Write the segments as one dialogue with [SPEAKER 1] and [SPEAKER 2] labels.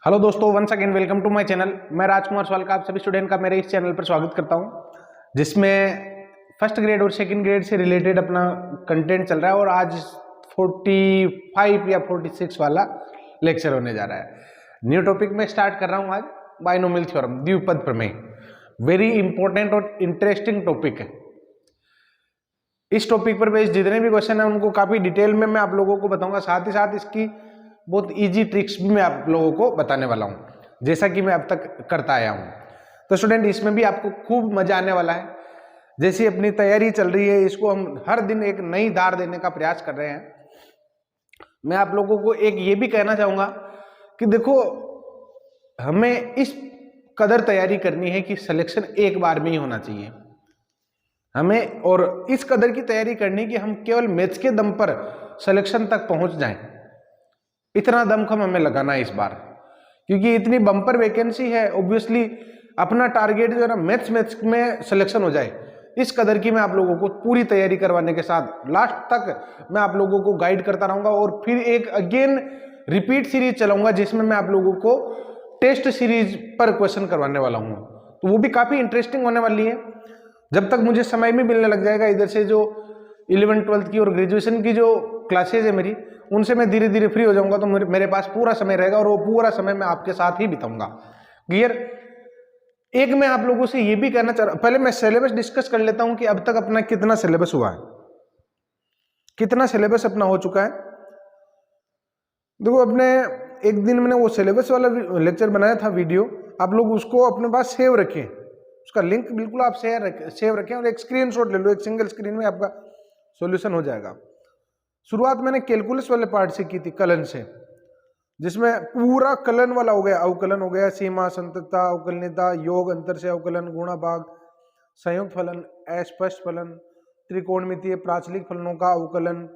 [SPEAKER 1] Hello दोस्तों, once again welcome to my channel. मैं राजकुमार स्वालका आप सभी स्टूडेंट का मेरे इस चैनल पर स्वागत करता हूं, जिसमें फर्स्ट ग्रेड और सेकंड ग्रेड से रिलेटेड अपना कंटेंट चल रहा है। और आज 45 या 46 वाला लेक्चर होने जा रहा है। न्यू टॉपिक में स्टार्ट कर रहा हूं आज, बाइनोमियल थ्योरम, द्विपद प्रमेय। वेरी इंपॉर्टेंट और इंटरेस्टिंग टॉपिक है। इस टॉपिक पर बेस्ड जितने भी क्वेश्चन है उनको काफी डिटेल में मैं आप लोगों को बताऊंगा। साथ ही साथ इसकी बहुत इजी ट्रिक्स भी मैं आप लोगों को बताने वाला हूं, जैसा कि मैं अब तक करता आया हूं। तो स्टूडेंट, इसमें भी आपको खूब मजा आने वाला है। जैसी अपनी तैयारी चल रही है, इसको हम हर दिन एक नई धार देने का प्रयास कर रहे हैं। मैं आप लोगों को एक ये भी कहना चाहूंगा कि देखो, हमें इस कदर तैयारी करनी है कि सिलेक्शन एक बार में ही होना चाहिए हमें, और इस कदर की तैयारी करनी कि हम केवल मैथ्स के दम पर सिलेक्शन तक पहुंच जाएं। इतना दमखम हमें लगाना है इस बार, क्योंकि इतनी बम्पर वैकेंसी है। ऑब्वियसली अपना टारगेट जो है ना, मैथ्स में सिलेक्शन हो जाए, इस कदर की मैं आप लोगों को पूरी तैयारी करवाने के साथ लास्ट तक मैं आप लोगों को गाइड करता रहूंगा। और फिर एक अगेन रिपीट सीरीज चलाऊंगा, जिसमें मैं आप लोगों को टेस्ट सीरीज पर क्वेश्चन करवाने वाला हूं। तो वो भी काफी इंटरेस्टिंग होने वाली है। जब तक मुझे समय भी मिलने लग जाएगा, इधर से जो 11th 12th की और ग्रेजुएशन की जो क्लासेज है मेरी, उनसे मैं धीरे धीरे फ्री हो जाऊंगा, तो मेरे पास पूरा समय रहेगा और वो पूरा समय मैं आपके साथ ही बिताऊंगा। क्लियर? एक मैं आप लोगों से ये भी कहना चाह रहा हूं, पहले मैं सिलेबस डिस्कस कर लेता हूं कि अब तक अपना कितना सिलेबस हुआ है, कितना सिलेबस अपना हो चुका है। देखो, अपने एक दिन मैंने वो सिलेबस वाला लेक्चर बनाया था वीडियो, आप लोग उसको अपने पास सेव रखें। उसका लिंक बिल्कुल आप सेव रखें और एक स्क्रीनशॉट ले लो, एक सिंगल स्क्रीन में आपका सॉल्यूशन हो जाएगा। शुरुआत मैंने कैलकुलस वाले पार्ट से की थी, कलन से, जिसमें पूरा कलन वाला हो गया, अवकलन हो गया, सीमा, संततता, अवकलनीयता, योग, अंतर से अवकलन, गुणा भाग, संयुक्त फलन, अस्पष्ट फलन, त्रिकोणमितीय प्राचलिक फलनों का अवकलन,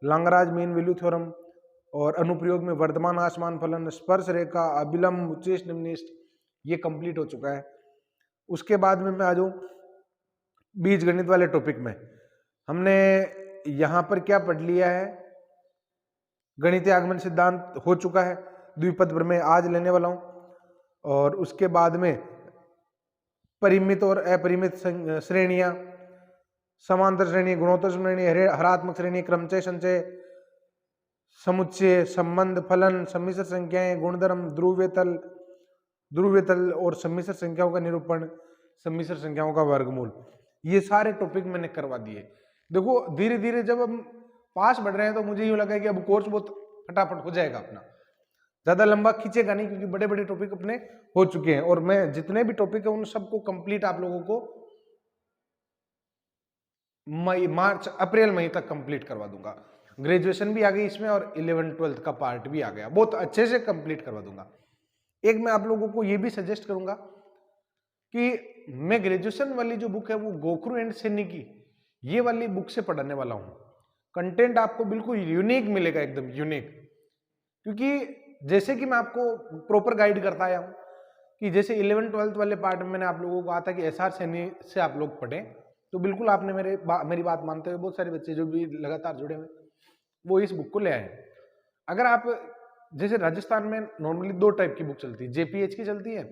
[SPEAKER 1] लांगराज मीन वैल्यू थ्योरम, और अनुप्रयोग में वर्धमान आसमान फलन, स्पर्श रेखा, अभिलंब, उच्चिष्ट निम्निष्ट, ये कंप्लीट हो चुका है। उसके बाद में मैं आ जाऊं बीज गणित वाले टॉपिक में। हमने यहां पर क्या पढ़ लिया है, गणितीय आगमन सिद्धांत हो चुका है, द्विपद प्रमेय आज लेने वाला हूं। और उसके बाद में परिमित और अपरिमित श्रेणियां, समांतर श्रेणी, गुणोत्तर श्रेणी, हरात्मक श्रेणी, क्रमचय, संचय, समुच्चय, संबंध, फलन, सम्मिश्र संख्याएं, गुणधर्म, ध्रुवीयतल और सम्मिश्र संख्याओं का निरूपण, सम्मिश्र संख्याओं का वर्गमूल, ये सारे टॉपिक मैंने करवा दिए। देखो, धीरे धीरे जब हम पास बढ़ रहे हैं तो मुझे यूं लगा कि अब कोर्स बहुत फटाफट हो जाएगा अपना, ज्यादा लंबा खींचेगा नहीं, क्योंकि बड़े बड़े टॉपिक अपने हो चुके हैं। और मैं जितने भी टॉपिक है उन सबको कंप्लीट आप लोगों को मार्च अप्रैल मई तक कंप्लीट करवा दूंगा। ग्रेजुएशन भी आ गई इसमें और 11th 12th का पार्ट भी आ गया, बहुत अच्छे से कंप्लीट करवा दूंगा। एक मैं आप लोगों को ये भी सजेस्ट करूंगा कि मैं ग्रेजुएशन वाली जो बुक है वो गोखरू एंड सैनी की ये वाली बुक से पढ़ाने वाला हूं। कंटेंट आपको बिल्कुल यूनिक मिलेगा, एकदम यूनिक। क्योंकि जैसे कि मैं आपको प्रॉपर गाइड करता आया हूं कि जैसे 11th 12th वाले पार्ट में मैंने आप लोगों को कहा था कि SR सैनी से आप लोग पढ़ें, तो बिल्कुल आपने मेरी बात मानते हुए बहुत सारे बच्चे जो भी लगातार जुड़े हुए वो इस बुक को ले आए। अगर आप जैसे राजस्थान में नॉर्मली 2 टाइप की बुक चलती है, JPH की चलती है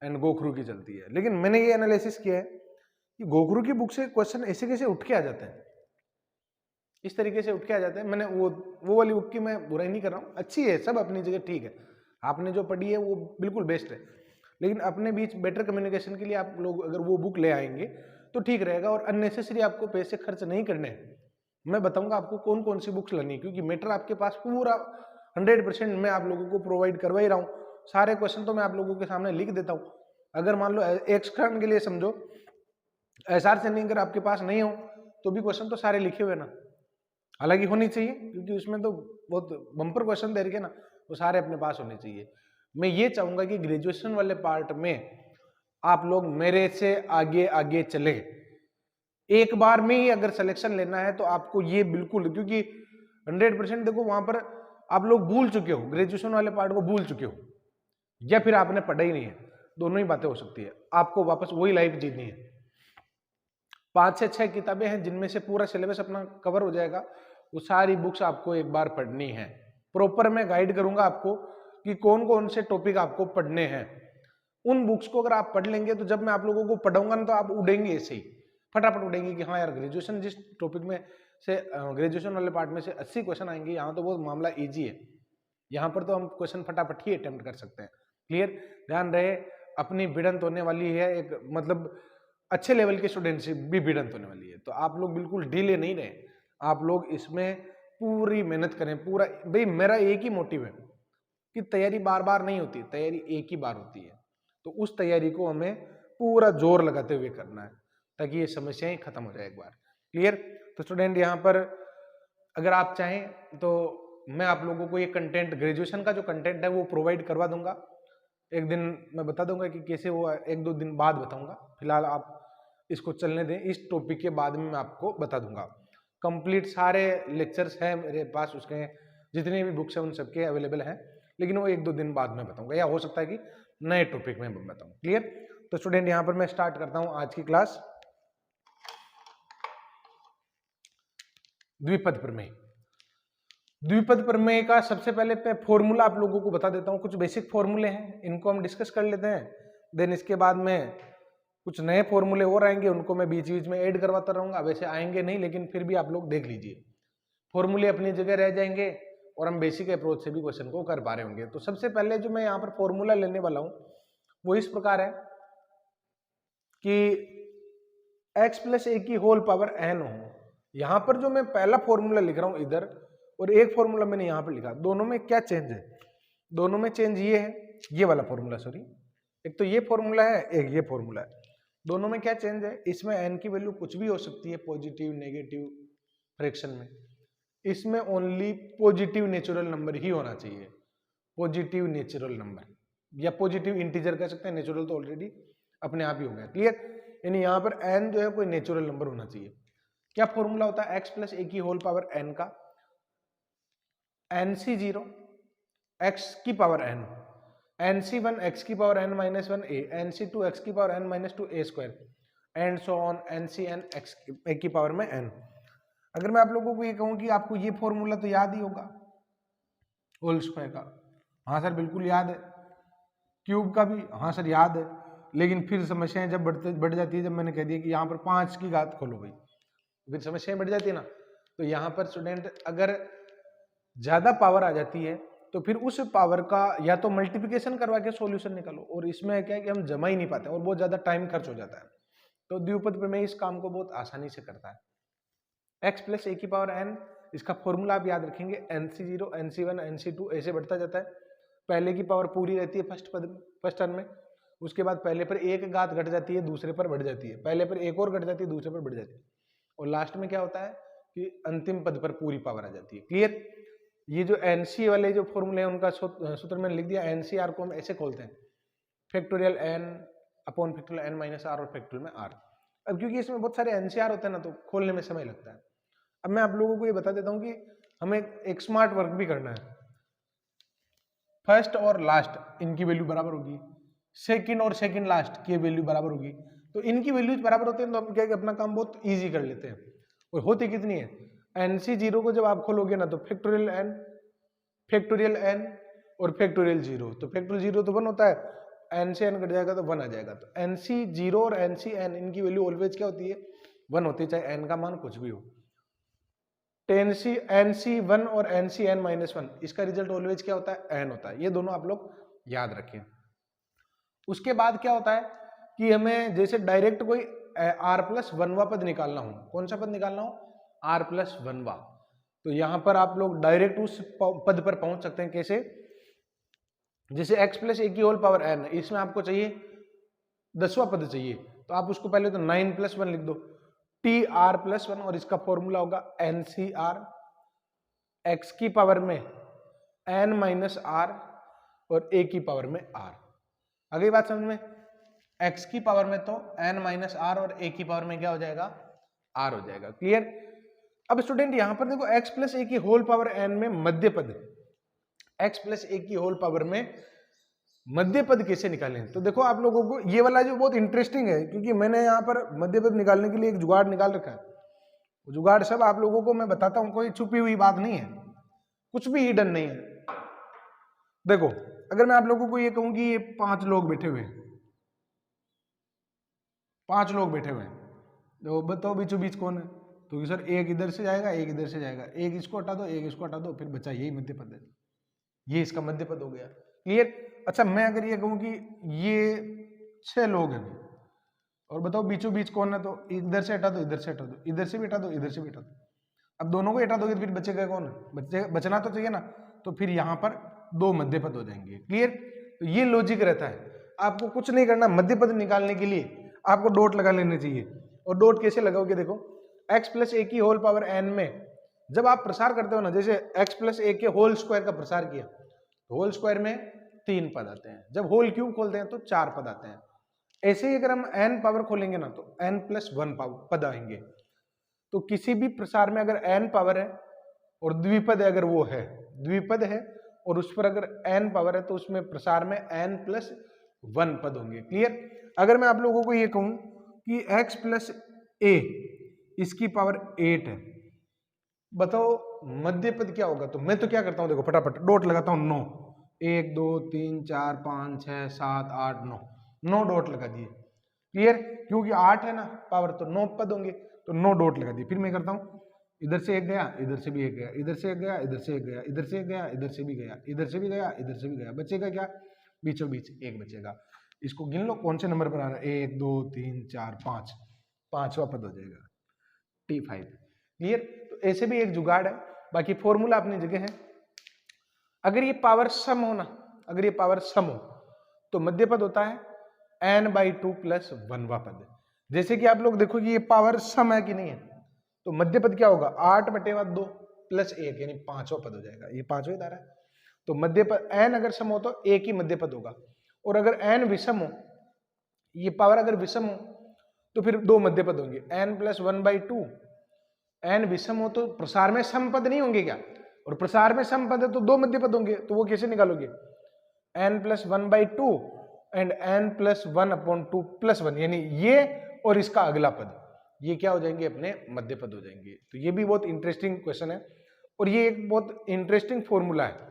[SPEAKER 1] एंड गोखरू की चलती है। लेकिन मैंने ये एनालिसिस किया है कि गोखरू की बुक से क्वेश्चन ऐसे कैसे उठ के आ जाते हैं, इस तरीके से उठ के आ जाते हैं। मैंने वो वाली बुक की मैं बुराई नहीं कर रहा हूँ, अच्छी है, सब अपनी जगह ठीक है, आपने जो पढ़ी है वो बिल्कुल बेस्ट है। लेकिन अपने बीच बेटर कम्युनिकेशन के लिए आप लोग अगर वो बुक ले आएंगे तो ठीक रहेगा, और अननेसेसरी आपको पैसे खर्च नहीं करने हैं। मैं बताऊंगा आपको कौन कौन सी बुक्स लेनी, क्योंकि मैटर आपके पास पूरा 100% मैं आप लोगों को प्रोवाइड करवा ही रहा हूँ। सारे क्वेश्चन तो मैं आप लोगों के सामने लिख देता हूँ। अगर मान लो एक्सटर्न के लिए समझो, SR से नहीं, अगर आपके पास नहीं हो तो भी क्वेश्चन तो सारे लिखे हुए ना, हालांकि होनी चाहिए, क्योंकि उसमें तो बहुत बम्पर क्वेश्चन दे रखे ना, वो सारे अपने पास होने चाहिए। मैं ये चाहूंगा कि ग्रेजुएशन वाले पार्ट में आप लोग मेरे से आगे आगे चले। एक बार में ही अगर सिलेक्शन लेना है तो आपको ये बिल्कुल, क्योंकि 100% देखो वहां पर आप लोग भूल चुके हो, ग्रेजुएशन वाले पार्ट को भूल चुके हो, या फिर आपने पढ़ा ही नहीं है, दोनों ही बातें हो सकती है। आपको वापस वही लाइफ जीनी है। 5 से 6 किताबें हैं जिनमें से पूरा सिलेबस अपना कवर हो जाएगा। वो सारी बुक्स आपको एक बार पढ़नी है। प्रॉपर मैं गाइड करूंगा आपको कि कौन कौन से टॉपिक आपको पढ़ने हैं। उन बुक्स को अगर आप पढ़ लेंगे तो जब मैं आप लोगों को पढ़ाऊंगा ना तो आप उड़ेंगे ऐसे ही, फटाफट उड़ेंगे कि हाँ यार ग्रेजुएशन जिस टॉपिक में से ग्रेजुएशन वाले पार्ट में से 80 क्वेश्चन आएंगे, यहाँ तो बहुत मामला ईजी है, यहाँ पर तो हम क्वेश्चन फटाफट ही अटेम्प्ट कर सकते हैं। क्लियर, ध्यान रहे अपनी भिड़ंत होने वाली है, एक मतलब अच्छे लेवल के स्टूडेंट से भी भिड़ंत होने वाली है, तो आप लोग बिल्कुल ढीले नहीं रहे, आप लोग इसमें पूरी मेहनत करें। पूरा भाई मेरा एक ही मोटिव है कि तैयारी बार बार नहीं होती, तैयारी एक ही बार होती है, तो उस तैयारी को हमें पूरा जोर लगाते हुए करना है ताकि ये समस्याएं खत्म हो जाए एक बार। क्लियर, तो स्टूडेंट यहाँ पर अगर आप चाहें तो मैं आप लोगों को ये कंटेंट, ग्रेजुएशन का जो कंटेंट है वो प्रोवाइड करवा दूंगा, एक दिन मैं बता दूंगा कि कैसे, वो 1-2 दिन बाद बताऊंगा, फिलहाल आप इसको चलने दें, इस टॉपिक के बाद में मैं आपको बता दूंगा। कंप्लीट सारे लेक्चर्स हैं मेरे पास, उसके जितने भी बुक्स हैं उन सबके अवेलेबल हैं, लेकिन वो 1-2 दिन बाद में बताऊंगा, या हो सकता है कि नए टॉपिक में बताऊं। क्लियर, तो स्टूडेंट यहाँ पर मैं स्टार्ट करता हूं आज की क्लास। द्विपद प्रमेय, द्विपद प्रमेय का सबसे पहले फॉर्मूला आप लोगों को बता देता हूं, कुछ बेसिक फॉर्मूले हैं, इनको हम डिस्कस कर लेते हैं, देन इसके बाद में कुछ नए फॉर्मूले और आएंगे, उनको मैं बीच बीच में ऐड करवाता रहूंगा, वैसे आएंगे नहीं लेकिन फिर भी आप लोग देख लीजिए, फॉर्मूले अपनी जगह रह जाएंगे और हम बेसिक अप्रोच से भी क्वेश्चन को कर पा रहे होंगे। तो सबसे पहले जो मैं यहाँ पर फॉर्मूला लेने वाला हूं वो इस प्रकार है कि x प्लस ए की होल पावर n हो। यहाँ पर जो मैं पहला फॉर्मूला लिख रहा हूं इधर, और एक फॉर्मूला मैंने यहाँ पर लिखा, दोनों में क्या चेंज है? दोनों में चेंज ये है, ये वाला फॉर्मूला, सॉरी, एक तो ये फॉर्मूला है, एक ये फॉर्मूला है, दोनों में क्या चेंज है? इसमें n की वैल्यू कुछ भी हो सकती है, पॉजिटिव नेगेटिव फ्रैक्शन में, इसमें ओनली पॉजिटिव नेचुरल नंबर ही होना चाहिए, पॉजिटिव नेचुरल नंबर या पॉजिटिव इंटीजर कह सकते हैं, नेचुरल तो ऑलरेडी अपने आप ही हो गया। क्लियर, यानी यहाँ पर n जो है कोई नेचुरल नंबर होना चाहिए। क्या फॉर्मूला होता है? x प्लस ए की होल पावर n का nc0 x की पावर n, nc1 x की power n minus 1 a, nc2 x की power n minus 2 a square, and so on ncn x ए की पावर में n। अगर मैं आप लोगों को ये कहूं कि आपको ये फॉर्मूला तो याद ही होगा होल स्क्वायर का, हाँ सर बिल्कुल याद है, क्यूब का भी हाँ सर याद है, लेकिन फिर समस्याएं जब बढ़ जाती है, जब मैंने कह दिया कि यहाँ पर 5 की घात खोलो भाई, फिर समस्याएं बढ़ जाती है ना। तो यहाँ पर स्टूडेंट अगर ज्यादा पावर आ जाती है तो फिर उस पावर का या तो मल्टीप्लिकेशन करवा के सॉल्यूशन निकालो, और इसमें क्या है कि हम जमा ही नहीं पाते और बहुत ज्यादा टाइम खर्च हो जाता है। तो द्विपद प्रमेय इस काम को बहुत आसानी से करता है। x प्लस ए की पावर n, इसका फॉर्मूला आप याद रखेंगे, nc0 nc1 nc2 ऐसे बढ़ता जाता है, पहले की पावर पूरी रहती है फर्स्ट टर्म में, उसके बाद पहले पर एक घात घट जाती है, दूसरे पर बढ़ जाती है, पहले पर एक और घट जाती है, दूसरे पर बढ़ जाती है, और लास्ट में क्या होता है कि अंतिम पद पर पूरी पावर आ जाती है। क्लियर, ये जो एनसी वाले जो फॉर्मूले हैं उनका सूत्र मैंने लिख दिया, एनसीआर को हम ऐसे खोलते हैं, factorial n upon factorial n minus r और फैक्टोरियल में r। अब क्योंकि इसमें बहुत सारे एनसीआर होते हैं ना, तो खोलने में समय लगता है। अब मैं आप लोगों को ये बता देता हूँ कि हमें एक स्मार्ट वर्क भी करना है, फर्स्ट और लास्ट इनकी वैल्यू बराबर होगी, सेकंड और सेकंड लास्ट की वैल्यू बराबर होगी, तो इनकी वैल्यूज बराबर होते हैं तो हम क्या अपना काम बहुत इजी कर लेते हैं। और होती कितनी है, nc0 को जब आप खोलोगे ना तो फैक्टोरियल n और फैक्टोरियल 0, तो फैक्टोरियल 0 तो 1 होता है, n से n कट जाएगा तो 1 आ जाएगा, तो nc0 और ncn इनकी वैल्यू ऑलवेज क्या होती है, 1 होती है, चाहे n का मान कुछ भी हो। nc1 और ncn माइनस 1, इसका रिजल्ट ऑलवेज क्या होता है, n होता है, ये दोनों आप लोग याद रखें। उसके बाद क्या होता है कि हमें जैसे डायरेक्ट कोई r+1वां पद निकालना हो, कौन सा पद निकालना हो, r+1वां, तो यहां पर आप लोग डायरेक्ट उस पद पर पहुंच सकते हैं। कैसे? जैसे x प्लस ए की होल पावर n, इसमें आपको चाहिए 10वां पद चाहिए, तो आप उसको पहले तो 9+1 लिख दो, tr+1, और इसका फॉर्मूला होगा ncr, x की पावर में n माइनस r और a की पावर में r। आ गई बात समझ में? x की पावर में तो n माइनस r और a की पावर में क्या हो जाएगा, r हो जाएगा। क्लियर? अब स्टूडेंट यहां पर देखो x प्लस ए की होल पावर n में मध्य पद, x प्लस ए की होल पावर में मध्य पद कैसे निकालें, तो देखो आप लोगों को ये वाला जो बहुत इंटरेस्टिंग है, क्योंकि मैंने यहाँ पर मध्य पद निकालने के लिए एक जुगाड़ निकाल रखा है। जुगाड़ सब आप लोगों को मैं बताता हूं, कोई छुपी हुई बात नहीं है, कुछ भी हिडन नहीं है। देखो अगर मैं आप लोगों को ये कहूं कि ये 5 लोग बैठे हुए हैं, 5 लोग बैठे हुए हैं, तो बताओ बीचों बीच कौन है? तो सर एक इधर से जाएगा, एक इधर से जाएगा, एक इसको हटा दो, एक इसको हटा दो, फिर बचा यही मध्य पद है, ये इसका मध्य पद हो गया। क्लियर? अच्छा, मैं अगर ये कहूं कि ये 6 लोग हैं और बताओ बीचों बीच कौन है, तो इधर से हटा दो, इधर से हटा दो, इधर से भी हटा दो, इधर से भी हटा दो। अब दोनों को हटा दोगे तो फिर बचेगा कौन? बचना तो चाहिए ना, तो फिर यहां पर 2 मध्य पद हो जाएंगे। क्लियर? तो ये लॉजिक रहता है, आपको कुछ नहीं करना, मध्य पद निकालने के लिए आपको डॉट लगा लेने चाहिए। और डॉट कैसे लगाओगे? देखो, x प्लस ए की होल पावर n में जब आप प्रसार करते हो ना, जैसे x प्लस ए के होल स्क्वायर का प्रसार किया, तो होल स्क्वायर में 3 पद आते हैं, जब होल क्यूब खोलते हैं तो 4 पद आते हैं। ऐसे ही अगर हम n पावर खोलेंगे ना, तो n प्लस 1 पद आएंगे। तो किसी भी प्रसार में अगर n पावर है और द्विपद अगर वो है, द्विपद है और उस पर अगर n पावर है, तो उसमें प्रसार में n प्लस 1 पद होंगे। क्लियर? अगर मैं आप लोगों को ये कहूं कि x प्लस ए इसकी पावर 8 है, बताओ मध्य पद क्या होगा? तो मैं तो क्या करता हूं, देखो फटाफट डॉट लगाता हूं, 9, 1 2 3 4 5 6 7 8 9, 9 डॉट लगा दिए। क्लियर? क्योंकि 8 है ना पावर, तो 9 पद होंगे, तो 9 डॉट लगा दिए। फिर मैं करता हूं, इधर से एक गया, इधर से भी एक गया, इधर से एक गया, इधर से एक गया, इधर से एक गया, इधर से भी गया, इधर से भी गया, इधर से भी गया, बचेगा क्या? बीचों बीच एक बचेगा। इसको गिन लो कौन से नंबर पर आ रहा है, 1 2 3 4 5, 5वां पद हो जाएगा, T5। क्लियर? तो ऐसे भी एक जुगाड़ है, बाकी फॉर्मूला अपनी जगह है। अगर ये पावर सम हो ना, अगर ये पावर सम हो, तो मध्य पद होता है n/2 प्लस 1वां पद। जैसे कि आप लोग देखो कि ये पावर सम है कि नहीं है, तो मध्य पद क्या होगा? 8/2 प्लस 1 यानी 5वां पद हो जाएगा, ये 5वां धारा है। तो मध्य पद n अगर सम हो तो एक ही मध्य पद होगा, और अगर n विषम हो, ये पावर अगर विषम हो तो फिर 2 मध्य पद होंगे, n प्लस 1/2। n विषम हो तो प्रसार में सम पद नहीं होंगे क्या? और प्रसार में सम पद है तो 2 मध्य पद होंगे, तो वो कैसे निकालोगे? n plus 1/2 and n plus 1/2 plus 1, यानी ये और इसका अगला पद, ये क्या हो जाएंगे? अपने मध्य पद हो जाएंगे। तो ये भी बहुत इंटरेस्टिंग क्वेश्चन है, और ये एक बहुत इंटरेस्टिंग फॉर्मूला है,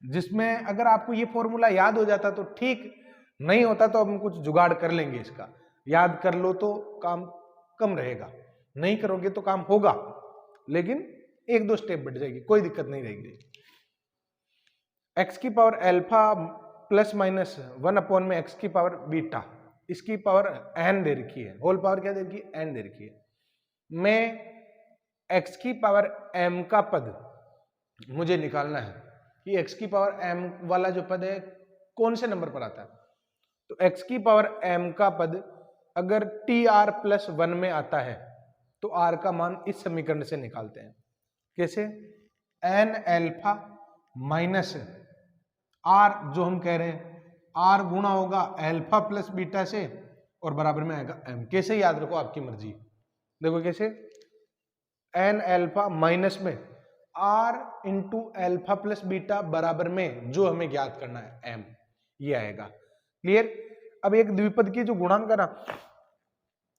[SPEAKER 1] जिसमें अगर आपको ये फॉर्मूला याद हो जाता तो ठीक, नहीं होता तो हम कुछ जुगाड़ कर लेंगे इसका। याद कर लो तो काम कम रहेगा, नहीं करोगे तो काम होगा, लेकिन 1-2 स्टेप बढ़ जाएगी, कोई दिक्कत नहीं रहेगी। x की पावर अल्फा प्लस माइनस 1 में x की पावर बीटा, इसकी पावर n दे रखी है, होल पावर क्या दे रखी है? n दे रखी है। मैं x की पावर m का पद मुझे निकालना है कि x की पावर m वाला जो पद है कौन से नंबर पर आता है। तो x की पावर m का पद अगर tr प्लस 1 में आता है, तो r का मान इस समीकरण से निकालते हैं। कैसे? n अल्फा माइनस r, जो हम कह रहे हैं r गुणा होगा अल्फा प्लस बीटा से, और बराबर में आएगा m। कैसे याद रखो, आपकी मर्जी। देखो कैसे, n अल्फा माइनस में r into alpha plus beta बराबर में जो हमें ज्ञात करना है m, ये आएगा। क्लियर? अब एक द्विपद की जो गुणांक है ना,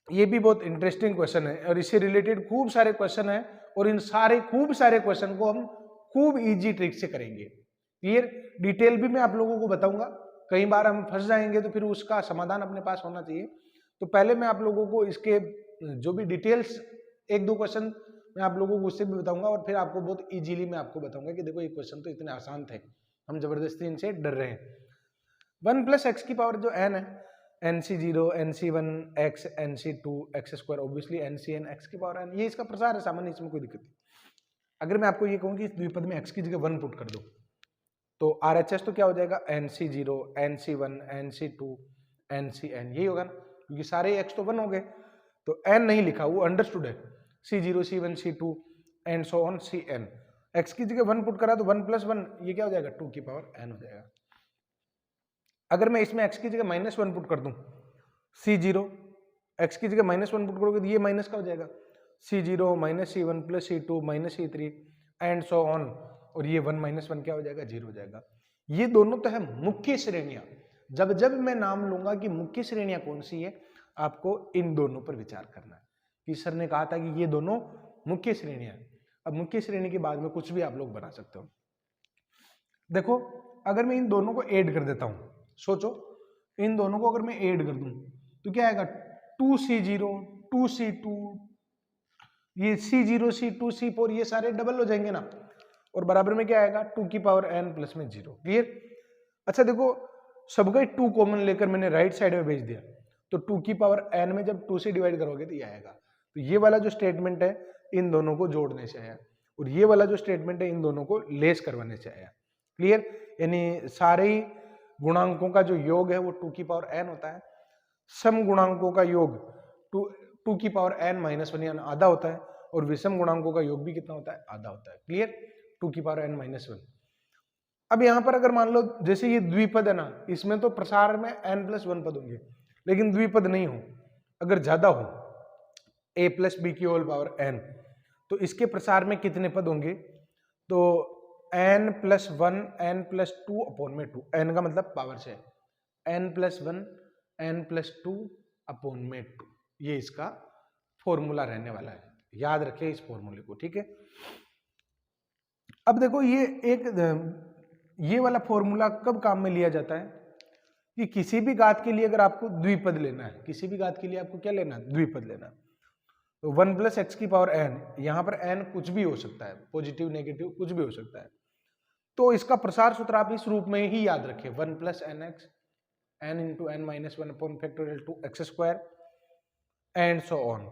[SPEAKER 1] ये भी बहुत इंटरेस्टिंग क्वेश्चन है, और इससे रिलेटेड खूब सारे क्वेश्चन है, और इन सारे खूब सारे क्वेश्चन को हम खूब इजी ट्रिक से करेंगे। क्लियर? डिटेल भी मैं आप लोगों को बताऊंगा, कई बार हम फंस जाएंगे तो फिर उसका समाधान अपने पास होना चाहिए। तो पहले मैं आप लोगों को इसके जो भी डिटेल्स 1-2 क्वेश्चन मैं आप लोगों को उससे भी बताऊंगा, और फिर आपको बहुत इजीली मैं आपको बताऊंगा कि देखो ये क्वेश्चन तो इतने आसान थे, हम जबरदस्ती इनसे डर रहे हैं। 1 प्लस एक्स की पावर जो n है, nc0 nc1 x nc2 x square, obviously ncn x की पावर n, ये इसका प्रसार है सामान्य, इसमें कोई दिक्कत नहीं। अगर मैं आपको ये कहूँ कि इस द्विपद में x की जगह 1 पुट कर दो, तो RHS तो क्या हो जाएगा? nc0 nc1 nc2 ncn, यही होगा ना, क्योंकि सारे x तो 1 हो गए, तो n नहीं लिखा, वो अंडरस्टूड है, c0 c1 c2 and so on cn। x की जगह 1 पुट करा तो 1 प्लस 1, ये क्या हो जाएगा? 2 की पावर n हो जाएगा। अगर मैं इसमें x की जगह -1 पुट कर दूं, c0, x की जगह -1 पुट करोगे तो ये माइनस का हो जाएगा, c0 -c1 plus c2 -c3 and so on, और ये 1 - 1 क्या हो जाएगा? 0 हो जाएगा। ये दोनों तो है मुख्य श्रेणियां। जब जब मैं नाम लूंगा कि मुख्य श्रेणियां कौन सी है, आपको इन दोनों पर विचार करना है, कि सर ने कहा था कि ये दोनों मुख्य श्रेणियां। अब मुख्य श्रेणी के बाद में कुछ भी आप लोग बना सकते हो। देखो अगर मैं इन दोनों को ऐड कर देता हूं, सोचो इन दोनों को अगर मैं ऐड कर दूं तो क्या आएगा 2C0 2C2, ये C0 C2 C4 ये सारे डबल हो जाएंगे ना, और बराबर में क्या आएगा 2 की पावर n प्लस में 0। क्लियर। अच्छा देखो सबका 2 कॉमन लेकर मैंने राइट साइड में भेज दिया, तो 2 की पावर n में जब 2 से डिवाइड करोगे तो ये आएगा। तो ये वाला जो स्टेटमेंट है इन दोनों को जोड़ने से आया, और ये वाला जो स्टेटमेंट है इन दोनों को लेस करवाने से आया। क्लियर। यानी सारे ही गुणांकों का जो योग है वो 2 की पावर n होता है, सम गुणांकों का योग 2 की पावर n माइनस 1 यानी आधा होता है, और विषम गुणांकों का योग भी कितना होता है, आधा होता है। क्लियर। 2 की पावर n माइनस 1। अब यहां पर अगर मान लो जैसे ये द्विपद है ना, इसमें तो प्रसार में n प्लस 1 पद होंगे, लेकिन द्विपद नहीं हो, अगर ज्यादा हो a प्लस बी की होल पावर n, तो इसके प्रसार में कितने पद होंगे, तो n plus 1 n plus 2 upon में 2, n का मतलब पावर से n plus 1 n plus 2 upon में 2, ये इसका फॉर्मूला रहने वाला है। याद रखें इस फॉर्मूले को, ठीक है। अब देखो ये वाला फॉर्मूला कब काम में लिया जाता है कि किसी भी घात के लिए अगर आपको द्विपद लेना है, किसी भी घात के लिए आपको क्या लेना है, द्विपद लेना है, तो 1 प्लस एक्स की पावर n, यहां पर n कुछ भी हो सकता है, पॉजिटिव नेगेटिव कुछ भी हो सकता है, तो इसका प्रसार सूत्र आप इस रूप में ही याद रखें, 1 plus n x n into n minus 1 upon factorial 2x square and so on.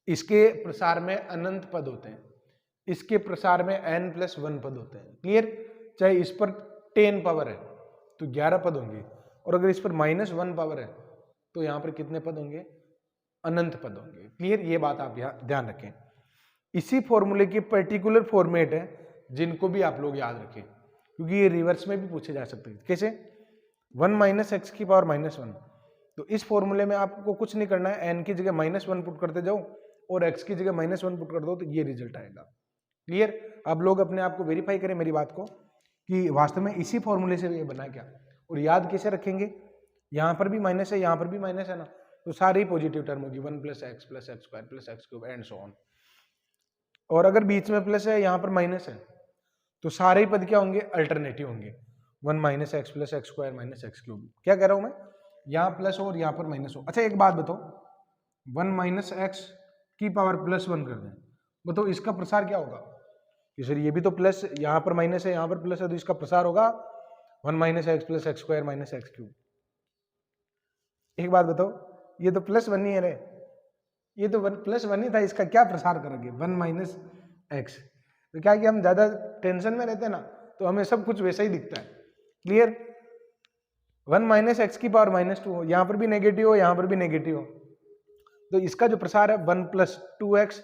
[SPEAKER 1] इसके प्रसार में अनंत पद होते हैं, इसके प्रसार में n प्लस 1 पद होते हैं। क्लियर। चाहे इस पर 10 पावर है तो 11 पद होंगे, और अगर इस पर माइनस 1 पावर है तो यहां पर कितने पद होंगे, अनंत पद होंगे। क्लियर। ये बात आप यहाँ ध्यान रखें। इसी फॉर्मूले की पर्टिकुलर फॉर्मेट है जिनको भी आप लोग याद रखें, क्योंकि ये रिवर्स में भी पूछे जा सकते हैं। कैसे, 1 माइनस एक्स की पावर माइनस 1, तो इस फॉर्मूले में आपको कुछ नहीं करना है, n की जगह माइनस 1 पुट करते जाओ और x की जगह माइनस 1 पुट कर दो, तो ये रिजल्ट आएगा। क्लियर। आप लोग अपने आप को वेरीफाई करें मेरी बात को कि वास्तव में इसी फॉर्मूले से ये बना क्या, और याद कैसे रखेंगे, यहाँ पर भी माइनस है, यहाँ पर भी माइनस है ना, तो सारी पॉजिटिव टर्म होगी, 1 plus x square plus x cube and so on. और अगर बीच में प्लस है, यहाँ पर माइनस है, तो सारे ही पद क्या होंगे, अल्टरनेटिव होंगे, 1 minus x plus x square minus x cube. क्या कह रहा हूं मैं, यहाँ प्लस हो और यहाँ पर माइनस हो। अच्छा एक बात बताओ, 1 माइनस एक्स की पावर प्लस 1 कर दें, बताओ इसका प्रसार क्या होगा, कि सर ये भी तो प्लस, यहाँ पर माइनस है यहाँ पर प्लस है, तो इसका प्रसार होगा 1 minus x plus x square minus x cube. एक बात बताओ, ये तो प्लस 1 ही है रे, ये तो प्लस 1 ही था, इसका क्या प्रसार करोगे 1 माइनस एक्स। तो क्या कि हम ज्यादा टेंशन में रहते हैं ना, तो हमें सब कुछ वैसा ही दिखता है। क्लियर। 1 माइनस एक्स की पावर माइनस 2 हो, यहाँ पर भी नेगेटिव हो यहाँ पर भी नेगेटिव हो, तो इसका जो प्रसार है 1 plus 2x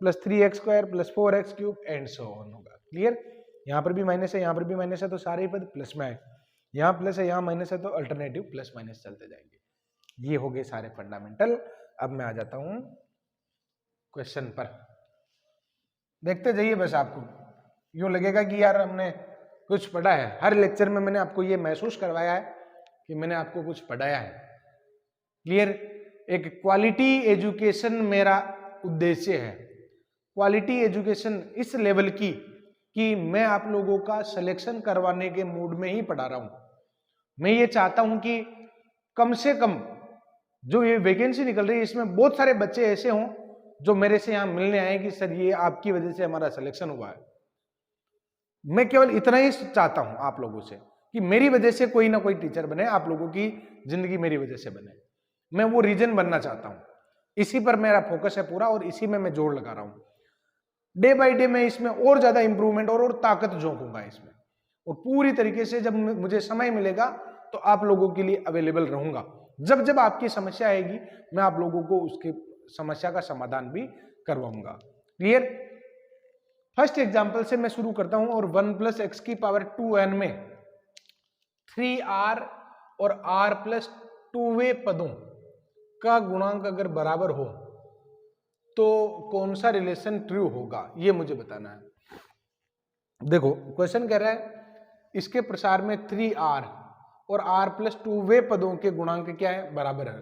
[SPEAKER 1] plus 3x square plus 4x cube and so on होगा। क्लियर। यहाँ पर भी माइनस है यहाँ पर भी माइनस है, तो सारे ही पद प्लस में आए, यहाँ प्लस है यहाँ माइनस है, तो अल्टरनेटिव प्लस माइनस चलते जाएंगे। ये हो गए सारे फंडामेंटल। अब मैं आ जाता हूं क्वेश्चन पर, देखते जाइए। बस आपको यूं लगेगा कि यार हमने कुछ पढ़ा है, हर लेक्चर में मैंने आपको ये महसूस करवाया है कि मैंने आपको कुछ पढ़ाया है। क्लियर। एक क्वालिटी एजुकेशन मेरा उद्देश्य है, क्वालिटी एजुकेशन इस लेवल की कि मैं आप लोगों का सिलेक्शन करवाने के मूड में ही पढ़ा रहा हूं। मैं ये चाहता हूं कि कम से कम जो ये वैकेंसी निकल रही है इसमें बहुत सारे बच्चे ऐसे हों जो मेरे से यहाँ मिलने आए कि सर ये आपकी वजह से हमारा सिलेक्शन हुआ है। मैं केवल इतना ही चाहता हूं आप लोगों से कि मेरी वजह से कोई ना कोई टीचर बने, आप लोगों की जिंदगी मेरी वजह से बने। मैं वो रीजन बनना चाहता हूं, इसी पर मेरा फोकस है पूरा और इसी में मैं जोर लगा रहा हूं। डे बाय डे मैं इसमें और ज्यादा इंप्रूवमेंट और ताकत झोंकूंगा इसमें, और पूरी तरीके से जब मुझे समय मिलेगा तो आप लोगों के लिए अवेलेबल रहूंगा। जब जब आपकी समस्या आएगी मैं आप लोगों को उसकी समस्या का समाधान भी करवाऊंगा। क्लियर। फर्स्ट एग्जांपल से मैं शुरू करता हूं, और 1 प्लस एक्स की पावर 2n में 3r और r प्लस 2वे पदों का गुणांक अगर बराबर हो तो कौन सा रिलेशन ट्रू होगा, ये मुझे बताना है। देखो क्वेश्चन कह रहा है इसके प्रसार में 3r और r प्लस 2वे पदों के गुणांक क्या है, बराबर है,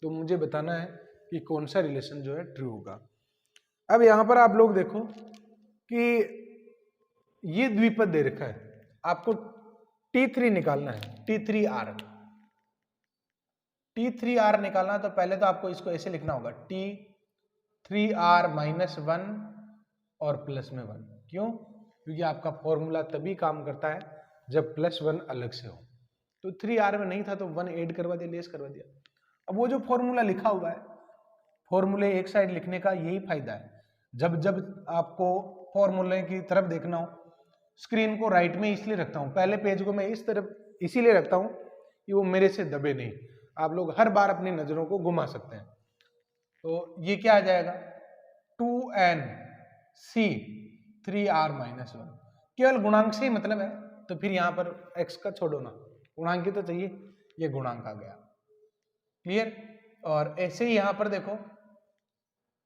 [SPEAKER 1] तो मुझे बताना है कि कौन सा रिलेशन जो है ट्रू होगा। अब यहां पर आप लोग देखो कि ये द्विपद दे रखा है, आपको T3 निकालना है, T3R। T3R निकालना है तो पहले तो आपको इसको ऐसे लिखना होगा, T3R -1 और प्लस में 1। क्यों? क्योंकि आपका फॉर्मूला तभी काम करता है जब +1 अलग से हो। तो 3R में नहीं था तो 1 ऐड करवा दिया, लेस करवा दिया। अब वो जो फॉर्मूला लिखा हुआ है, फॉर्मूले एक साइड लिखने का यही फायदा है, जब जब आपको फॉर्मूले की तरफ देखना हो, स्क्रीन को राइट में इसलिए रखता हूँ, पहले पेज को मैं इस तरफ इसीलिए रखता हूँ कि वो मेरे से दबे नहीं, आप लोग हर बार अपनी नजरों को घुमा सकते हैं। तो ये क्या आ जाएगा, 2nc3r -1, केवल गुणांक से ही मतलब है, तो फिर यहाँ पर x का छोड़ो ना, गुणांक ही तो चाहिए, ये गुणांक आ गया। क्लियर? और ऐसे ही यहाँ पर देखो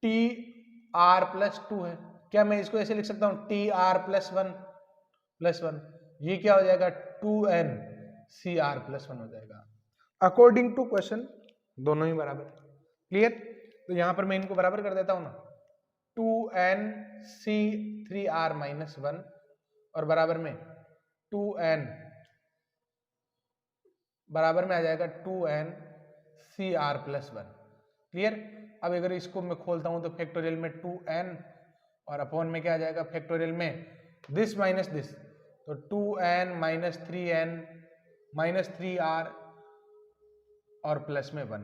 [SPEAKER 1] tr+2 है, क्या मैं इसको ऐसे लिख सकता हूँ tr+1, ये क्या हो जाएगा 2ncr+1 हो जाएगा। अकॉर्डिंग टू क्वेश्चन दोनों ही बराबर है। क्लियर? तो यहां पर मैं इनको बराबर कर देता हूं ना, 2nc3r -1 और बराबर में 2n बराबर में आ जाएगा 2ncr+1। क्लियर? अब अगर इसको मैं खोलता हूं तो फैक्टोरियल में 2n और अपॉन में क्या आ जाएगा, फैक्टोरियल में दिस माइनस दिस, तो 2n -3n -3r और प्लस में 1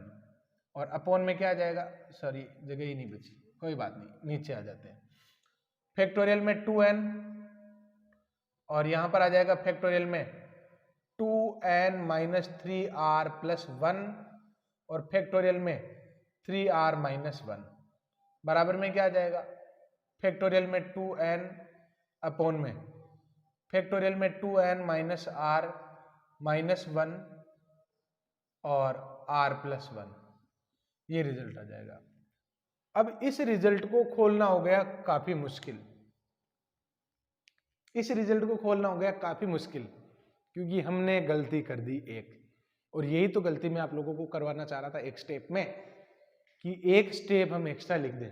[SPEAKER 1] और अपॉन में क्या आ जाएगा, सॉरी जगह ही नहीं बची, कोई बात नहीं, नीचे आ जाते हैं। फैक्टोरियल में 2n और यहां पर आ जाएगा फैक्टोरियल में 2n -3r+1 और फैक्टोरियल में 3r -1 बराबर में क्या आ जाएगा, फैक्टोरियल में 2n अपॉन में फैक्टोरियल में 2n -r -1 और r+1, ये रिजल्ट आ जाएगा। अब इस रिजल्ट को खोलना हो गया काफी मुश्किल, इस रिजल्ट को खोलना हो गया काफी मुश्किल, क्योंकि हमने गलती कर दी एक, और यही तो गलती मैं आप लोगों को करवाना चाह रहा था एक स्टेप में, कि एक स्टेप हम एक्स्ट्रा लिख दें।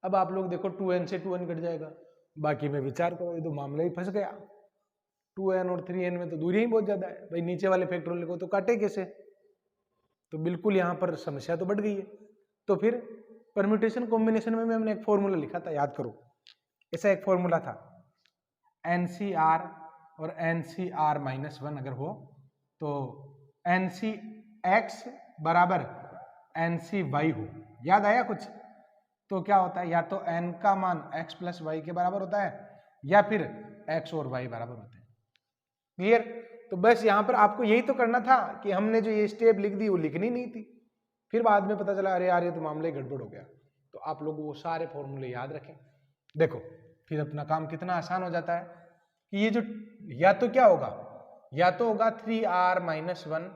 [SPEAKER 1] अब आप लोग देखो 2n से 2n कट जाएगा, बाकी में विचार करो, ये तो मामला ही फंस गया। 2n और 3n में तो दूरी ही बहुत ज्यादा है भाई, नीचे वाले फैक्टोरियल को तो काटे कैसे, तो बिल्कुल यहाँ पर समस्या तो बढ़ गई है। तो फिर परम्यूटेशन कॉम्बिनेशन में हमने एक फॉर्मूला लिखा था, याद करो, ऐसा एक फॉर्मूला था, NCR और NCR -1 अगर हो तो NCX बराबर NCY हो, याद आया कुछ? तो क्या होता है, या तो n का मान x + y के बराबर होता है या फिर x और y बराबर होते हैं। क्लियर? तो बस यहाँ पर आपको यही तो करना था कि हमने जो ये स्टेप लिख दी वो लिखनी नहीं थी, फिर बाद में पता चला अरे यार ये तो मामला ही गड़बड़ हो गया। तो आप लोग वो सारे फॉर्मूले याद रखें, देखो फिर अपना काम कितना आसान हो जाता है कि ये जो या तो क्या होगा, या तो होगा 3r -1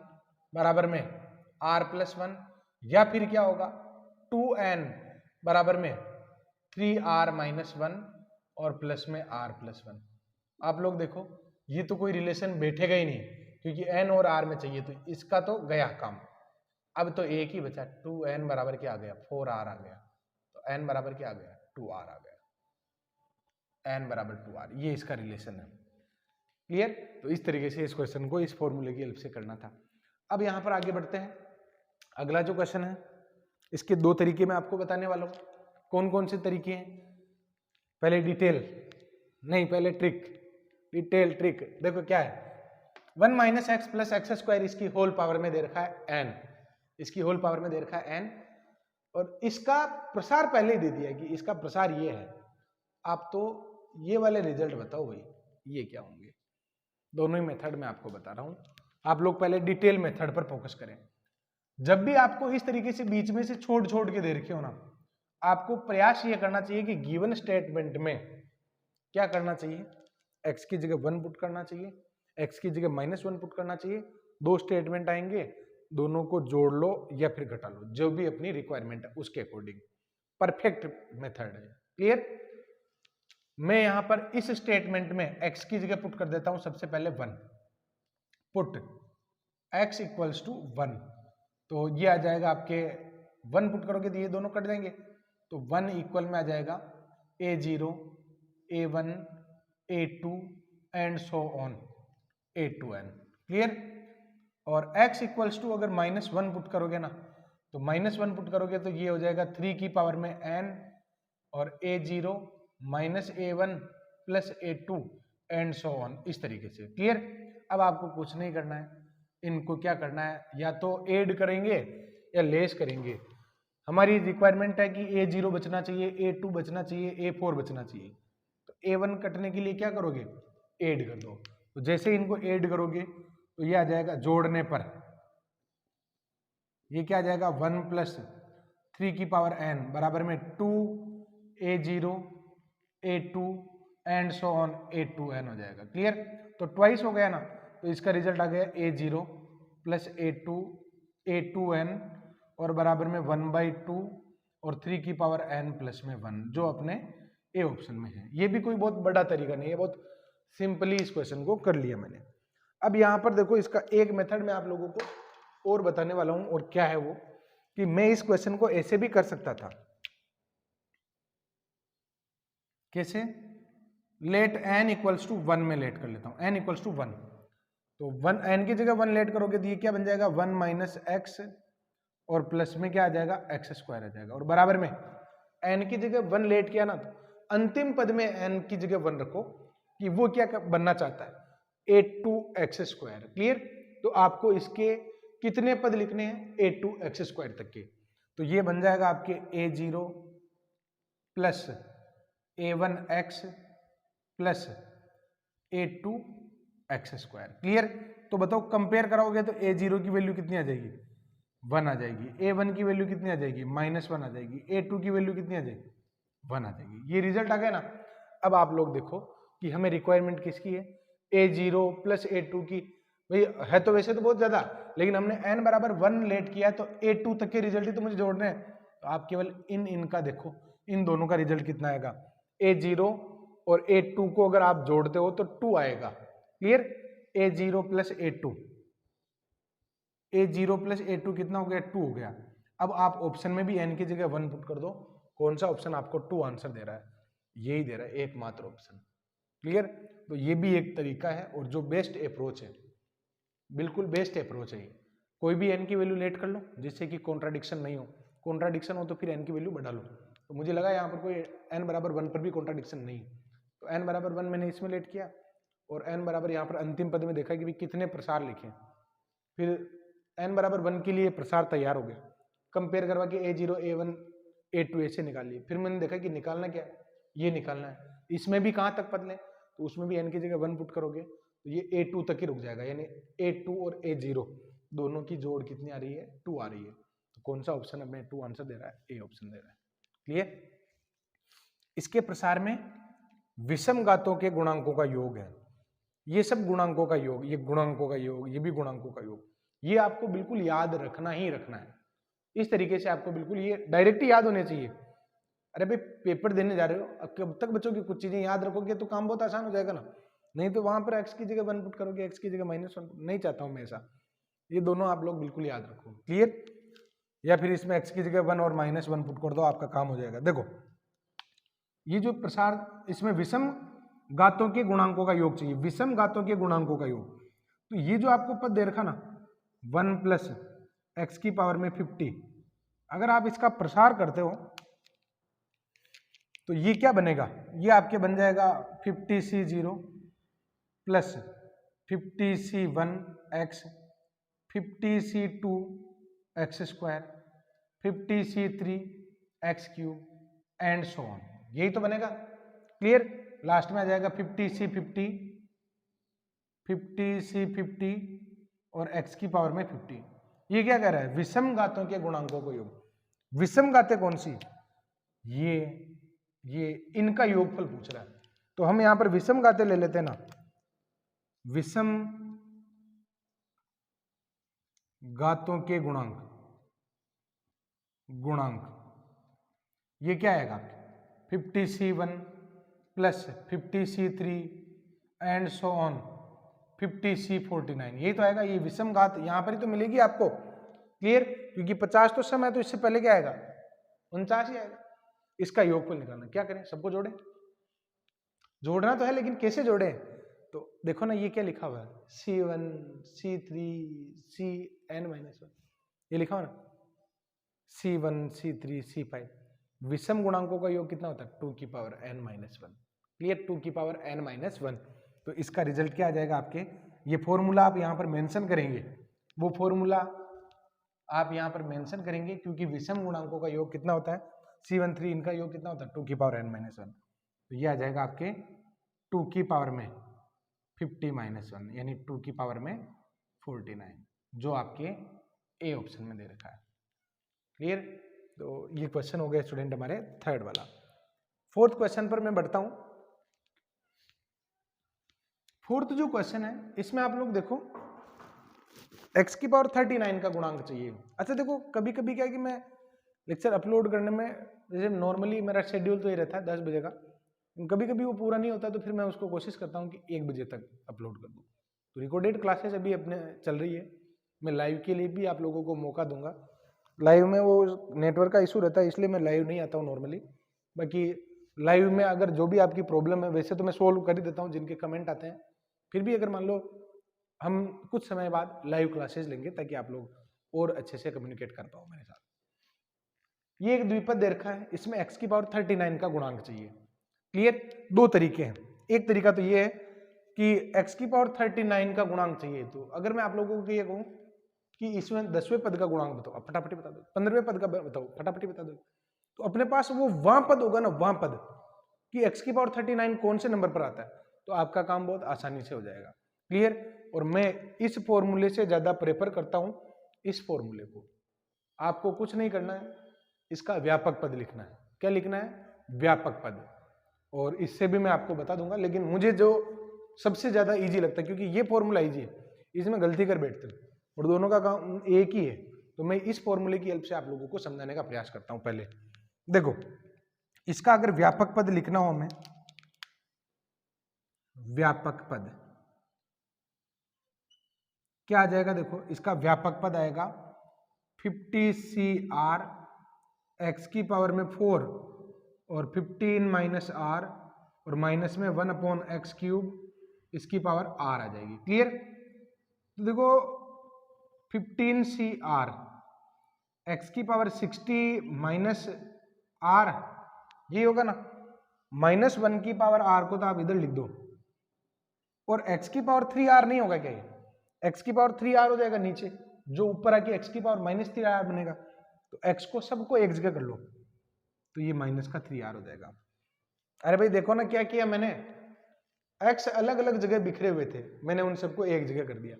[SPEAKER 1] बराबर में r+1, या फिर क्या होगा 2n बराबर में 3r -1 और प्लस में r+1। आप लोग देखो ये तो कोई रिलेशन बैठेगा ही नहीं, क्योंकि n और r में चाहिए, तो इसका तो गया काम। अब तो एक ही बचा, 2n बराबर क्या आ गया, 4r आ गया, तो n बराबर क्या आ गया, 2r आ गया, n बराबर 2r, ये इसका रिलेशन है। क्लियर? तो इस तरीके से इस क्वेश्चन को इस फॉर्मूले की हेल्प से करना था। अब यहाँ पर आगे बढ़ते हैं, अगला जो क्वेश्चन है इसके दो तरीके मैं आपको बताने वाला हूँ। कौन कौन से तरीके हैं? पहले डिटेल नहीं, पहले ट्रिक, डिटेल ट्रिक। देखो क्या है, 1 - x + x², इसकी होल पावर में दे रखा है n, इसकी होल पावर में दे रखा है n, और इसका प्रसार पहले ही दे दिया है कि इसका प्रसार ये है। आप तो ये वाले रिजल्ट बताओ भाई, ये क्या होंगे? दोनों ही मेथड में आपको बता रहा हूं, आप लोग पहले डिटेल मेथड पर फोकस करें। जब भी आपको इस तरीके से बीच में से छोड़ छोड़ के दे रखे हो ना, आपको प्रयास ये करना चाहिए कि गिवन स्टेटमेंट में क्या करना चाहिए, x की जगह 1 पुट करना चाहिए, x की जगह -1 पुट करना चाहिए। दो स्टेटमेंट आएंगे, दोनों को जोड़ लो या फिर घटा लो, जो भी अपनी रिक्वायरमेंट है उसके अकॉर्डिंग। परफेक्ट मेथड है। क्लियर? मैं यहां पर इस स्टेटमेंट में x की जगह पुट कर देता हूं सबसे पहले 1, पुट x = 1, तो ये आ जाएगा आपके 1 पुट करोगे तो ये दोनों कट जाएंगे, तो 1 इक्वल में आ जाएगा a0 a1 a2 and so on. A2n। Clear. और x इक्वल्स टू अगर -1 पुट करोगे ना, तो -1 पुट करोगे तो ये हो जाएगा 3 की पावर में n और A0 -A1 plus A2 and so on, इस तरीके से। क्लियर। अब आपको कुछ नहीं करना है, इनको क्या करना है, या तो ऐड करेंगे या लेस करेंगे। हमारी रिक्वायरमेंट है कि A0 बचना चाहिए, A2 बचना चाहिए, A4 बचना चाहिए। तो A1 कटने के लिए क्या करोगे, ऐड कर दो। तो जैसे ही इनको ऐड करोगे तो ये आ जाएगा, जोड़ने पर ये क्या आ जाएगा, 1 प्लस 3 की पावर n बराबर में 2 A0 A2 and so on A2n हो जाएगा। क्लियर। तो ट्वाइस हो गया ना, तो इसका रिजल्ट आ गया A0 प्लस A2 A2n और बराबर में 1/2 और 3 की पावर n प्लस में 1, जो अपने ए ऑप्शन में है। ये भी कोई बहुत बड़ा तरीका नहीं है, बहुत सिंपली इस क्वेश्चन को कर लिया मैंने। अब यहां पर देखो, इसका एक मेथड मैं आप लोगों को और बताने वाला हूं, और क्या है वो, कि मैं इस क्वेश्चन को ऐसे भी कर सकता था। कैसे, लेट n इक्वल्स टू 1 में लेट कर लेता हूं, n इक्वल्स टू 1। तो 1 n की जगह 1 लेट करोगे तो ये क्या बन जाएगा, 1 माइनस एक्स और प्लस में क्या आ जाएगा, एक्स स्क्वायर आ जाएगा। और बराबर में n की जगह 1 लेट किया ना, तो अंतिम पद में n की जगह 1 रखो कि वो क्या बनना चाहता है, A2x²। क्लियर। तो आपको इसके कितने पद लिखने हैं, A2x² तक के। तो ये बन जाएगा आपके A0 plus A1x plus A2x²। Clear. तो बताओ, कंपेयर कराओगे तो A0 की वैल्यू कितनी आ जाएगी, 1 आ जाएगी। A1 की वैल्यू कितनी आ जाएगी, -1 आ जाएगी। A2 की वैल्यू कितनी आ जाएगी, 1 आ जाएगी। ये रिजल्ट आ गया ना। अब आप लोग देखो कि हमें रिक्वायरमेंट किसकी है, A0 प्लस A2 की। भाई है तो वैसे तो बहुत ज्यादा, लेकिन हमने n बराबर 1 लेट किया है, तो A2 तक के रिजल्ट ही तो मुझे जोड़ने हैं। तो आप केवल इनका देखो, इन दोनों का रिजल्ट कितना आएगा, A0 और A2 को अगर आप जोड़ते हो तो 2 आएगा। Clear. A0 plus A2, A0 plus A2 कितना हो गया, 2 हो गया। अब आप ऑप्शन में भी n की जगह 1 पुट कर दो, कौन सा ऑप्शन आपको 2 आंसर दे रहा है, यही दे रहा है, एकमात्र ऑप्शन। क्लियर। तो ये भी एक तरीका है, और जो बेस्ट अप्रोच है, बिल्कुल बेस्ट अप्रोच है। कोई भी n की वैल्यू लेट कर लो, जिससे कि कॉन्ट्राडिक्शन नहीं हो। कॉन्ट्राडिक्शन हो तो फिर n की वैल्यू बढ़ा लो। तो मुझे लगा यहाँ पर कोई n बराबर 1 पर भी कॉन्ट्राडिक्शन नहीं, तो n बराबर 1 मैंने इसमें लेट किया, और n बराबर यहाँ पर अंतिम पद में देखा कि भाई कितने प्रसार लिखे, फिर n बराबर 1 के लिए प्रसार तैयार हो गया। कंपेयर करवा के A0 A1 A2 ऐसे निकाल लिए। फिर मैंने देखा कि निकालना क्या है, ये निकालना है। इसमें भी कहाँ तक पद लें, तो उसमें भी n की जगह 1 पुट करोगे तो ये A2 तक ही रुक जाएगा, यानी A2 और A0 दोनों की जोड़ कितनी आ रही है, 2 आ रही है। तो कौन सा ऑप्शन हमें 2 आंसर दे रहा है, ए ऑप्शन दे रहा है। क्लियर। इसके प्रसार में विषम घातों के गुणांकों का योग है, ये सब गुणांकों का योग, ये गुणांकों का योग, ये भी गुणांकों का योग। ये आपको बिल्कुल याद रखना ही रखना है। इस तरीके से आपको बिल्कुल ये डायरेक्ट ही याद होने चाहिए। अरे भाई पेपर देने जा रहे हो, अब कब तक बच्चों की कुछ चीजें याद रखोगे तो काम बहुत आसान हो जाएगा ना। नहीं तो वहां पर x की जगह 1 पुट करोगे, x की जगह -1, नहीं चाहता हूं मैं ऐसा। ये दोनों आप लोग बिल्कुल याद रखो। क्लियर। या फिर इसमें x की जगह 1 और -1 पुट कर दो, आपका काम हो जाएगा। देखो ये जो प्रसार, इसमें विषम घातों के गुणांकों का योग चाहिए, विषम घातों के गुणांकों का योग। तो ये जो आपको पद दे रखा ना, 1 प्लस x की पावर में 50, अगर आप इसका प्रसार करते हो तो ये क्या बनेगा, ये आपके बन जाएगा 50c0 plus 50c1x 50c2x², 50c3x³ and so on, यही तो बनेगा। क्लियर। लास्ट में आ जाएगा 50c50, 50c50 और x की पावर में 50। ये क्या कह रहा है, विषम घातों के गुणांकों को योग। विषम घातें कौन सी, ये इनका योगफल पूछ रहा है। तो हम यहां पर विषम घातें ले लेते हैं ना, विषम घातों के गुणांक ये क्या आएगा, 50c1 plus 50c3 and so on 50c49, यही तो आएगा। ये विषम घात यहां पर ही तो मिलेगी आपको। क्लियर। क्योंकि 50 तो सम है, तो इससे पहले क्या आएगा, 49 ही आएगा। इसका योगफल निकालना, क्या करें, सबको जोड़ें, जोड़ना तो है लेकिन कैसे जोड़ें। तो देखो ना ये क्या लिखा हुआ है, C1 C3 Cn-1, ये लिखा हुआ ना C1 C3 C5। विषम गुणांकों का योग कितना होता है 2 की पावर n-1। क्लियर, 2 की पावर n-1। तो इसका रिजल्ट क्या आ जाएगा आपके, ये फॉर्मूला आप यहाँ पर मेंशन करेंगे, वो फॉर्मूला आप यहाँ पर मेंशन करेंगे, क्योंकि विषम गुणांकों का योग कितना होता है C1 3, इनका योग कितना होता है 2 की पावर n-1। तो ये आ जाएगा आपके 2 की पावर में 50-1, यानी 2 की पावर में 49, जो आपके ए ऑप्शन में दे रखा है। क्लियर, तो ये क्वेश्चन हो गया स्टूडेंट हमारे थर्ड वाला। फोर्थ क्वेश्चन पर मैं बढ़ता हूं। फोर्थ जो क्वेश्चन है इसमें आप लोग देखो x की पावर 39 का गुणांक चाहिए। अच्छा देखो, कभी कभी क्या है कि मैं लेक्चर अपलोड करने में, जैसे नॉर्मली मेरा शेड्यूल तो ये रहता है 10 बजे का, कभी कभी वो पूरा नहीं होता, तो फिर मैं उसको कोशिश करता हूँ कि 1 बजे तक अपलोड कर दूँ। तो रिकॉर्डेड क्लासेस अभी अपने चल रही है, मैं लाइव के लिए भी आप लोगों को मौका दूंगा। लाइव में वो नेटवर्क का इशू रहता है, इसलिए मैं लाइव नहीं आता हूँ नॉर्मली। बाकी लाइव में अगर जो भी आपकी प्रॉब्लम है वैसे तो मैं सोल्व कर ही देता हूँ जिनके कमेंट आते हैं। फिर भी अगर मान लो हम कुछ समय बाद लाइव क्लासेस लेंगे ताकि आप लोग और अच्छे से कम्युनिकेट कर पाओ मेरे साथ। ये एक द्विपद दे रखा है, इसमें x की पावर 39 का गुणांक चाहिए। क्लियर, दो तरीके हैं। एक तरीका तो ये है कि x की पावर 39 का गुणांक चाहिए, तो अगर मैं आप लोगों को ये कहूँ कि इसमें 10वें पद का गुणांक बताओ, आप फटाफट बता दो, 15वें पद का बताओ, फटाफट बता दो, तो अपने पास वो वहां पद होगा ना, वहां पद कि x की पावर 39 कौन से नंबर पर आता है, तो आपका काम बहुत आसानी से हो जाएगा। क्लियर, और मैं इस फॉर्मूले से ज्यादा प्रेफर करता हूं इस फॉर्मूले को। आपको कुछ नहीं करना है, इसका व्यापक पद लिखना है। क्या लिखना है, व्यापक पद, और इससे भी मैं आपको बता दूंगा। लेकिन मुझे जो सबसे ज्यादा इजी लगता है, क्योंकि ये फॉर्मूला इजी है, इसमें गलती कर बैठते हैं और दोनों का काम एक ही है, तो मैं इस फॉर्मूले की हेल्प से आप लोगों को समझाने का प्रयास करता हूं। पहले देखो, इसका अगर व्यापक पद लिखना हो हमें, व्यापक पद क्या आ जाएगा, देखो इसका व्यापक पद आएगा 50CR x की पावर में 4 और 15 - r और माइनस में 1/x³ इसकी पावर r आ जाएगी। क्लियर, तो देखो 15CR x की पावर 60 - r, ये होगा ना, -1 की पावर r को तो आप इधर लिख दो, और x की पावर 3r नहीं होगा क्या, ये x की पावर 3r हो जाएगा नीचे, जो ऊपर आके x की पावर -3r बनेगा, तो x को सबको एक जगह कर लो, तो ये -3r हो जाएगा। अरे भाई देखो ना क्या किया मैंने, x अलग अलग जगह बिखरे हुए थे, मैंने उन सबको एक जगह कर दिया।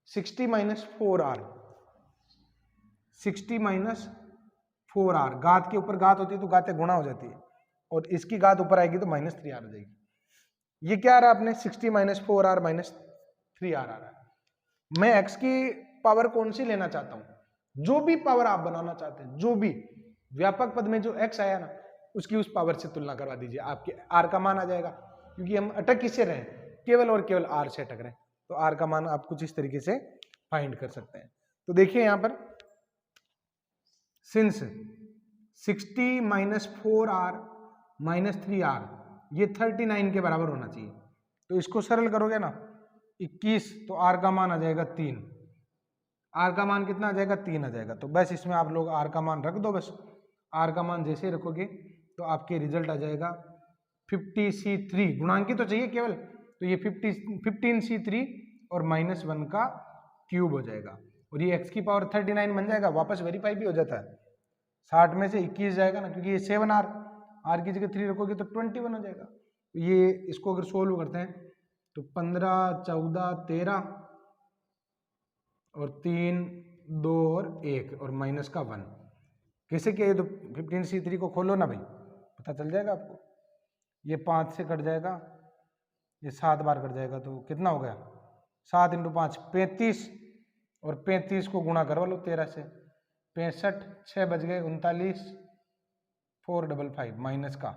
[SPEAKER 1] 60 - 4r, 60 - 4r, घात के ऊपर घात होती है तो घातें गुणा हो जाती है, और इसकी घात ऊपर आएगी तो -3r हो जाएगी। ये क्या आ रहा है आपने, 60 - 4r -3r आ रहा है। मैं x की पावर कौन सी लेना चाहता हूं, जो भी पावर आप बनाना चाहते हैं, जो भी व्यापक पद में जो x आया ना, उसकी उस पावर से तुलना करवा दीजिए, आपके r का मान आ जाएगा। क्योंकि हम अटक किससे रहे, केवल और केवल r से अटक रहे, तो r का मान आप कुछ इस तरीके से फाइंड कर सकते हैं। तो देखिए यहां पर, सिंस 60 - 4r -3r ये 39 के बराबर होना चाहिए, तो इसको सरल करोगे ना 21, तो r का मान आ जाएगा 3, r का मान कितना आ जाएगा 3 आ जाएगा। तो बस इसमें आप लोग r का मान रख दो, बस r का मान जैसे ही रखोगे तो आपके रिजल्ट आ जाएगा 50C3, गुणांकी तो चाहिए केवल, तो ये 15C3 और -1 का क्यूब हो जाएगा, और ये x की पावर 39 बन जाएगा, वापस वेरीफाई भी हो जाता है। 60 में से 21 जाएगा ना, क्योंकि ये 7r, r की जगह 3 रखोगे तो 21 हो जाएगा। तो ये इसको अगर सोल्व करते हैं तो 15, 14, 13 और 3, 2 और 1 और माइनस का 1, कैसे किया, तो 15C3 को खोलो ना भाई, पता चल जाएगा आपको। ये 5 से कट जाएगा, ये 7 बार कट जाएगा, तो कितना हो गया 7 × 5 35, और 35 को गुणा करवा लो 13 से, 65, 6 बज गए 39, 455 माइनस का,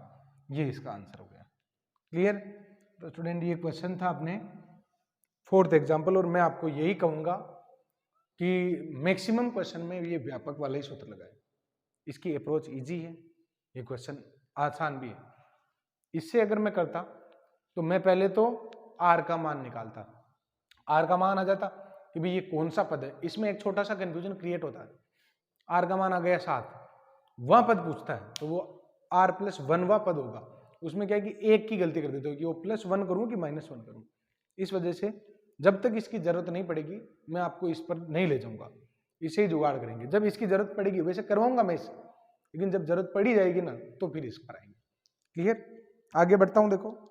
[SPEAKER 1] ये इसका आंसर हो गया। क्लियर, तो स्टूडेंट ये क्वेश्चन था अपने फोर्थ एग्जाम्पल, और मैं आपको यही कहूंगा कि मैक्सिमम क्वेश्चन में ये व्यापक वाला ही सूत्र लगाए, इसकी अप्रोच इजी है, ये क्वेश्चन आसान भी है। इससे अगर मैं करता तो मैं पहले तो आर का मान निकालता, आर का मान आ जाता कि भाई ये कौन सा पद है। इसमें एक छोटा सा कंफ्यूजन क्रिएट होता है, आर का मान आ गया 7, वह पद पूछता है तो वो r+1वां पद होगा, उसमें क्या है कि एक की गलती कर देते हो कि वो +1 करूं कि -1 करूं। इस वजह से जब तक इसकी जरूरत नहीं पड़ेगी मैं आपको इस पर नहीं ले जाऊंगा, इसे ही जुगाड़ करेंगे। जब इसकी जरूरत पड़ेगी, वैसे करवाऊंगा मैं इसे, लेकिन जब जरूरत पड़ी जाएगी ना तो फिर इस पर आएंगे। क्लियर? आगे बढ़ता हूं। देखो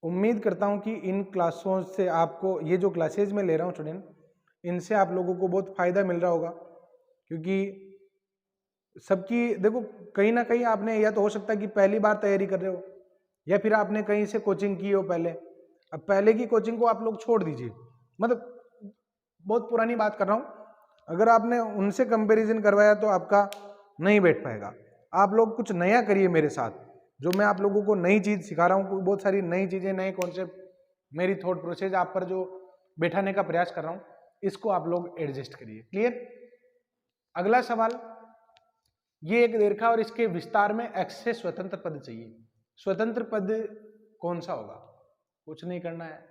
[SPEAKER 1] उम्मीद करता हूं कि इन क्लासों से आपको, ये जो क्लासेज मैं ले रहा हूं स्टूडेंट, इनसे आप लोगों को बहुत फायदा मिल रहा होगा, क्योंकि सबकी देखो कहीं ना कहीं आपने, या तो हो सकता है कि पहली बार तैयारी कर रहे हो या फिर आपने कहीं से कोचिंग की हो पहले। अब पहले की कोचिंग को आप लोग छोड़ दीजिए, मतलब बहुत पुरानी बात कर रहा हूं, अगर आपने उनसे कंपैरिजन करवाया तो आपका नहीं बैठ पाएगा। आप लोग कुछ नया करिए मेरे साथ, जो मैं आप लोगों को नई चीज सिखा रहा हूँ, बहुत सारी नई चीजें, नए कॉन्सेप्ट, मेरी थॉट प्रोसेस आप पर जो बैठाने का प्रयास कर रहा हूँ, इसको आप लोग एडजस्ट करिए। क्लियर? अगला सवाल, ये एक रेखा और इसके विस्तार में x से स्वतंत्र पद चाहिए। स्वतंत्र पद कौन सा होगा? कुछ नहीं करना है,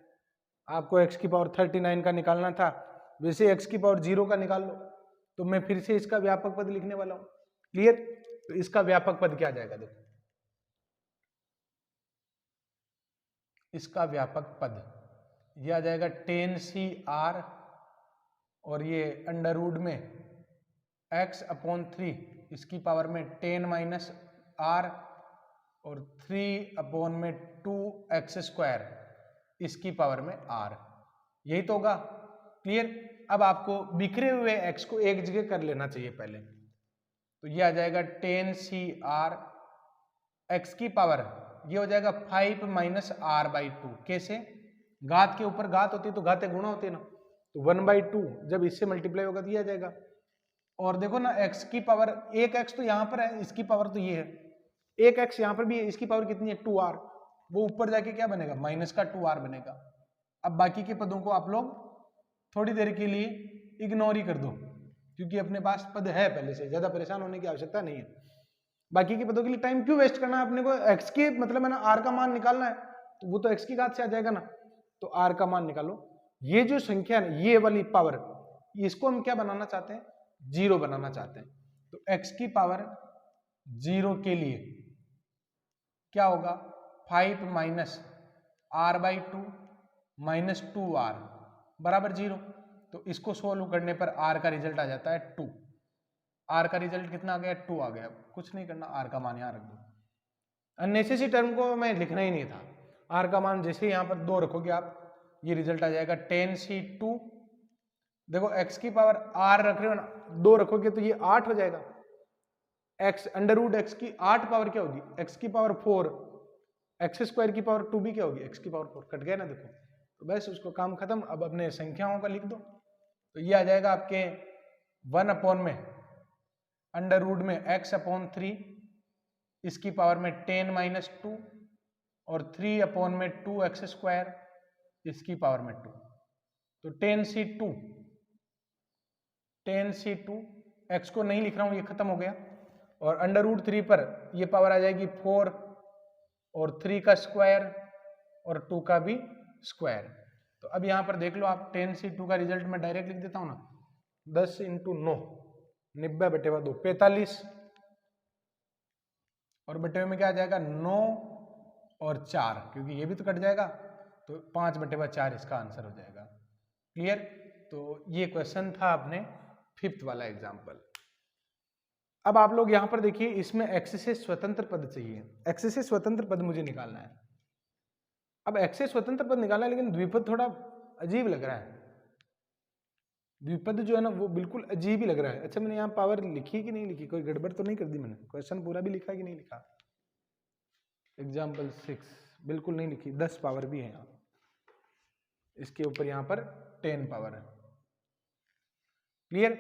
[SPEAKER 1] आपको x की पावर 39 का निकालना था, वैसे x की पावर 0 का निकाल लो। तो मैं फिर से इसका व्यापक पद लिखने वाला हूं। क्लियर? तो इसका व्यापक पद क्या आ जाएगा? देखो इसका व्यापक पद यह आ जाएगा 10CR, और ये अंडर रूट में x/3 इसकी पावर में 10-r और 3/2x² इसकी पावर में r, यही तो होगा। क्लियर? अब आपको बिखरे हुए x को एक जगह कर लेना चाहिए पहले, तो ये आ जाएगा 10CR, x की पावर ये हो जाएगा 5-r/2। कैसे? घात के ऊपर घात होती है तो घाते गुणा होती है ना, तो 1/2 जब इससे मल्टीप्लाई होगा तो ये आ जाएगा। और देखो ना x की पावर, एक x तो यहाँ पर है, इसकी पावर तो ये है, एक x यहाँ पर भी है, इसकी पावर कितनी है? 2r, वो ऊपर जाके क्या बनेगा? -2r बनेगा। अब बाकी के पदों को आप लोग थोड़ी देर के लिए इग्नोर ही कर दो, क्योंकि अपने पास पद है पहले से, ज्यादा परेशान होने की आवश्यकता नहीं है। बाकी के पदों के लिए टाइम क्यों वेस्ट करना है? अपने को x के मतलब है ना r का मान निकालना है, तो वो तो x की घात से आ जाएगा ना, तो r का मान निकालो। ये जो संख्या है, ये वाली पावर, इसको हम क्या बनाना चाहते हैं? 0 बनाना चाहते हैं। तो x की पावर 0 के लिए क्या होगा? 5-r/2 -2r बराबर 0। तो इसको सोल्व करने पर r का रिजल्ट आ जाता है 2। r का रिजल्ट कितना आ गया? 2 आ गया। कुछ नहीं करना, r का मान यहां रख दो। अननेसेसरी टर्म को मैं लिखना ही नहीं था, r का मान जैसे यहाँ पर 2 रखोगे आप, ये रिजल्ट आ जाएगा 10C2। देखो x की पावर r रख रहे हो ना, 2 रखोगे तो ये 8 हो जाएगा। x अंडर रूट x की 8 पावर क्या होगी? x की पावर 4, x² की पावर 2 भी क्या होगी? x की पावर 4। कट गया ना? देखो, तो बस उसको काम खत्म। अब अपने संख्याओं का लिख दो, तो ये आ जाएगा आपके 1/में अंडर रूट में x/3 इसकी पावर में 10-2 और 3/2x² इसकी पावर में 2, तो 10C2 x को नहीं लिख रहा हूं, ये खत्म हो गया। और अंडर रूट 3 पर ये पावर आ जाएगी 4 और 3 का स्क्वायर और 2 का भी स्क्वायर। तो अब यहां पर देख लो आप, 10C2 का रिजल्ट मैं डायरेक्ट लिख देता हूं ना, 10 × 9 90/2 45, और बटे में क्या आ जाएगा? 9 और 4, क्योंकि ये भी तो कट जाएगा, तो 5/4 इसका आंसर हो जाएगा। क्लियर? तो ये क्वेश्चन था अपने 5th वाला एग्जाम्पल। अब आप लोग यहां पर देखिए, इसमें x से स्वतंत्र पद चाहिए, x से स्वतंत्र पद मुझे निकालना है। अब x से स्वतंत्र पद निकालना है, लेकिन द्विपद थोड़ा अजीब लग रहा है। द्विपद जो है ना वो बिल्कुल अजीब ही लग रहा है। अच्छा, मैंने यहाँ पावर लिखी कि नहीं लिखी? कोई गड़बड़ तो नहीं कर दी मैंने? क्वेश्चन पूरा भी लिखा कि नहीं लिखा? एग्जाम्पल 6 बिल्कुल नहीं लिखी, 10 पावर भी है यहाँ, इसके ऊपर यहाँ पर 10 पावर है। क्लियर?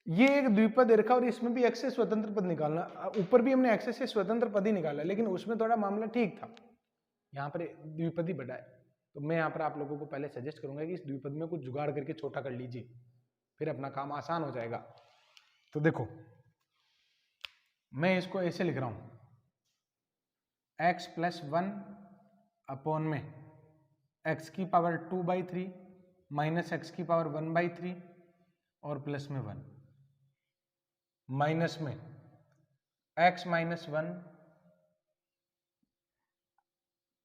[SPEAKER 1] ये एक द्विपद रेखा और इसमें भी x से स्वतंत्र पद निकालना। ऊपर भी हमने x से स्वतंत्र पद ही निकाला, लेकिन उसमें थोड़ा मामला ठीक था, यहाँ पर द्विपद ही बड़ा है। तो मैं यहाँ पर आप लोगों को पहले सजेस्ट करूंगा कि इस द्विपद में कुछ जुगाड़ करके छोटा कर लीजिए, फिर अपना काम आसान हो जाएगा। तो देखो, मैं इसको ऐसे लिख रहा हूं, x प्लस 1 अपॉन में x की पावर 2/3 माइनस x की पावर 1/3 और प्लस में 1 माइनस में x माइनस 1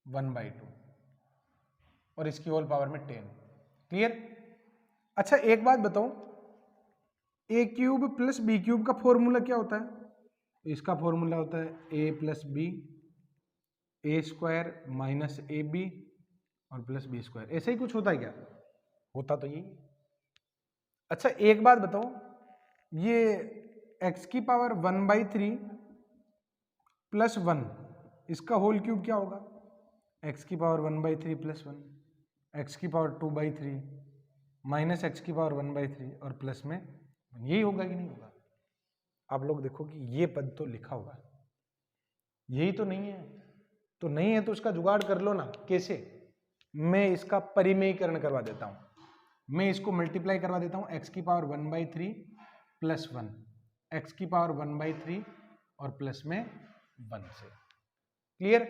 [SPEAKER 1] 1/2 और इसकी होल पावर में 10। क्लियर? अच्छा एक बात बताओ, a cube plus b cube का फॉर्मूला क्या होता है? इसका फॉर्मूला होता है a plus b a square minus a b और प्लस बी स्क्वायर। ऐसे ही कुछ होता है क्या? होता तो यही। अच्छा एक बात बताओ, ये x की पावर 1/3 प्लस 1 इसका होल क्यूब क्या होगा? x की पावर 1/3 प्लस 1, x की पावर 2/3 माइनस x की पावर 1/3 और प्लस में यही होगा कि नहीं होगा? आप लोग देखो कि ये पद तो लिखा हुआ है, यही तो नहीं है। तो नहीं है तो उसका जुगाड़ कर लो ना। कैसे? मैं इसका परिमेयीकरण करवा देता हूं, मैं इसको मल्टीप्लाई करवा देता हूं x की पावर 1/3 प्लस 1, x की पावर 1/3 और प्लस में 1 से। क्लियर?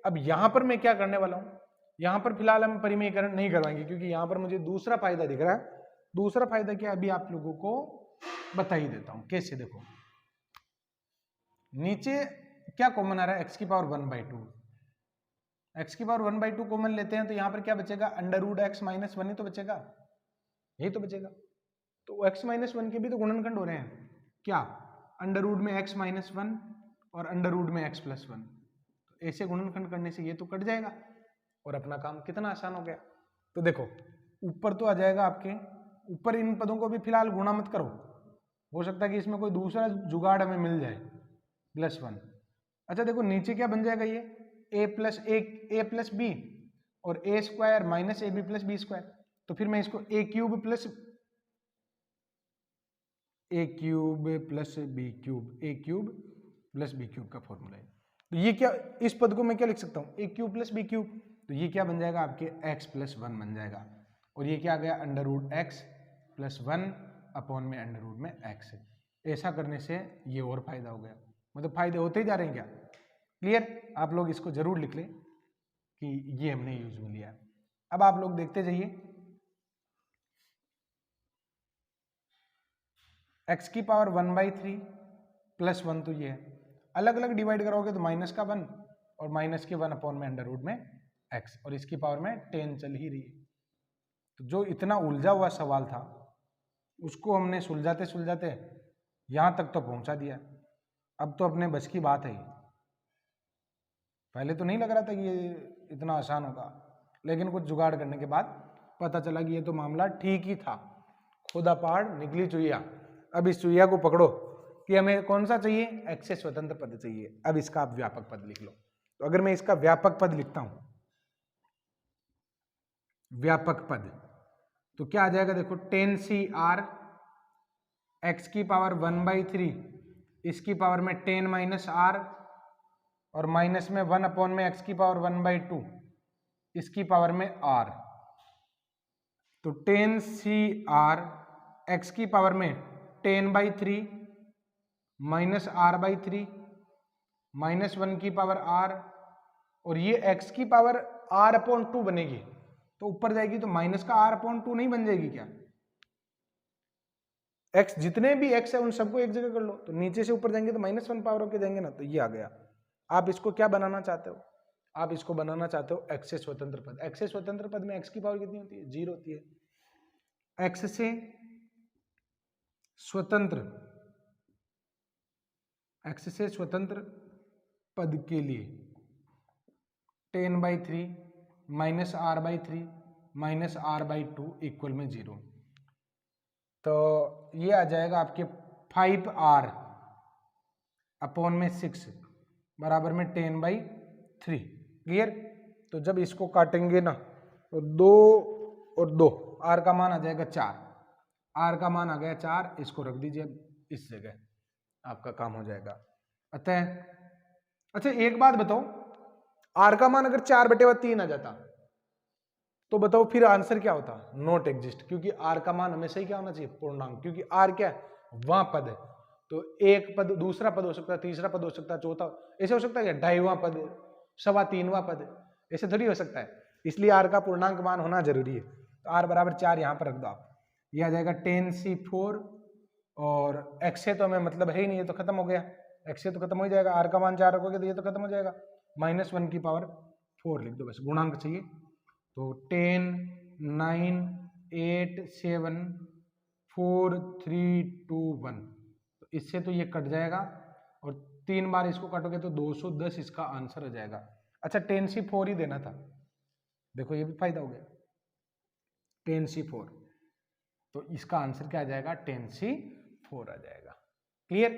[SPEAKER 1] अब यहां पर मैं क्या करने वाला हूं, यहां पर फिलहाल हम परिमेयीकरण नहीं करवाएंगे क्योंकि यहां पर मुझे दूसरा फायदा दिख रहा है। दूसरा फायदा क्या, अभी आप लोगों को बता ही देता हूं। कैसे? देखो नीचे क्या कॉमन आ रहा है, x की पावर 1/2, x की पावर 1/2 कॉमन लेते हैं तो यहां पर क्या बचेगा, अंडर रूट x माइनस 1 ही तो बचेगा, यही तो बचेगा। तो x माइनस 1 के भी तो गुणनखंड हो रहे हैं क्या, अंडर रूट में x माइनस 1 और अंडर रूट में x प्लस 1। तो ऐसे गुणनखंड करने से ये तो कट जाएगा और अपना काम कितना आसान हो गया। तो देखो ऊपर तो आ जाएगा आपके, ऊपर इन पदों को भी फिलहाल गुणा मत करो, हो सकता है कि इसमें कोई दूसरा जुगाड़ हमें मिल जाए, प्लस 1। अच्छा देखो नीचे क्या बन जाएगा, ये a प्लस बी और a square minus a b plus b square. तो फिर मैं इसको a cube plus b cube का फॉर्मूला है। तो ये क्या, इस पद को मैं क्या लिख सकता हूँ, a cube plus b cube. तो ये क्या बन जाएगा आपके x प्लस 1 बन जाएगा और ये क्या आ गया, under root x plus 1 upon में अंडर रूट में x। ऐसा करने से ये और फायदा हो गया, मतलब फायदे होते ही जा रहे हैं क्या? क्लियर? आप लोग इसको जरूर लिख लें कि ये हमने यूज में लिया। अब आप लोग देखते जाइए, x की पावर 1/3 प्लस 1 तो ये है, अलग अलग डिवाइड करोगे तो माइनस का 1 और माइनस के 1 अपॉन में अंडर रूट में x और इसकी पावर में 10 चल ही रही है। तो जो इतना उलझा हुआ सवाल था उसको हमने सुलझाते सुलझाते यहां तक तो पहुंचा दिया। अब तो अपने बस की बात है। पहले तो नहीं लग रहा था कि ये इतना आसान होगा, लेकिन कुछ जुगाड़ करने के बाद पता चला कि ये तो मामला ठीक ही था। खुदा पहाड़ निकली चुईया। अब इस चुईया को पकड़ो कि हमें कौन सा चाहिए, x से स्वतंत्र पद चाहिए। अब इसका आप व्यापक पद लिख लो। तो अगर मैं इसका व्यापक पद लिखता हूं, व्यापक पद, तो क्या आ जाएगा, देखो 10cr x की पावर 1/3 इसकी पावर में 10 माइनस r और माइनस में 1 अपॉन में x की पावर 1/2 इसकी पावर में r। तो 10cr x की पावर में 10/3 माइनस r/3 माइनस 1 की पावर r और ये x की पावर r/2 बनेगी, तो ऊपर जाएगी तो माइनस का r/2 नहीं बन जाएगी क्या? x जितने भी x है उन सबको एक जगह कर लो, तो नीचे से ऊपर जाएंगे तो -1 पावर होके जाएंगे ना, तो ये आ गया। आप इसको क्या बनाना चाहते हो, आप इसको बनाना चाहते हो x से स्वतंत्र पद। x से स्वतंत्र पद में x की पावर कितनी होती है, 0 होती है। x से स्वतंत्र पद के लिए 10/3 minus r/3 minus r/2 equal में 0। तो ये आ जाएगा आपके 5r अपॉन में 6 बराबर में 10/3। क्लियर? तो जब इसको काटेंगे ना तो 2 और 2, r का मान आ जाएगा 4, r का मान आ गया 4, इसको रख दीजिए इस जगह, आपका काम हो जाएगा। अतः अच्छा एक बात बताओ, r का मान अगर 4/3 आ जाता तो बताओ फिर आंसर क्या होता, नॉट एग्जिस्ट, क्योंकि r का मान हमेशा ही क्या होना चाहिए, पूर्णांक, क्योंकि r क्या है, वहां पद है। तो एक पद, दूसरा पद हो सकता है, तीसरा पद हो सकता है, चौथा, ऐसे हो सकता है 2.5वां पद, 3.25वां पद, ऐसे थोड़ी हो सकता है। इसलिए आर का पूर्णांक मान होना जरूरी है। तो आर बराबर 4 यहाँ पर रख दो आप, ये आ जाएगा 10c4 और x से तो हमें मतलब है ही नहीं, ये तो खत्म हो गया, x से तो खत्म हो जाएगा, आर का मान 4 रखोगे तो ये तो खत्म हो जाएगा, -1 की पावर 4 लिख दो बस, गुणांक चाहिए। तो 10 9 8 7 4 3 2 1, तो इससे तो ये कट जाएगा और 3 बार इसको काटोगे तो 210 इसका आंसर हो जाएगा। अच्छा 10c4 ही देना था, देखो ये भी फायदा हो गया, 10c4, तो इसका आंसर क्या आ जाएगा 10c4 आ जाएगा। क्लियर।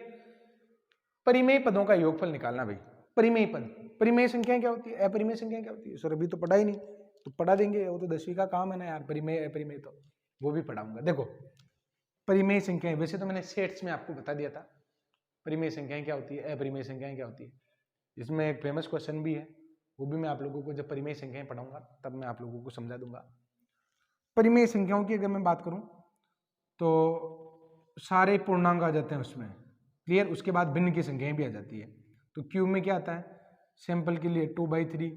[SPEAKER 1] परिमेय पदों का योगफल निकालना भाई। परिमेय पद, परिमेय संख्याएं क्या होती है, अपरिमेय संख्याएं क्या होती है, सर अभी तो पढ़ा ही नहीं, तो पढ़ा देंगे, वो तो 10वीं का काम है ना यार, परिमेय अपरिमेय तो वो भी पढ़ाऊंगा। देखो परिमेय संख्याएं, वैसे तो मैंने सेट्स में आपको बता दिया था परिमेय संख्याएं क्या होती है, अपरिमेय संख्याएं क्या होती है। इसमें एक फेमस क्वेश्चन भी है, वो भी मैं आप लोगों को जब परिमेय संख्याएं पढ़ाऊंगा तब मैं आप लोगों को समझा दूंगा। परिमेय संख्याओं की अगर मैं बात करूं तो सारे पूर्णांक आ जाते हैं उसमें, क्लियर। उसके बाद भिन्न की संख्याएं भी आ जाती है। तो क्यूब में क्या आता है, सैंपल के लिए 2/3,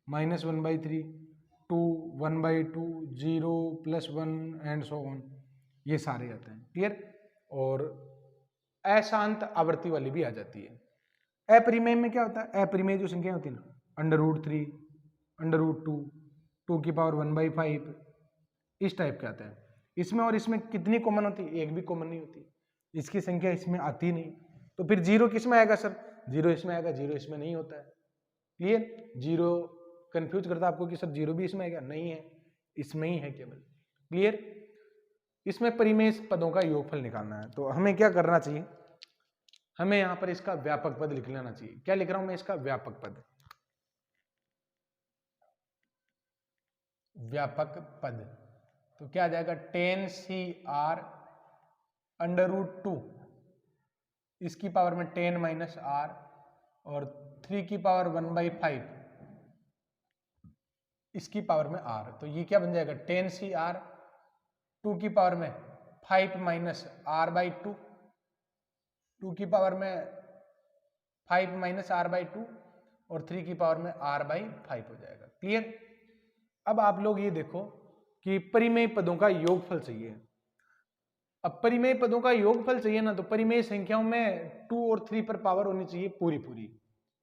[SPEAKER 1] -1/3, 2, 1/2, 0, +1 एंड सो ऑन, ये सारे आते हैं, क्लियर। और अशांत आवर्ती वाली भी आ जाती है। अपरिमेय में क्या होता है, अपरिमेय जो संख्याएं होती है ना, √3, √2, 2 की पावर 1/5, इस टाइप के आते हैं। इसमें और इसमें कितनी कॉमन होती है, एक भी कॉमन नहीं होती, इसकी संख्या इसमें आती नहीं। तो फिर 0 किस में आएगा सर, 0 इसमें आएगा, 0 इसमें नहीं होता है, क्लियर। 0 कंफ्यूज करता है आपको कि सर 0 भी इसमें आएगा, नहीं है, इसमें ही है केवल, क्लियर। इसमें परिमेय पदों का योगफल निकालना है, तो हमें क्या करना चाहिए, हमें यहां पर इसका व्यापक पद लिख लेना चाहिए। क्या लिख रहा हूं मैं, इसका व्यापक पद, व्यापक पद। तो क्या आ जाएगा 10cr √2, इसकी पावर में 10 - r और 3 की पावर 1/5 इसकी पावर में r, तो ये क्या बन जाएगा 10cr 2 की पावर में 5 - r/2, 2 की पावर में 5 - r/2 और 3 की पावर में r/5 हो जाएगा, क्लियर। अब आप लोग ये देखो कि परिमेय पदों का योगफल चाहिए। अब परिमेय पदों का योगफल चाहिए ना, तो परिमेय संख्याओं में 2 और 3 पर पावर होनी चाहिए पूरी पूरी,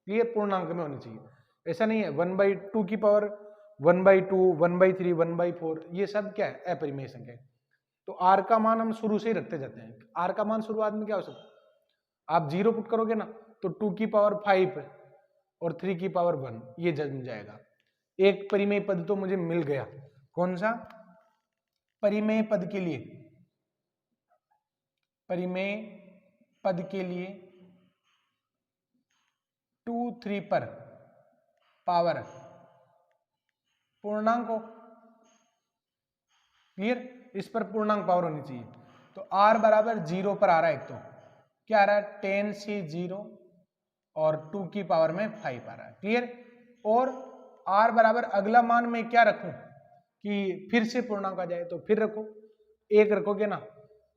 [SPEAKER 1] क्लियर, पूर्णांक में होनी चाहिए। ऐसा नहीं है 1/2 की पावर 1/2, 1/3, 1/4, ये सब क्या है, अपरिमेय संख्या। तो r का मान हम शुरू से ही रखते जाते हैं। r का मान शुरुआत में क्या हो सकता है, आप 0 पुट करोगे ना तो 2 की पावर 5 और 3 की पावर 1, ये जम जाएगा। एक परिमेय पद तो मुझे मिल गया, कौन सा, परिमेय पद के लिए, परिमेय पद के लिए 2, 3 पर पावर पूर्णांक हो, क्लियर, इस पर पूर्णांक पावर होनी चाहिए। तो r बराबर 0 पर आ रहा है, एक तो क्या आ रहा है 10c0 और 2 की पावर में 5 आ रहा है, क्लियर। और r बराबर अगला मान में क्या रखूं कि फिर से पूर्णांक आ जाए, तो फिर रखो, एक रखोगे ना,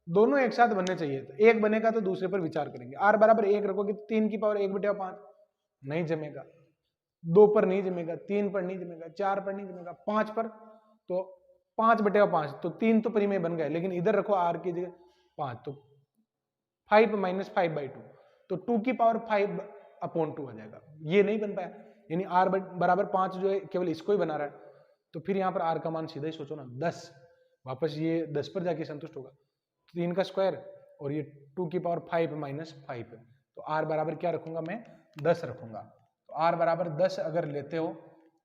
[SPEAKER 1] दोनों एक साथ बनने चाहिए, तो एक बनेगा तो दूसरे पर विचार करेंगे। r बराबर 1 रखोगे, 3 की पावर 1/5 नहीं जमेगा, 2 पर नहीं जमेगा, 3 पर नहीं जमेगा, 4 पर नहीं जमेगा, 5 पर, तो 5/5, तो 3 तो परिमेय बन गए, लेकिन इधर रखो r की जगह 5, तो 5 - 5/2, तो 2 की पावर 5/2 आ जाएगा, ये नहीं बन पाया, यानी r बराबर 5 जो है केवल इसको ही बना रहा है। तो फिर यहाँ पर r का मान सीधा ही सोचो ना 10, वापस ये 10 पर जाके संतुष्ट होगा, 3 का स्क्वायर और ये 2 की पावर 5 - 5, तो r बराबर क्या रखूंगा मैं 10 रखूंगा। तो r बराबर 10 अगर लेते हो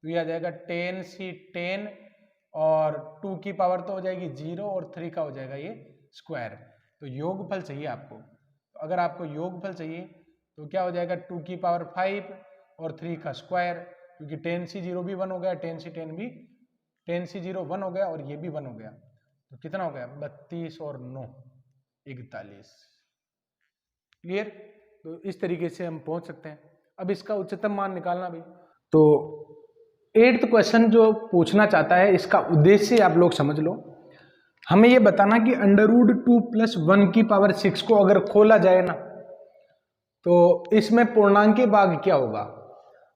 [SPEAKER 1] तो ये आ जाएगा 10c10 और 2 की पावर तो हो जाएगी 0 और 3 का हो जाएगा ये स्क्वायर। तो योगफल चाहिए आपको, तो अगर आपको योगफल चाहिए तो क्या हो जाएगा 2 की पावर 5 और 3 का स्क्वायर, क्योंकि 10c0 भी 1 हो गया, 10c10 भी, 10c0 1 हो गया और ये भी 1 हो गया, तो कितना हो गया 32 और 9 41, क्लियर। तो इस तरीके से हम पहुंच सकते हैं। अब इसका उच्चतम मान निकालना भी, तो 8th क्वेश्चन जो पूछना चाहता है, इसका उद्देश्य आप लोग समझ लो, हमें ये बताना कि √2 + 1 की पावर 6 को अगर खोला जाए ना, तो इसमें पूर्णांकी भाग क्या होगा?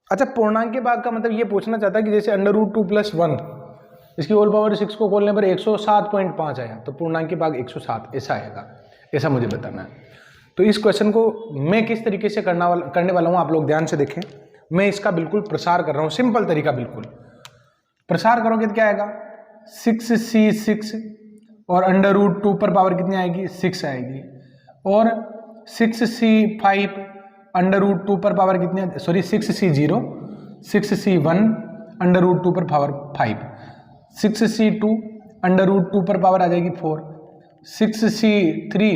[SPEAKER 1] अच्छा, पूर्णांकी भाग का मतलब ये पूछना चाहता है कि जैसे √2 + 1 इसकी होल पावर 6 को खोलने पर 107.5 आया, तो पूर्णांकी भाग 107 ऐसा आएगा, ऐसा मुझे बताना है। तो इस क्वेश्चन को मैं किस तरीके से करने वाला हूँ, आप लोग ध्यान से देखें। मैं इसका बिल्कुल प्रसार कर रहा हूँ, सिंपल तरीका, बिल्कुल प्रसार करोगे तो क्या आएगा 6c6 और √2 पर पावर कितनी आएगी 6 आएगी, और 6c5 √2 पर पावर कितनी, सॉरी 6c0 6c1 √2 पर पावर 5, 6c2 √2 पर पावर आ जाएगी 4, 6c3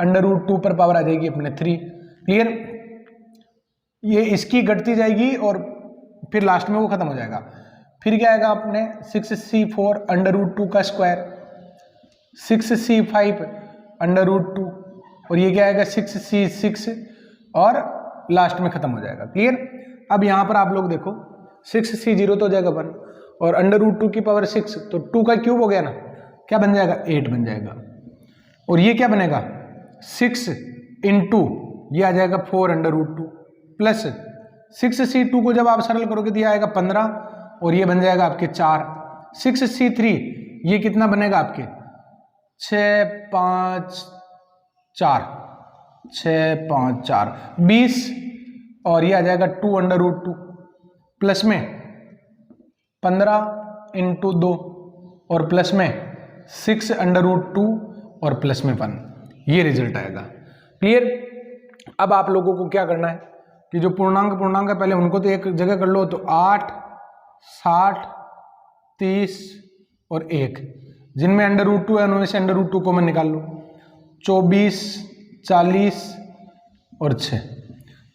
[SPEAKER 1] √2 पर पावर आ जाएगी अपने 3। क्लियर? ये इसकी घटती जाएगी और फिर लास्ट में वो खत्म हो जाएगा। फिर क्या आएगा अपने 6c4 √2 का स्क्वायर, 6c5 √2, और ये क्या आएगा 6c6 और लास्ट में खत्म हो जाएगा। क्लियर? अब यहां पर आप लोग देखो 6c0 तो हो जाएगा 1 और √2 की पावर 6, तो 2 का क्यूब हो गया ना, क्या बन जाएगा 8 बन जाएगा, और ये क्या बनेगा 6 इंटू ये आ जाएगा 4 √2 प्लस 6c2 को जब आप सरल करोगे तो ये आएगा 15 और ये बन जाएगा आपके 4, 6c3 ये कितना बनेगा आपके 6 5 4 6 5 4 20 और ये आ जाएगा 2 √2 प्लस में 15 इंटू 2 और प्लस में 6 √2 और प्लस में 1, ये रिजल्ट आएगा। क्लियर? अब आप लोगों को क्या करना है कि जो पूर्णांक है पहले उनको तो एक जगह कर लो, तो 8 60 30 और 1, जिनमें √2 है उनमें से √2 को मैं निकाल लूँ, 24 40 और 6।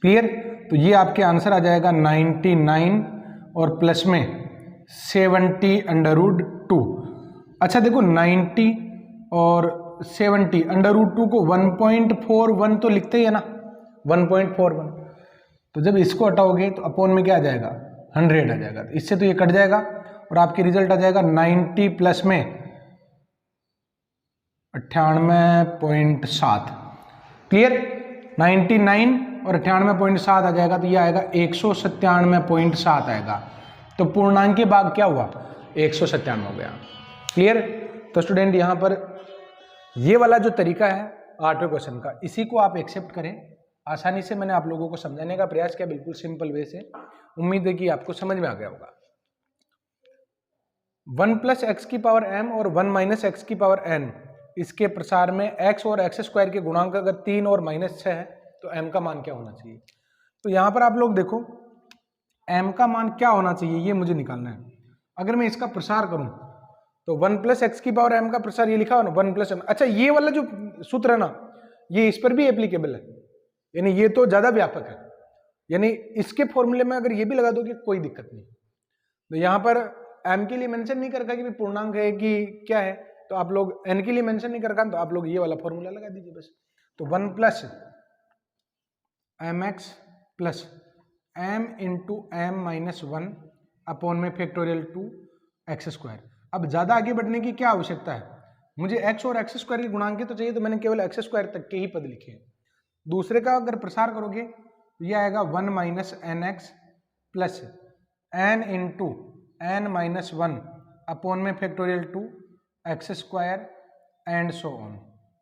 [SPEAKER 1] क्लियर? तो ये आपके आंसर आ जाएगा 99 और प्लस में 70 √2। अच्छा देखो 90 और 70 √2 को 1.41 तो लिखते ही है ना, 1.41, तो जब इसको हटाओगे तो अपॉन में क्या आ जाएगा 100 आ जाएगा, तो इससे तो ये कट जाएगा और आपकी रिजल्ट आ जाएगा 90 प्लस में 98.7। क्लियर? 99 और 98.7 आ जाएगा, तो ये आएगा 197.7 आएगा, तो पूर्णांकी भाग क्या हुआ 197 हो गया। क्लियर? तो स्टूडेंट यहाँ पर ये वाला जो तरीका है 8वें क्वेश्चन का, इसी को आप एक्सेप्ट करें। आसानी से मैंने आप लोगों को समझाने का प्रयास किया, बिल्कुल सिंपल वे से। उम्मीद है कि आपको समझ में आ गया होगा। 1 + x⁻m और 1 - x⁻n इसके प्रसार में x और x² के गुणांक अगर 3 और -6 है तो m का मान क्या होना चाहिए। तो यहाँ पर आप लोग देखो m का मान क्या होना चाहिए ये मुझे निकालना है। अगर मैं इसका प्रसार करूं तो 1 + x⁻m का प्रसार ये लिखा हो ना 1 + m। अच्छा ये वाला जो सूत्र है ना ये इस पर भी एप्लीकेबल है, यानी ये तो ज्यादा व्यापक है, यानी इसके फॉर्मूले में अगर ये भी लगा दोगे कोई दिक्कत नहीं। तो यहाँ पर m के लिए मेंशन नहीं कर रखा कि पूर्णांक है कि क्या है, तो आप लोग n के लिए मेंशन नहीं कर रखा, तो आप लोग ये वाला फॉर्मूला लगा दीजिए बस। तो 1 + mx + m × m - 1 अपॉन में फैक्टोरियल 2 x²। अब ज्यादा आगे बढ़ने की क्या आवश्यकता है, मुझे x और x² के गुणांक तो चाहिए, तो मैंने केवल x² तक के ही पद लिखे हैं। दूसरे का अगर प्रसार करोगे तो यह आएगा 1 - nx + n × n - 1 अपॉन में factorial 2 x² and so on.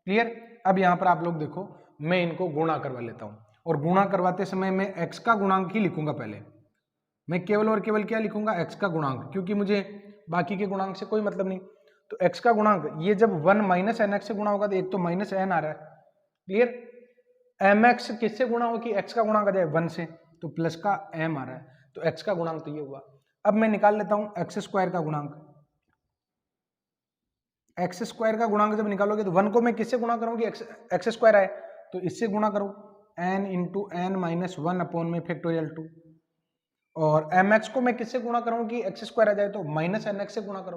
[SPEAKER 1] Clear? अब यहाँ पर आप लोग देखो मैं इनको गुणा करवा लेता हूँ, और गुणा करवाते समय मैं x का गुणांक ही लिखूंगा। पहले मैं केवल और केवल क्या लिखूंगा x का गुणांक, क्योंकि मुझे बाकी के गुणांक से कोई मतलब नहीं। तो x का गुणांक ये जब 1 - nx से गुणा होगा तो एक तो -n आ रहा है। क्लियर? mx किससे गुणा हो कि x का गुणांक आ जाए 1 से, तो प्लस का m आ रहा है, तो x का गुणांक तो ये हुआ। अब मैं निकाल लेता हूं x² का गुणांक। x² का गुणांक जब निकालोगे तो 1 को मैं किससे गुणा करूंगी x² आए तो इससे गुणा करो n × n - 1 अपॉन में फैक्टोरियल 2, और mx को मैं किससे गुणा करूं कि x² आ जाए तो -nx से गुणा करो,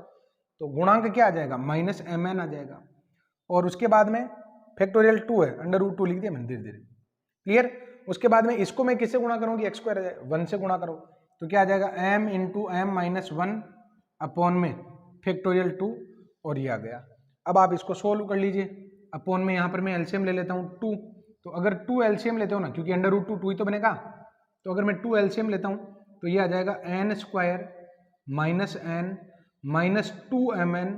[SPEAKER 1] तो गुणांक क्या आ जाएगा -mn आ जाएगा, और उसके बाद में फैक्टोरियल 2 है √2 लिख दिया मैंने धीरे धीरे। क्लियर? उसके बाद में इसको मैं किससे गुणा करूं कि x² आ जाए 1 से गुणा करो, तो क्या आ जाएगा m × m - 1 अपॉन में फैक्टोरियल 2, और ये आ गया। अब आप इसको सोल्व कर लीजिए। अपॉन में यहाँ पर मैं एलसीएम ले लेता हूँ 2, तो अगर 2 एलसीएम लेते हो ना, क्योंकि अंडर रूट 2 ही तो बनेगा, तो अगर मैं 2 एलसीएम लेता हूँ तो ये आ जाएगा n square minus n minus 2mn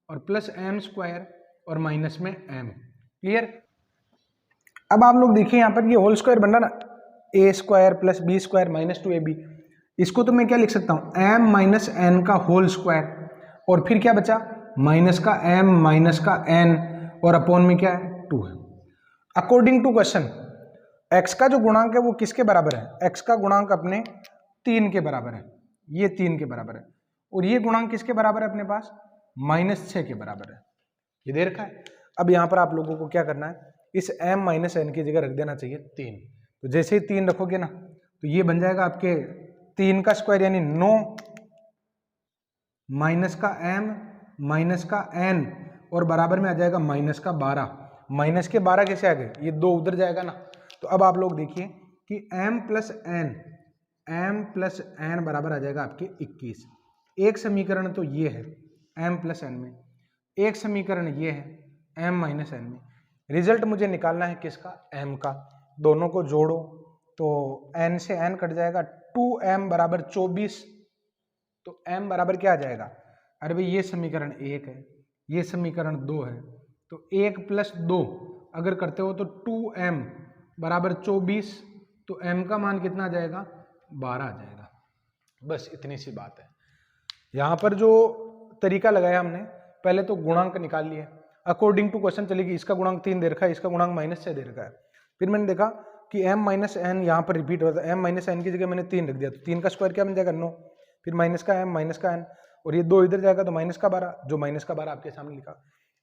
[SPEAKER 1] और प्लस m स्क्वायर और माइनस में m। क्लियर? अब आप लोग देखिए यहाँ पर ये होल स्क्वायर बन रहा ना, a square plus b square minus 2ab, इसको तो मैं क्या लिख सकता हूँ, m माइनस n का होल स्क्वायर, और फिर क्या बचा, माइनस का m माइनस का n और अपॉन में क्या है, 2 है। अकॉर्डिंग टू क्वेश्चन x का जो गुणांक है वो किसके बराबर है, x का गुणांक अपने 3 के बराबर है, ये 3 के बराबर है, और ये गुणांक किसके बराबर है अपने पास, -6 के बराबर है, ये दे रखा है। अब यहाँ पर आप लोगों को क्या करना है, इस m माइनस n की जगह रख देना चाहिए 3। तो जैसे ही 3 रखोगे ना तो ये बन जाएगा आपके 3 का स्क्वायर यानी 9 माइनस का m माइनस का n और बराबर में आ जाएगा माइनस का 12। माइनस के 12 कैसे आ गए, ये 2 उधर जाएगा ना। तो अब आप लोग देखिए कि m प्लस n बराबर आ जाएगा आपके 21। एक समीकरण तो ये है m प्लस n में, एक समीकरण ये है m माइनस n में। रिजल्ट मुझे निकालना है किसका, m का। दोनों को जोड़ो तो n से n कट जाएगा, 2m बराबर 24। तो m बराबर क्या आ जाएगा, अरे भाई ये समीकरण 1 है, ये समीकरण 2 है, तो 1 प्लस 2 अगर करते हो तो 2m बराबर 24, तो m का मान कितना आ जाएगा, 12 आ जाएगा। बस इतनी सी बात है। यहाँ पर जो तरीका लगाया हमने, पहले तो गुणांक निकाल लिए, अकॉर्डिंग टू क्वेश्चन चलेगी, इसका गुणांक 3 दे रखा है, इसका गुणांक -6 दे रखा है। फिर मैंने देखा कि m माइनस n यहाँ पर रिपीट होता है, m माइनस n की जगह मैंने 3 रख दिया, तो 3 का स्क्वायर क्या बन जाएगा, 9, फिर माइनस का m माइनस का n, और ये 2 इधर जाएगा तो माइनस का 12, जो माइनस का 12 आपके सामने लिखा,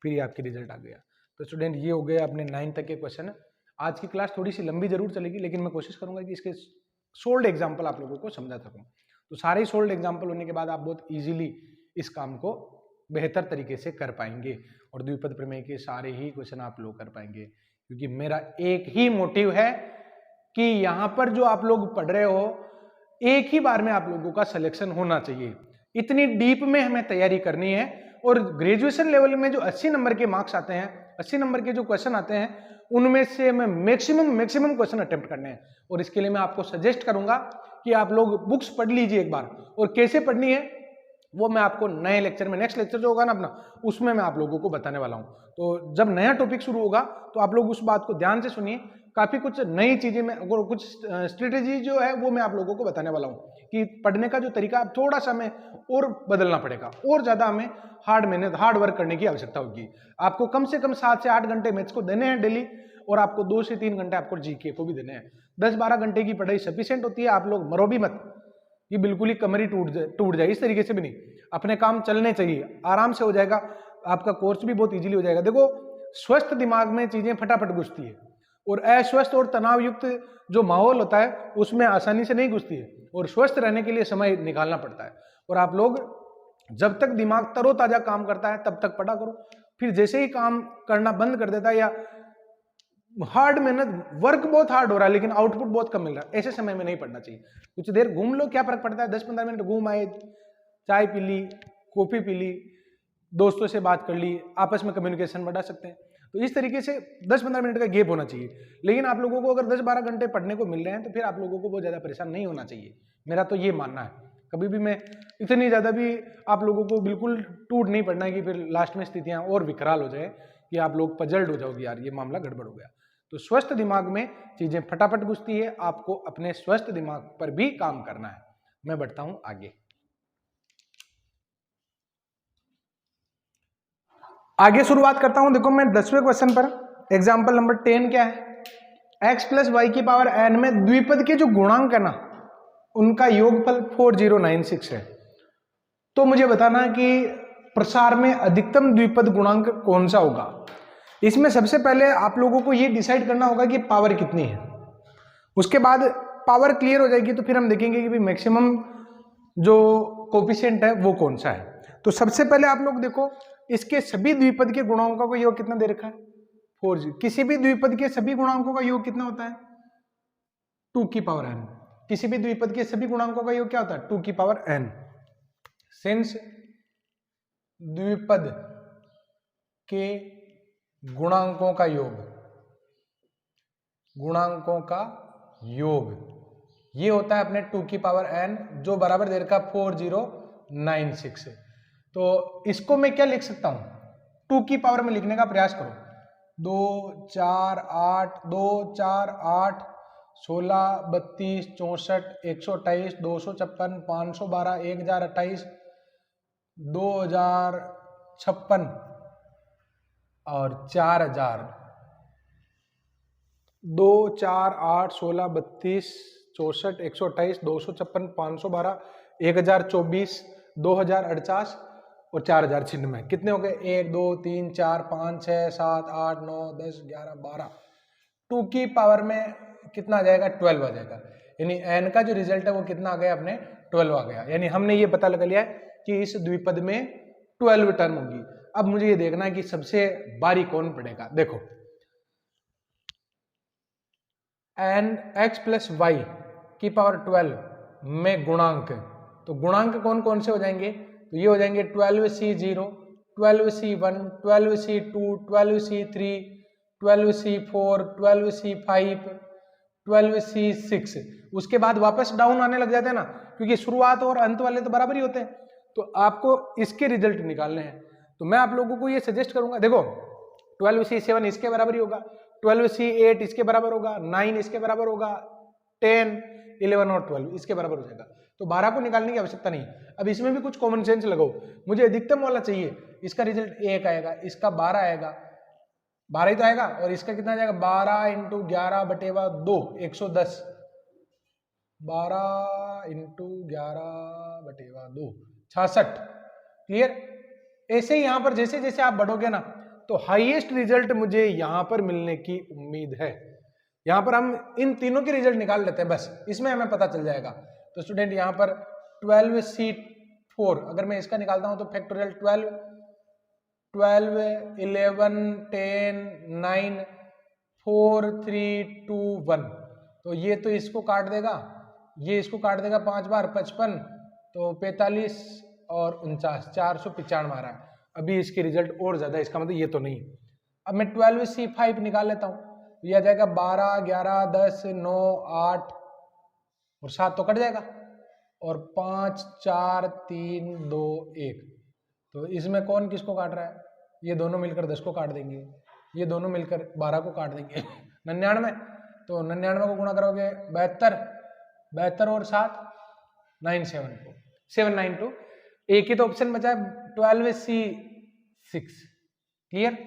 [SPEAKER 1] फिर ये आपकी रिजल्ट आ गया। तो स्टूडेंट ये हो गए अपने 9 तक के क्वेश्चन। आज की क्लास थोड़ी सी लंबी जरूर चलेगी, लेकिन मैं कोशिश करूंगा कि इसके सोल्ड एग्जाम्पल आप लोगों को समझा सकूं। तो सारे सोल्ड एग्जाम्पल होने के बाद आप बहुत ईजिली इस काम को बेहतर तरीके से कर पाएंगे, और द्विपद प्रमेय के सारे ही क्वेश्चन आप लोग कर पाएंगे, क्योंकि मेरा एक ही मोटिव है कि यहाँ पर जो आप लोग पढ़ रहे हो, एक ही बार में आप लोगों का सिलेक्शन होना चाहिए। इतनी डीप में हमें तैयारी करनी है, और ग्रेजुएशन लेवल में जो 80 नंबर के मार्क्स आते हैं, 80 नंबर के जो क्वेश्चन आते हैं, उनमें से हमें मैक्सिमम क्वेश्चन अटेम्प्ट करने हैं। और इसके लिए मैं आपको सजेस्ट करूंगा कि आप लोग बुक्स पढ़ लीजिए एक बार, और कैसे पढ़नी है वो मैं आपको नए लेक्चर में, नेक्स्ट लेक्चर जो होगा ना अपना, उसमें मैं आप लोगों को बताने वाला हूं। तो जब नया टॉपिक शुरू होगा तो आप लोग उस बात को ध्यान से सुनिए, काफी कुछ नई चीजें में, और कुछ स्ट्रेटेजी जो है वो मैं आप लोगों को बताने वाला हूं कि पढ़ने का जो तरीका थोड़ा सा हमें और बदलना पड़ेगा, और ज्यादा हमें हार्ड मेहनत, हार्ड वर्क करने की आवश्यकता होगी। आपको कम से कम 7 से 8 घंटे मैथ्स को देने हैं डेली, और आपको 2 से 3 घंटे आपको जीके को भी देने हैं। 10-12 घंटे की पढ़ाई सफिशिएंट होती है। आप लोग मरो भी मत कि बिल्कुल ही कमर ही टूट जाए, इस तरीके से भी नहीं। अपने काम चलने चाहिए, आराम से हो जाएगा, आपका कोर्स भी बहुत इजीली हो जाएगा। देखो, स्वस्थ दिमाग में चीजें फटाफट घुसती है, और अस्वस्थ और तनाव युक्त जो माहौल होता है उसमें आसानी से नहीं घुसती है, और स्वस्थ रहने के लिए समय निकालना पड़ता है। और आप लोग जब तक दिमाग तरोताजा काम करता है तब तक पढ़ा करो, फिर जैसे ही काम करना बंद कर देता है, या हार्ड मेहनत, वर्क बहुत हार्ड हो रहा है लेकिन आउटपुट बहुत कम मिल रहा है, ऐसे समय में नहीं पढ़ना चाहिए। कुछ देर घूम लो, क्या फर्क पड़ता है, 10-15 मिनट घूम आए, चाय पी ली, कॉफी पी ली, दोस्तों से बात कर ली, आपस में कम्युनिकेशन बढ़ा सकते हैं। तो इस तरीके से 10-15 मिनट का गैप होना चाहिए। लेकिन आप लोगों को अगर 10-12 घंटे पढ़ने को मिल रहे हैं तो फिर आप लोगों को बहुत ज्यादा परेशान नहीं होना चाहिए, मेरा तो ये मानना है। कभी भी मैं इतनी ज्यादा भी आप लोगों को बिल्कुल टूट नहीं पड़ना है कि फिर लास्ट में स्थितियां और विकराल हो जाए कि आप लोग पजल्ड हो जाओगे, यार ये मामला गड़बड़ हो गया। तो स्वस्थ दिमाग में चीजें फटाफट घुसती है, आपको अपने स्वस्थ दिमाग पर भी काम करना है। मैं बढ़ता हूं आगे। आगे शुरुआत करता हूं। देखो, मैं 10वें क्वेश्चन पर, एग्जांपल नंबर 10 क्या है, x प्लस वाई की पावर n में द्विपद के जो गुणांक है ना, उनका योगफल 4096 है। तो मुझे बताना कि प्रसार में अधिकतम द्विपद गुणांक कौन सा होगा। इसमें सबसे पहले आप लोगों को यह डिसाइड करना होगा कि पावर कितनी है। उसके बाद पावर क्लियर हो जाएगी तो फिर हम देखेंगे कि भाई मैक्सिमम जो कोफिशिएंट है वो कौन सा है। तो सबसे पहले आप लोग देखो, इसके सभी द्विपद के गुणांकों का योग कितना दे रखा है, 4g। किसी भी द्विपद के सभी गुणांकों का योग कितना होता है, 2 की पावर n। किसी भी द्विपद के सभी गुणांकों का योग क्या होता है, 2 की पावर n। सिंस द्विपद के गुणांकों का योग गुणांकों का योग, ये होता है अपने 2 की पावर n, जो बराबर दे रखा 4096। तो इसको मैं क्या लिख सकता हूं, 2 की पावर में लिखने का प्रयास करो। 2 4 8 2 4 8 16 32 64 128 256 512 1028 2056 और 4000। 2 4 8 16 32 64 128 256 512 1024 2048 और 4096। कितने हो गए? 1 2 3 4 5 6 7 8 9 10 11 12। 2 की पावर में कितना आ जाएगा? 12 आ जाएगा। यानी n का जो रिजल्ट है वो कितना आ गया अपने? 12 आ गया। यानी हमने ये पता लगा लिया है कि इस द्विपद में 12 टर्म होगी। अब मुझे ये देखना है कि सबसे भारी कौन पड़ेगा। देखो n x प्लस वाई की पावर 12 में गुणांक, तो गुणांक कौन कौन से हो जाएंगे? तो ये हो जाएंगे 12c0, 12c1, 12c2, 12c3, 12c4, 12c5, 12c6। उसके बाद वापस डाउन आने लग जाते हैं ना, क्योंकि शुरुआत और अंत वाले तो बराबर ही होते हैं। तो आपको इसके रिजल्ट निकालने हैं। तो मैं आप लोगों को ये सजेस्ट करूंगा, देखो 12c7 इसके बराबर ही होगा, 12c8 इसके बराबर होगा, 9 इसके बराबर होगा, 10 11 और 12 इसके बराबर हो जाएगा। तो 12 को निकालने की आवश्यकता नहीं। अब इसमें भी कुछ कॉमन सेंस लगाओ, मुझे अधिकतम वाला चाहिए। इसका रिजल्ट 1 आएगा, इसका 12 आएगा, 12 ही तो आएगा, और इसका कितना जाएगा? 12 इंटू 11 बटेवा 2 110, 12 इंटू 11 बटेवा 2 66। क्लियर? ऐसे ही यहां पर जैसे जैसे आप बढ़ोगे ना, तो हाईएस्ट रिजल्ट मुझे यहां पर मिलने की उम्मीद है। यहां पर हम इन तीनों के रिजल्ट निकाल लेते हैं, बस इसमें हमें पता चल जाएगा। तो स्टूडेंट यहां पर 12c4 अगर मैं इसका निकालता हूं तो फैक्टोरियल 12 11 10 9 4 3 2 1। तो ये तो इसको काट देगा, ये इसको काट देगा 5 बार, 55 तो 45 और 49, 495 आ रहा है। अभी इसके रिजल्ट और ज्यादा, इसका मतलब ये तो नहीं। अब मैं 12c5 निकाल लेता हूं, ये आ जाएगा 12 11 10 9 8 और 7 तो कट जाएगा, और 5 4 3 2 1। तो इसमें कौन किसको काट रहा है? ये दोनों मिलकर 10 को काट देंगे, ये दोनों मिलकर 12 को काट देंगे 99। तो 99 को गुणा करोगे 72, 72 और 7 972 792। एक ही तो ऑप्शन बचा है 12c6। क्लियर?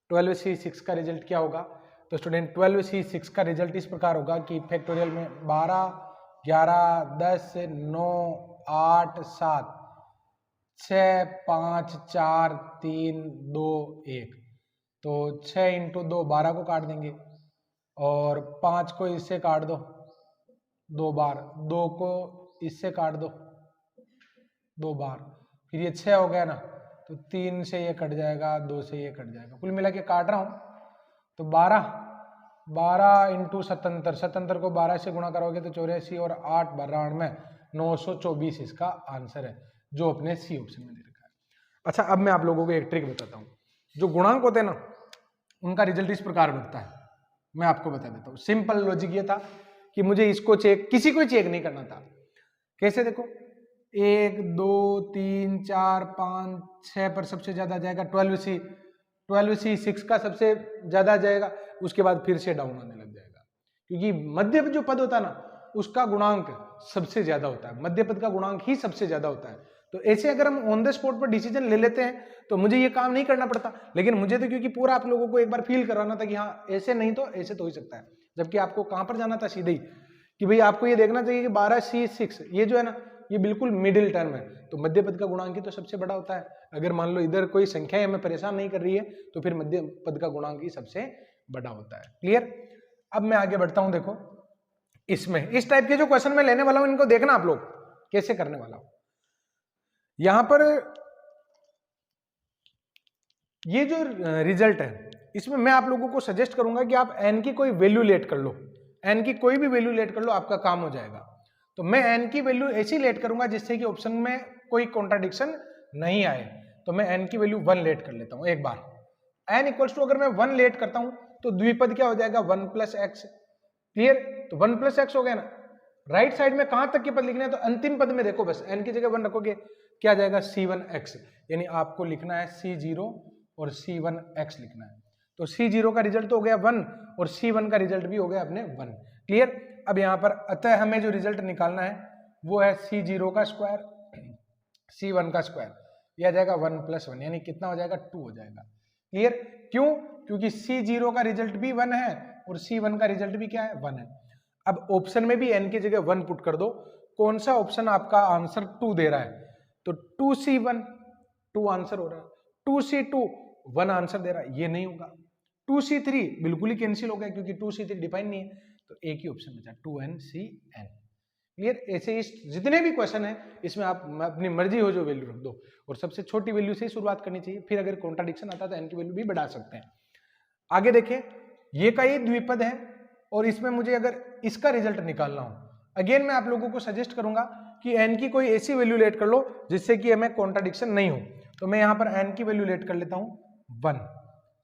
[SPEAKER 1] 12c6 का रिजल्ट क्या होगा? तो स्टूडेंट 12c6 का रिजल्ट इस प्रकार होगा कि फैक्टोरियल में 12 11 10 9 8 7 6 5 4 3 2 1। तो 6 इंटू 2 12 को काट देंगे, और 5 को इससे काट दो 2 बार, 2 को इससे काट दो 2 बार, फिर ये 6 हो गया ना, तो 3 से ये कट जाएगा, 2 से ये कट जाएगा, कुल मिला के काट रहा हूं। तो 12 इंटू 77, 77 को 12 से गुणा करोगे तो 84 और 8 92 924 इसका आंसर है, जो अपने सी ऑप्शन में दे रखा है। अच्छा, अब मैं आप लोगों को एक ट्रिक बताता हूँ। जो गुणांक होते हैं ना, उनका रिजल्ट इस प्रकार बनता है, मैं आपको बता देता हूँ। सिंपल लॉजिक ये था कि मुझे इसको चेक, किसी को चेक नहीं करना था। कैसे? देखो 1 2 3 4 5 6 पर सबसे ज्यादा जाएगा 12c6 का सबसे ज्यादा जाएगा, उसके बाद फिर से डाउन आने लग जाएगा, क्योंकि मध्य जो पद होता है ना, उसका गुणांक सबसे ज्यादा होता है, मध्य पद का गुणांक ही सबसे ज्यादा होता है। तो ऐसे अगर हम ऑन द स्पॉट पर डिसीजन ले लेते हैं तो मुझे ये काम नहीं करना पड़ता। लेकिन मुझे तो क्योंकि पूरा आप लोगों को एक बार फील कराना था कि हाँ ऐसे नहीं तो ऐसे तो हो सकता है, जबकि आपको कहां पर जाना था? सीधे ही कि भाई आपको ये देखना चाहिए कि 12c6 ये जो है ना, ये बिल्कुल मिडिल टर्म है, तो मध्य पद का गुणांक ही तो सबसे बड़ा होता है। अगर मान लो इधर कोई संख्या हमें परेशान नहीं कर रही है तो फिर मध्य पद का गुणांक ही सबसे बड़ा होता है। क्लियर? अब मैं आगे बढ़ता हूं। देखो इसमें इस टाइप के जो क्वेश्चन मैं लेने वाला हूं, इनको देखना आप लोग कैसे करने वाला हूं। यहां पर ये जो रिजल्ट है, इसमें मैं आप लोगों को सजेस्ट करूंगा कि आप n की कोई वैल्यू लेट कर लो, n की कोई भी वैल्यू लेट कर लो, आपका काम हो जाएगा। तो मैं n की वैल्यू ऐसी लेट करूंगा जिससे कि ऑप्शन में कोई कॉन्ट्राडिक्शन नहीं आए। तो मैं n की वैल्यू 1 लेट कर लेता हूं एक बार। n इक्वल्स टू अगर मैं 1 लेट करता हूं तो द्विपद क्या हो जाएगा 1 प्लस एक्स। क्लियर, तो 1 प्लस एक्स हो गया ना। राइट साइड में कहां तक के पद लिखने हैं, तो अंतिम पद में देखो बस n की जगह 1 रखोगे, क्या आ जाएगा c1x, यानी आपको लिखना है c0 और c1x लिखना है। तो c0 का रिजल्ट तो हो गया 1 और c1 का रिजल्ट भी हो गया अपने 1। क्लियर, अब यहां पर अतः हमें जो रिजल्ट निकालना है वो है c0 का स्क्वायर c1 का स्क्वायर, यह आ जाएगा 1 प्लस 1, यानी कितना हो जाएगा 2 हो जाएगा। क्लियर, क्यों, क्योंकि c0 का रिजल्ट भी 1 है और c1 का रिजल्ट भी क्या है 1 है। अब ऑप्शन में भी n की जगह 1 पुट कर दो, कौन सा ऑप्शन आपका आंसर 2 दे रहा है, तो 2c1 2 आंसर हो रहा है, 2c2 1 आंसर दे रहा है, ये नहीं होगा। 2c3 बिल्कुल ही कैंसिल हो गया क्योंकि 2c3 डिफाइन नहीं है, तो एक ही ऑप्शन बचा 2ncn। क्लियर, ऐसे इस जितने भी क्वेश्चन है इसमें आप अपनी मर्जी हो जो वैल्यू रख दो, और सबसे छोटी वैल्यू से ही शुरुआत करनी चाहिए, फिर अगर कॉन्ट्राडिक्शन आता है तो n की वैल्यू भी बढ़ा सकते हैं। आगे देखें, ये का ही द्विपद है और इसमें मुझे अगर इसका रिजल्ट निकालना हो, अगेन मैं आप लोगों को सजेस्ट करूंगा कि n की कोई ऐसी वैल्यू लेट कर लो जिससे कि हमें कॉन्ट्राडिक्शन नहीं हो। तो मैं यहां पर n की वैल्यू लेट कर लेता हूं 1।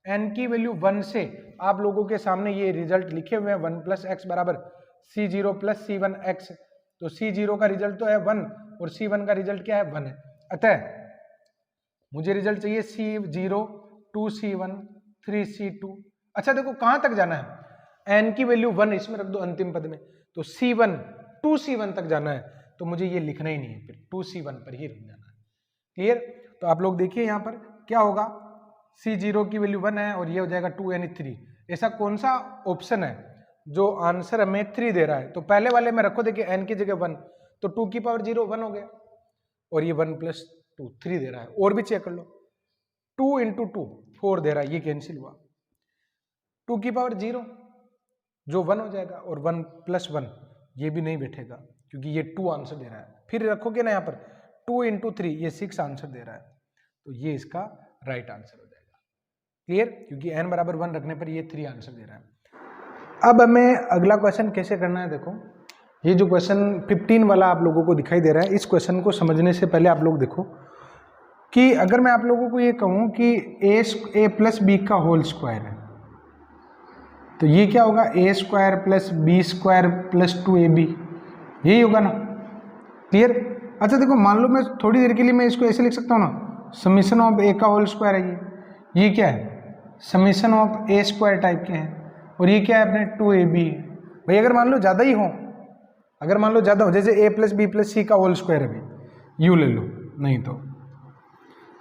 [SPEAKER 1] n की वैल्यू 1 से आप लोगों के सामने ये रिजल्ट लिखे हुए हैं 1 प्लस एक्स बराबर c0 प्लस c1x। तो c0 का रिजल्ट तो है 1 और c1 का रिजल्ट क्या है 1 है। अतः मुझे रिजल्ट चाहिए c0 2c1 3c2। अच्छा देखो कहां तक जाना है, n की वैल्यू 1 इसमें रख दो अंतिम पद में, तो c1 2c1 तक जाना है, तो मुझे ये लिखना ही नहीं है, फिर 2c1 पर ही रुक जाना है। क्लियर, तो आप लोग देखिए यहां पर क्या होगा, c0 की वैल्यू 1 है और ये हो जाएगा 2 यानी 3। ऐसा कौन सा ऑप्शन है जो आंसर हमें 3 दे रहा है, तो पहले वाले में रखो, देखिए n की जगह 1, तो 2 की पावर 0 1 हो गया, और ये 1 प्लस 2 3 दे रहा है। और भी चेक कर लो, 2 इंटू 2 4 दे रहा है, ये कैंसिल हुआ। 2 की पावर 0 जो 1 हो जाएगा, और 1 प्लस 1 ये भी नहीं बैठेगा क्योंकि ये 2 आंसर दे रहा है। फिर रखोगे ना यहाँ पर 2 इंटू 3 ये 6 आंसर दे रहा है, तो ये इसका राइट आंसर हो जाएगा। क्लियर, क्योंकि n बराबर 1 रखने पर ये 3 आंसर दे रहा है। अब हमें अगला क्वेश्चन कैसे करना है, देखो ये जो क्वेश्चन 15 वाला आप लोगों को दिखाई दे रहा है, इस क्वेश्चन को समझने से पहले आप लोग देखो कि अगर मैं आप लोगों को ये कहूँ कि a प्लस बी का होल स्क्वायर है, तो ये क्या होगा a square plus b square plus 2ab, यही होगा ना। क्लियर, अच्छा देखो मान लो मैं थोड़ी देर के लिए मैं इसको ऐसे लिख सकता हूँ ना, समीशन ऑफ a का होल स्क्वायर है, ये क्या है summation of a square type के हैं, और ये क्या है अपने 2ab है। भाई अगर मान लो ज़्यादा ही हो, अगर मान लो ज़्यादा हो, जैसे a प्लस बी प्लस सी का होल स्क्वायर है, भाई यू ले लो, नहीं तो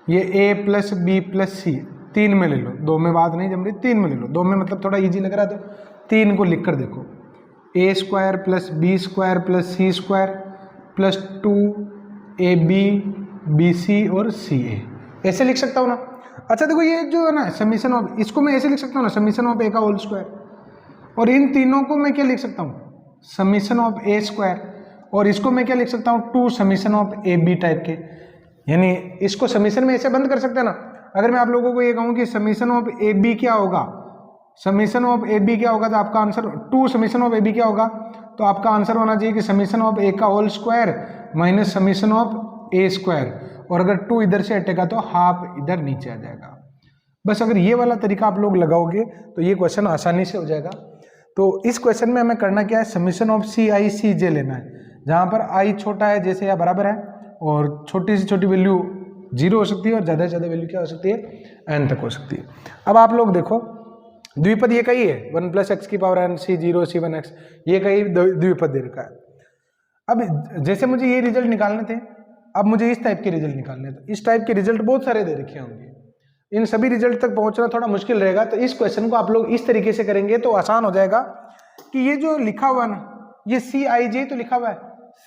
[SPEAKER 1] ये a प्लस बी प्लस सी 3 में ले लो, 2 में बात नहीं जम रही, 3 में ले लो, 2 में मतलब थोड़ा इजी लग रहा है, तो 3 को लिख कर देखो, a square plus b square plus c square plus 2ab bc और ca, ऐसे लिख सकता हूँ ना। अच्छा देखो ये जो है ना समीशन ऑफ, इसको मैं ऐसे लिख सकता हूँ ना, समीशन ऑफ a का होल स्क्वायर, और इन तीनों को मैं क्या लिख सकता हूँ समीशन ऑफ a स्क्वायर, और इसको मैं क्या लिख सकता हूँ 2 समीशन ऑफ ab टाइप के, यानी इसको समीशन में ऐसे बंद कर सकते हैं ना। अगर मैं आप लोगों को ये कहूँ कि समीशन ऑफ ab क्या होगा, समीशन ऑफ ab क्या होगा, तो आपका आंसर 2 समीशन ऑफ ab क्या होगा, तो आपका आंसर होना चाहिए कि समीशन ऑफ a का whole square minus summation of a square, और अगर 2 इधर से हटेगा तो हाफ इधर नीचे आ जाएगा। बस अगर ये वाला तरीका आप लोग लगाओगे तो ये क्वेश्चन आसानी से हो जाएगा। तो इस क्वेश्चन में हमें करना क्या है, समीशन ऑफ सी आई सी जे लेना है, जहाँ पर आई छोटा है जैसे या बराबर है, और छोटी से छोटी वैल्यू 0 हो सकती है, और ज़्यादा से ज़्यादा वैल्यू क्या हो सकती है n तक हो सकती है। अब आप लोग देखो द्विपद ये कही है 1 प्लस एक्स की पावर n c0 c1x, ये कही द्विपद दे रखा है। अब जैसे मुझे ये रिजल्ट निकालने थे, अब मुझे इस टाइप के रिजल्ट निकालने थे, इस टाइप के रिजल्ट बहुत सारे दे रखे होंगे, इन सभी रिजल्ट तक पहुंचना थोड़ा मुश्किल रहेगा। तो इस क्वेश्चन को आप लोग इस तरीके से करेंगे तो आसान हो जाएगा कि ये जो लिखा हुआ ना, ये सी आई जे तो लिखा हुआ है,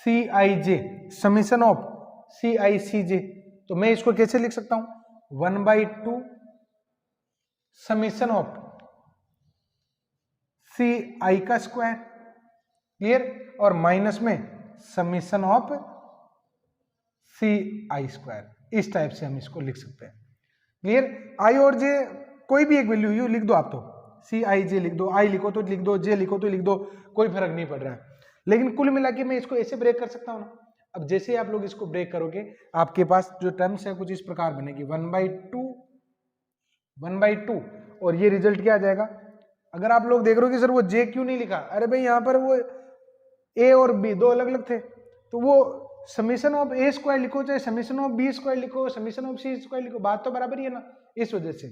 [SPEAKER 1] सी आई जे समीशन ऑफ सी आई सी जे, तो मैं इसको कैसे लिख सकता हूं 1/2 समीशन ऑफ सी आई का स्क्वायर, क्लियर, और माइनस में summation of c i square, इस टाइप से हम इसको लिख सकते हैं। क्लियर, आई और जे कोई भी एक वैल्यू यू लिख दो, आप तो सी आई जे लिख दो, आई लिखो तो लिख दो, जे लिखो तो लिख दो, कोई फर्क नहीं पड़ रहा है। लेकिन कुल मिला के मैं इसको ऐसे ब्रेक कर सकता हूँ ना। अब जैसे आप लोग इसको ब्रेक करोगे आपके पास जो टर्म्स है कुछ इस प्रकार बनेगी 1/2 और ये रिजल्ट क्या आ जाएगा अगर आप लोग देख रहे हो कि सर वो जे क्यों नहीं लिखा, अरे भाई यहाँ पर वो ए और बी दो अलग अलग थे, तो वो समीशन ऑफ ए स्क्वायर लिखो चाहे समीशन ऑफ बी स्क्वायर लिखो, समीशन ऑफ सी स्क्वायर लिखो, बात तो बराबर ही है ना, इस वजह से।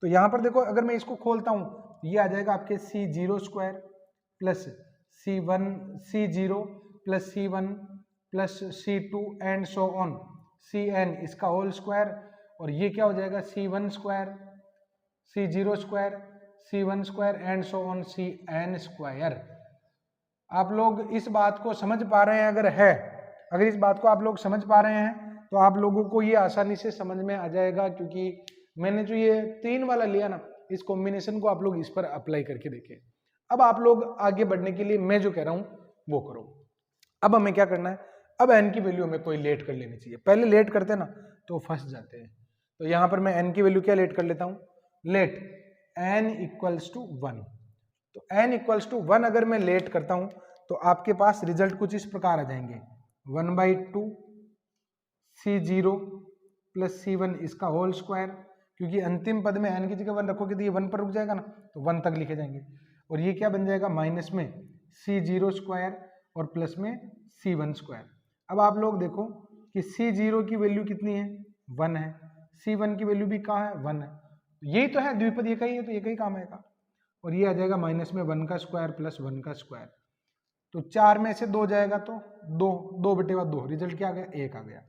[SPEAKER 1] तो यहाँ पर देखो अगर मैं इसको खोलता हूँ, ये आ जाएगा आपके C0 square plus C0 plus C1 plus C2 and so on Cn इसका होल स्क्वायर, और ये क्या हो जाएगा C1 square C0 square C1 square and so on Cn square. आप लोग इस बात को समझ पा रहे हैं? अगर इस बात को आप लोग समझ पा रहे हैं तो आप लोगों को ये आसानी से समझ में आ जाएगा, क्योंकि मैंने जो ये 3 वाला लिया ना, इस कॉम्बिनेशन को आप लोग इस पर अप्लाई करके देखें। अब आप लोग आगे बढ़ने के लिए मैं जो कह रहा हूं वो करो। अब हमें क्या करना है, अब n की वैल्यू हमें कोई लेट कर लेनी चाहिए। पहले लेट करते ना तो फंस जाते हैं, तो यहां पर मैं n की वैल्यू क्या लेट कर लेता हूं, लेट n इक्वल्स टू 1। तो n इक्वल्स टू 1 अगर मैं लेट करता हूं तो आपके पास रिजल्ट कुछ इस प्रकार आ जाएंगे, 1/2 C0 प्लस C1 इसका होल स्क्वायर, क्योंकि अंतिम पद में n की जगह 1 रखोगे तो ये 1 पर रुक जाएगा ना, तो 1 तक लिखे जाएंगे। और ये क्या बन जाएगा, माइनस में C0 स्क्वायर और प्लस में C1 स्क्वायर। अब आप लोग देखो कि C0 की वैल्यू कितनी है, 1 है, C1 की वैल्यू भी कहाँ है, 1 है, यही तो है द्विपद, ये कहीं है तो ये कहीं काम आएगा। और ये आ जाएगा माइनस में 1 का स्क्वायर प्लस 1 का स्क्वायर, तो 4 में से 2 जाएगा तो 2/2, रिजल्ट क्या आ गया, 1 आ गया।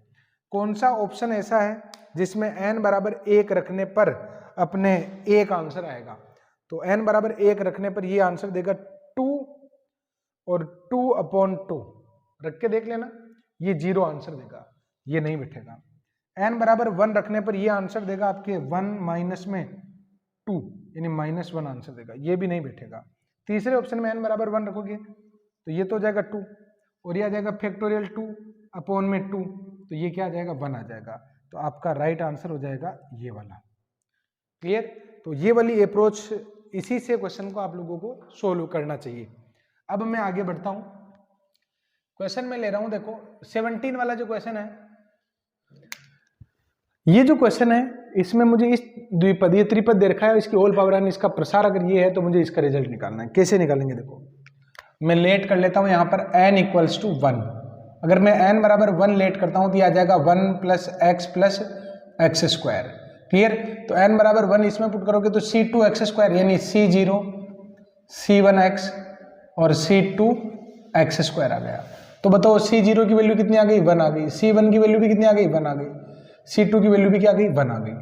[SPEAKER 1] कौन सा ऑप्शन ऐसा है जिसमें n बराबर 1 रखने पर अपने 1 आंसर आएगा? तो n बराबर 1 रखने पर ये आंसर देगा 2 और 2/2, रख के देख लेना, ये 0 आंसर देगा, ये नहीं बैठेगा। n बराबर 1 रखने पर ये आंसर देगा आपके 1 माइनस में 2 यानी -1 आंसर देगा, ये भी नहीं बैठेगा। तीसरे ऑप्शन में n बराबर 1 रखोगे तो ये तो हो जाएगा 2, और ये आ जाएगा फैक्टोरियल 2/2, तो ये क्या आ जाएगा, 1 आ जाएगा। तो आपका राइट आंसर हो जाएगा ये वाला। क्लियर? तो ये वाली अप्रोच, इसी से क्वेश्चन को आप लोगों को सोल्व करना चाहिए। अब मैं आगे बढ़ता हूं, क्वेश्चन में ले रहा हूं, देखो 17 वाला जो क्वेश्चन है, ये जो क्वेश्चन है इसमें मुझे इस द्विपद, ये त्रिपद दे रखा है, इसकी होल पावर n, इसका प्रसार अगर ये है तो मुझे इसका रिजल्ट निकालना है। कैसे निकालेंगे, देखो मैं लेट कर लेता हूं यहां पर n इक्वल्स टू 1। अगर मैं n बराबर 1 लेट करता हूं तो ये आ जाएगा 1 प्लस x स्क्वायर। क्लियर? तो n बराबर 1 इसमें पुट करोगे तो C2x स्क्वायर यानी C0 C1x और C2x स्क्वायर आ गया। तो बताओ C0 की वैल्यू कितनी आ गई, 1 आ गई, C1 की वैल्यू भी कितनी आ गई, 1 आ गई, C2 की वैल्यू भी क्या आ गई, 1 आ गई।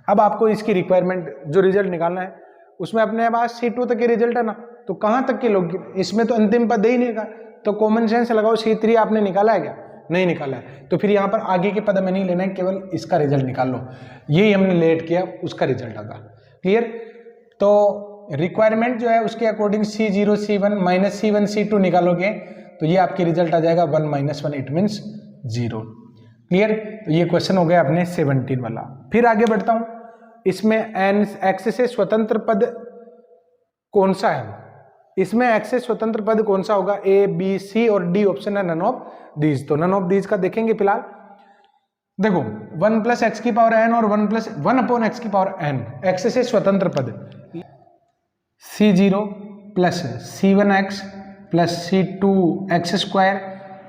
[SPEAKER 1] अब आपको इसकी रिक्वायरमेंट जो रिजल्ट निकालना है उसमें अपने पास C2 तक के रिजल्ट है ना, तो कहाँ तक के लोग, इसमें तो अंतिम पद ही नहीं का, तो कॉमन सेंस लगाओ, C3 आपने निकाला है क्या, नहीं निकाला है, तो फिर यहाँ पर आगे के पद में नहीं लेना है, केवल इसका रिजल्ट निकाल लो। यही हमने लेट किया, उसका रिजल्ट आगा। क्लियर? तो रिक्वायरमेंट जो है उसके according C0 C1 minus C1 C2 निकालोगे तो ये आपके रिजल्ट आ जाएगा 1 - 1, इट मीन्स 0। क्लियर? तो ये क्वेश्चन हो गया अपने 17 वाला। फिर आगे बढ़ता हूं, इसमें x से स्वतंत्र पद कौन सा है, इसमें x से स्वतंत्र पद कौन सा होगा, A B C और D ऑप्शन है नन ऑफ दीज। तो नन ऑफ दीज का देखेंगे फिलहाल। देखो 1 प्लस एक्स की पावर n और 1 x की पावर n, x से स्वतंत्र पद C0 plus C1x plus C2x square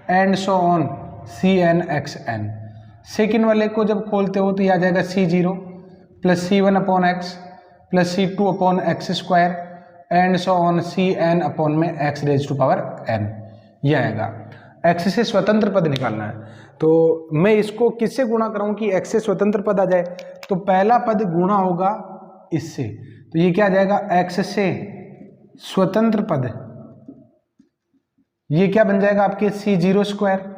[SPEAKER 1] and so on Cnxn। Second वाले को जब खोलते हो तो यह आ जाएगा C0 plus C1/x plus C2/x square and so on Cn upon में x raise to power n, ये आएगा। x से स्वतंत्र पद निकालना है, तो मैं इसको किससे गुणा कराऊं कि x से स्वतंत्र पद आ जाए, तो पहला पद गुणा होगा इससे, तो ये क्या आ जाएगा, x से स्वतंत्र पद, ये क्या बन जाएगा आपके C0 स्क्वायर।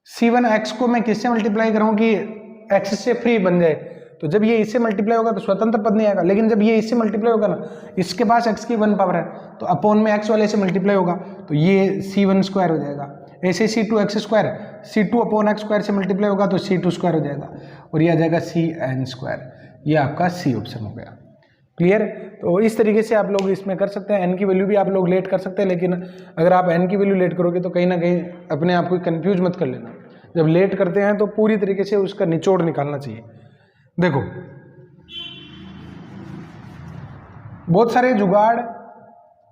[SPEAKER 1] C1x को मैं किससे मल्टीप्लाई कराऊं कि x से फ्री बन जाए, तो जब ये इससे मल्टीप्लाई होगा तो स्वतंत्र पद नहीं आएगा, लेकिन जब ये इससे मल्टीप्लाई होगा ना, इसके पास x की 1 पावर है तो अपॉन में x वाले से मल्टीप्लाई होगा तो ये C1 स्क्वायर हो जाएगा। ऐसे C2x स्क्वायर C2/x स्क्वायर से मल्टीप्लाई होगा तो C2 स्क्वायर हो जाएगा, और ये आ जाएगा Cn स्क्वायर। ये आपका C ऑप्शन हो गया। क्लियर? तो इस तरीके से आप लोग इसमें कर सकते हैं। n की वैल्यू भी आप लोग लेट कर सकते हैं, लेकिन अगर आप n की वैल्यू लेट करोगे तो कहीं ना कहीं अपने आप को कंफ्यूज मत कर लेना। जब लेट करते हैं तो पूरी तरीके से उसका निचोड़ निकालना चाहिए। देखो बहुत सारे जुगाड़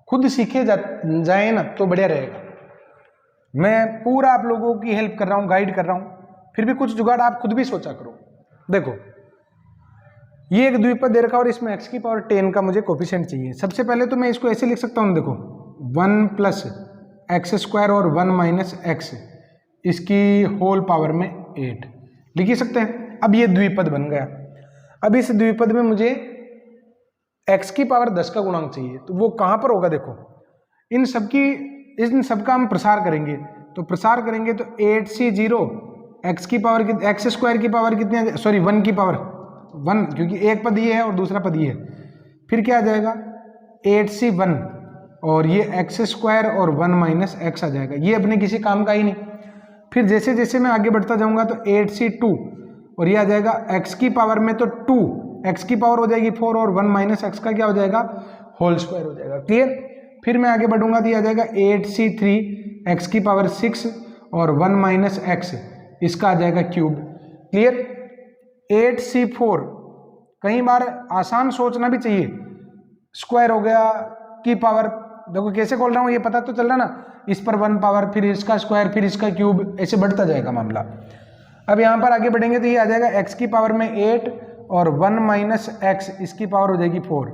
[SPEAKER 1] खुद सीखे जाए ना तो बढ़िया रहेगा। मैं पूरा आप लोगों की हेल्प कर रहा हूँ, गाइड कर रहा हूँ, फिर भी कुछ जुगाड़ आप खुद भी सोचा करो। देखो ये एक द्विपद दे रखा और इसमें x की पावर 10 का मुझे कोफिशिएंट चाहिए। सबसे पहले तो मैं इसको ऐसे लिख सकता हूँ, देखो 1 प्लस एक्स स्क्वायर और 1 माइनस एक्स इसकी होल पावर में 8 लिख ही सकते हैं। अब ये द्विपद बन गया। अब इस द्विपद में मुझे x की पावर 10 का गुणांक चाहिए, तो वो कहाँ पर होगा? देखो इन सबका हम प्रसार करेंगे, तो प्रसार करेंगे तो 8c0 x की पावर एक्स स्क्वायर की पावर कितनी, सॉरी 1 की पावर 1, क्योंकि एक पद ये है और दूसरा पद ये है, फिर क्या आ जाएगा 8c1 और ये एक्स स्क्वायर और 1 माइनस एक्स आ जाएगा। ये अपने किसी काम का ही नहीं। फिर जैसे जैसे मैं आगे बढ़ता जाऊंगा तो 8c2 और ये आ जाएगा x की पावर में तो 2, x की पावर हो जाएगी 4 और 1 माइनस एक्स का क्या हो जाएगा? होल स्क्वायर हो जाएगा। क्लियर? फिर मैं आगे बढ़ूंगा तो ये आ जाएगा 8c3 x की पावर 6 और 1 माइनस एक्स इसका आ जाएगा क्यूब। क्लियर? 8c4 कई बार आसान सोचना भी चाहिए, स्क्वायर हो गया की पावर, देखो कैसे खोल रहा हूं ये पता तो चल रहा ना, इस पर 1 पावर फिर इसका स्क्वायर फिर इसका क्यूब, ऐसे बढ़ता जाएगा मामला। अब यहां पर आगे बढ़ेंगे तो ये आ जाएगा x की पावर में 8 और 1 माइनस एक्स इसकी पावर हो जाएगी 4।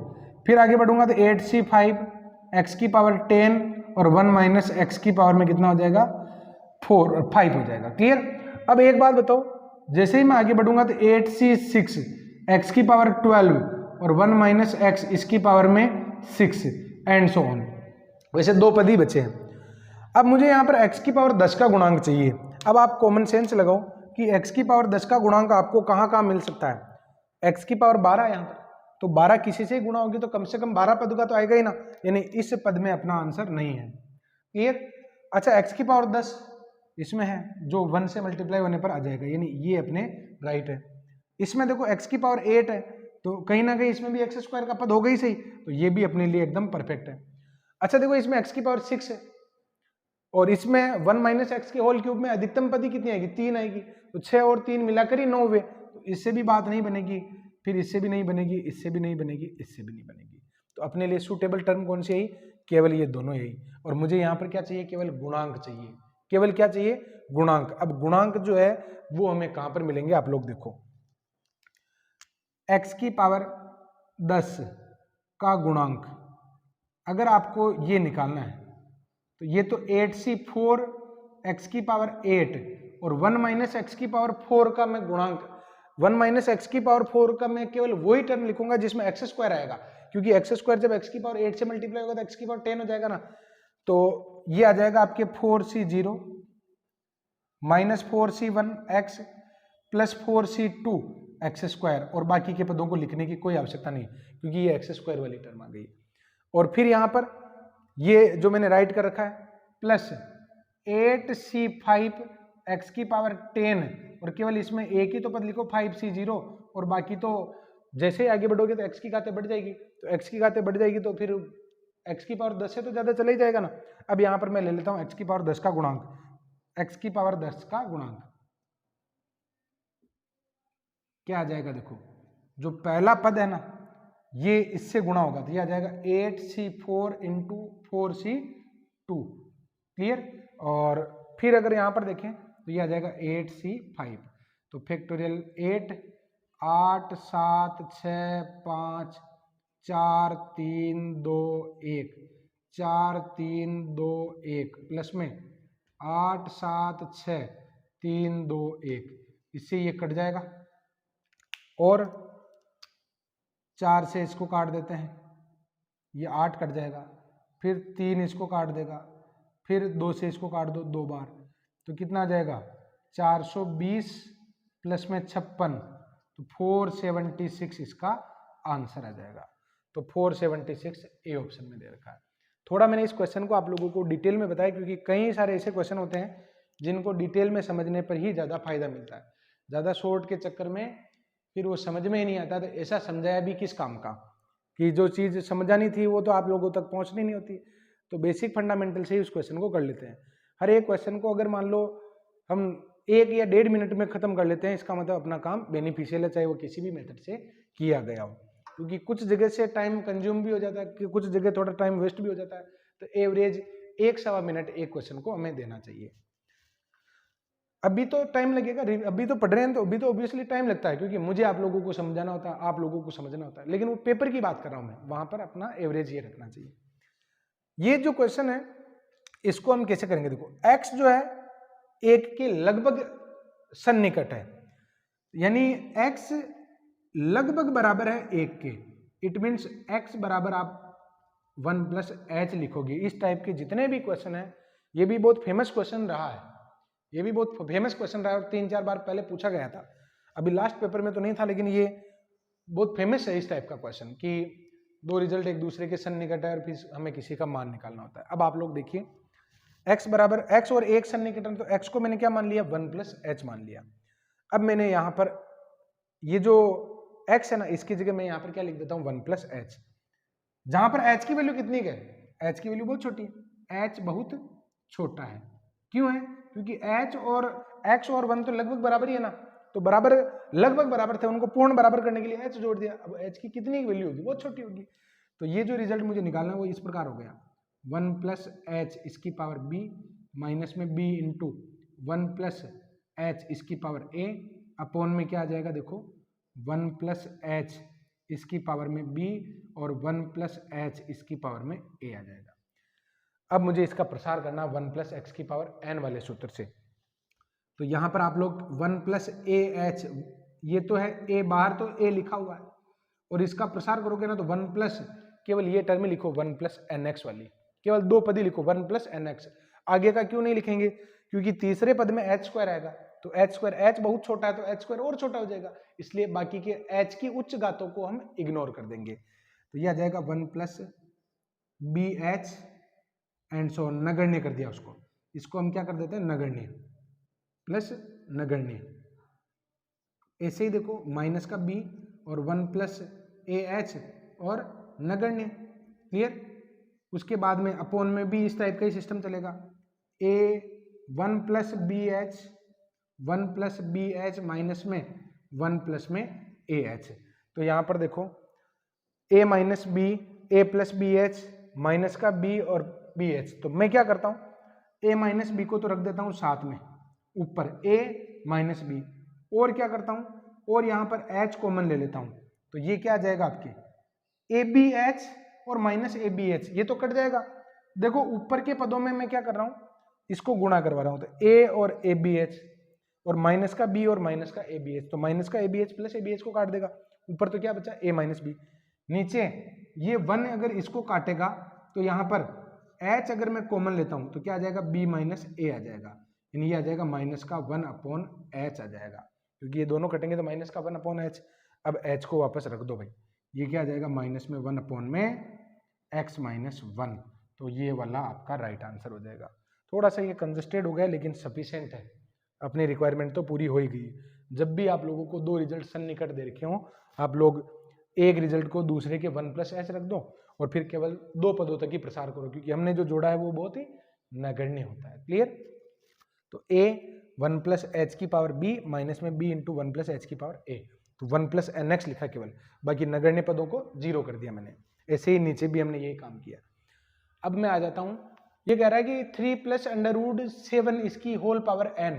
[SPEAKER 1] फिर आगे बढ़ूंगा तो 8c5 x की पावर 10 और 1 माइनस एक्स की पावर में कितना हो जाएगा? 5 हो जाएगा। क्लियर? अब एक बात बताओ, जैसे ही मैं आगे बढ़ूंगा तो 8c6 x की पावर 12 और 1 माइनस एक्स इसकी पावर में 6 एंड सो ऑन। वैसे दो पद ही बचे हैं। अब मुझे यहाँ पर x की पावर 10 का गुणांक चाहिए। अब आप कॉमन सेंस लगाओ कि x की पावर 10 का गुणांक आपको कहाँ कहाँ मिल सकता है। x की पावर 12 है यहाँ पर, तो 12 किसी से गुणा होगी तो कम से कम 12 पद का तो आएगा ही ना, यानी इस पद में अपना आंसर नहीं है। क्लियर? अच्छा x की पावर 10 इसमें है जो 1 से मल्टीप्लाई होने पर आ जाएगा, यानी ये अपने राइट है। इसमें देखो x की पावर 8 है, तो कहीं ना कहीं इसमें भी एक्स स्क्वायर का पद होगा ही सही, तो ये भी अपने लिए एकदम परफेक्ट है। अच्छा देखो इसमें x की पावर 6 है और इसमें 1 माइनस एक्स के होल क्यूब में अधिकतम पद कितनी आएगी? 3 आएगी, तो 6 और 3 मिलाकर ही 9 हुए, तो इससे भी बात नहीं बनेगी, फिर इससे भी नहीं बनेगी, इससे भी नहीं बनेगी, इससे भी नहीं बनेगी। तो अपने लिए सूटेबल टर्म कौन सी आई? केवल ये दोनों यही। और मुझे यहाँ पर क्या चाहिए? केवल गुणांक चाहिए। केवल क्या चाहिए? गुणांक। अब गुणांक जो है वो हमें कहां पर मिलेंगे? आप लोग देखो, x की पावर 10 का गुणांक अगर आपको ये निकालना है तो ये तो 8c4 x की पावर 8 और 1 माइनस एक्स की पावर 4 का मैं गुणांक, 1 माइनस एक्स की पावर 4 का मैं केवल वही टर्म लिखूंगा जिसमें एक्स स्क्वायर आएगा, क्योंकि एक्स स्क्वायर जब एक्स की पावर 8 से मल्टीप्लाई होगा तो एक्स की पावर 10 हो जाएगा ना। तो ये आ जाएगा आपके 4c0 minus 4c1 x plus 4c2 x square, और बाकी के पदों को लिखने की कोई आवश्यकता नहीं क्योंकि ये एक्स स्क्वायर वाली टर्म आ गई। और फिर यहाँ पर ये जो मैंने राइट कर रखा है प्लस 8c5 x की पावर 10 और केवल इसमें एक ही तो पद लिखो 5c0, और बाकी तो जैसे ही आगे बढ़ोगे तो x की घातें बढ़ जाएगी, तो x की घातें बढ़ जाएगी तो फिर x की पावर 10 से तो ज्यादा चला ही जाएगा ना। अब यहाँ पर मैं ले लेता हूँ x की पावर 10 का गुणांक, x की पावर 10 का गुणांक क्या आ जाएगा? देखो जो पहला पद है ना ये इससे गुणा होगा तो ये आ जाएगा 8c4 इंटू 4c2। क्लियर? और फिर अगर यहां पर देखें तो ये आ जाएगा 8c5, तो फैक्टोरियल 8 8 7 6 5 4 3 2 1 4 3 2 1 प्लस में 8 7 6 3 2 1, इससे ये कट जाएगा और 4 से इसको काट देते हैं, ये 8 कट जाएगा, फिर 3 इसको काट देगा, फिर 2 से इसको काट दो 2 बार, तो कितना आ जाएगा? 420 प्लस में 56, तो 476 इसका आंसर आ जाएगा। तो 476 ए ऑप्शन में दे रखा है। थोड़ा मैंने इस क्वेश्चन को आप लोगों को डिटेल में बताया क्योंकि कई सारे ऐसे क्वेश्चन होते हैं जिनको डिटेल में समझने पर ही ज़्यादा फायदा मिलता है, ज़्यादा शॉर्ट के चक्कर में फिर वो समझ में ही नहीं आता। तो ऐसा समझाया भी किस काम का कि जो चीज़ समझानी थी वो तो आप लोगों तक पहुंचनी नहीं होती। तो बेसिक फंडामेंटल से ही उस क्वेश्चन को कर लेते हैं। हर एक क्वेश्चन को अगर मान लो हम 1 या 1.5 मिनट में खत्म कर लेते हैं, इसका मतलब अपना काम बेनिफिशियल है, चाहे वो किसी भी मेथड से किया गया हो। क्योंकि कुछ जगह से टाइम कंज्यूम भी हो जाता है, कि कुछ जगह थोड़ा टाइम वेस्ट भी हो जाता है। तो एवरेज 1-1.25 मिनट एक क्वेश्चन को हमें देना चाहिए। अभी तो टाइम लगेगा, अभी तो पढ़ रहे हैं तो अभी तो ऑब्वियसली टाइम लगता है, क्योंकि मुझे आप लोगों को समझाना होता है, आप लोगों को समझना होता है, लेकिन वो पेपर की बात कर रहा हूं मैं, वहां पर अपना एवरेज ये रखना चाहिए। ये जो क्वेश्चन है इसको हम कैसे करेंगे, देखो x जो है 1 के लगभग सन्निकट है, यानी x लगभग बराबर है 1 के, इट मीन्स x बराबर आप 1 प्लस एच लिखोगे। इस टाइप के जितने भी क्वेश्चन है, ये भी बहुत फेमस क्वेश्चन रहा है, ये भी बहुत फेमस क्वेश्चन रहा है और 3-4 बार पहले पूछा गया था। अभी लास्ट पेपर में तो नहीं था, लेकिन ये बहुत फेमस है इस टाइप का क्वेश्चन कि दो रिजल्ट एक दूसरे के सन्निकट है और फिर हमें किसी का मान निकालना होता है। अब आप लोग देखिए x बराबर x और 1 सन्निकट है, तो x को मैंने क्या मान लिया, 1 प्लस एच मान लिया। अब मैंने यहाँ पर ये जो x है ना, इसकी जगह मैं यहाँ पर क्या लिख देता हूँ, 1 प्लस एच, जहां पर h की वैल्यू कितनी है, h की वैल्यू बहुत छोटी है, h बहुत छोटा है। क्यों है, क्योंकि h और x और 1 तो लगभग बराबर ही है ना, तो बराबर लगभग बराबर थे, उनको पूर्ण बराबर करने के लिए h जोड़ दिया। अब h की कितनी वैल्यू होगी, बहुत छोटी होगी। तो ये जो रिजल्ट मुझे निकालना है वो इस प्रकार हो गया, 1 प्लस एच इसकी पावर b माइनस में b इंटू 1 प्लस एच इसकी पावर a अपॉन में क्या आ जाएगा, देखो 1 प्लस एच इसकी पावर में b और 1 प्लस एच इसकी पावर में a आ जाएगा। अब मुझे इसका प्रसार करना 1 प्लस एक्स की पावर n वाले सूत्र से। तो यहां पर आप लोग 1 प्लस ए एच, ये तो है a बाहर तो a लिखा हुआ है, और इसका प्रसार करोगे ना तो 1 प्लस, केवल ये टर्म लिखो 1 प्लस एन एक्स वाली, केवल दो पद ही लिखो 1 प्लस एन एक्स। आगे का क्यों नहीं लिखेंगे, क्योंकि तीसरे पद में एच स्क्वायर आएगा, तो एच स्क्वायर, एच बहुत छोटा है तो एच स्क्वायर और छोटा हो जाएगा, इसलिए बाकी के एच की उच्च घातों को हम इग्नोर कर देंगे। तो यह आ जाएगा 1 plus b h and so नगण्य कर दिया उसको, इसको हम क्या कर देते हैं, नगण्य प्लस नगण्य। ऐसे ही देखो माइनस का b और 1 प्लस ए एच और नगण्य, क्लियर। उसके बाद में अपोन में भी इस टाइप का ही सिस्टम चलेगा, a 1 plus b h 1 plus b h minus में 1 प्लस में ए एच। तो यहाँ पर देखो a minus b, a plus b h minus का b और बी एच, तो मैं क्या करता हूँ a माइनस बी को तो रख देता हूँ साथ में ऊपर a माइनस बी, और क्या करता हूँ, और यहाँ पर h कॉमन ले लेता हूँ, तो ये क्या आ जाएगा आपके ए बी एच और माइनस ए बी एच, ये तो कट जाएगा। देखो ऊपर के पदों में मैं क्या कर रहा हूँ, इसको गुणा करवा रहा हूँ, तो a और ए बी एच और माइनस का b और माइनस का ए बी एच, तो माइनस का a b h plus a b h को काट देगा, ऊपर तो क्या बचा a माइनस बी, नीचे ये 1 अगर इसको काटेगा तो यहाँ पर h अगर मैं कॉमन लेता हूँ तो क्या आ जाएगा, b माइनस ए आ जाएगा, यानी ये आ जाएगा माइनस का 1 अपॉन एच आ जाएगा, क्योंकि ये दोनों कटेंगे तो माइनस का 1 अपॉन एच। अब h को वापस रख दो भाई, ये क्या आ जाएगा, माइनस में 1 अपॉन में x माइनस 1, तो ये वाला आपका राइट आंसर हो जाएगा। थोड़ा सा ये कंजस्टेड हो गया लेकिन सफिशिएंट है, अपनी रिक्वायरमेंट तो पूरी हो ही गई। जब भी आप लोगों को दो रिजल्ट सन्निकट दे रखे हो, आप लोग एक रिजल्ट को दूसरे के 1 प्लस एच रख दो और फिर केवल दो पदों तक ही प्रसार करो, क्योंकि हमने जो जोड़ा है वो बहुत ही नगण्य होता है, क्लियर। तो a 1 प्लस एच की पावर b माइनस में b इंटू 1 प्लस एच की पावर a, तो 1 प्लस एन एक्स लिखा केवल, बाकी नगण्य पदों को जीरो कर दिया मैंने। ऐसे ही नीचे भी हमने यही काम किया। अब मैं आ जाता हूं, ये कह रहा है कि 3 प्लस अंडर रूट 7 इसकी होल पावर n,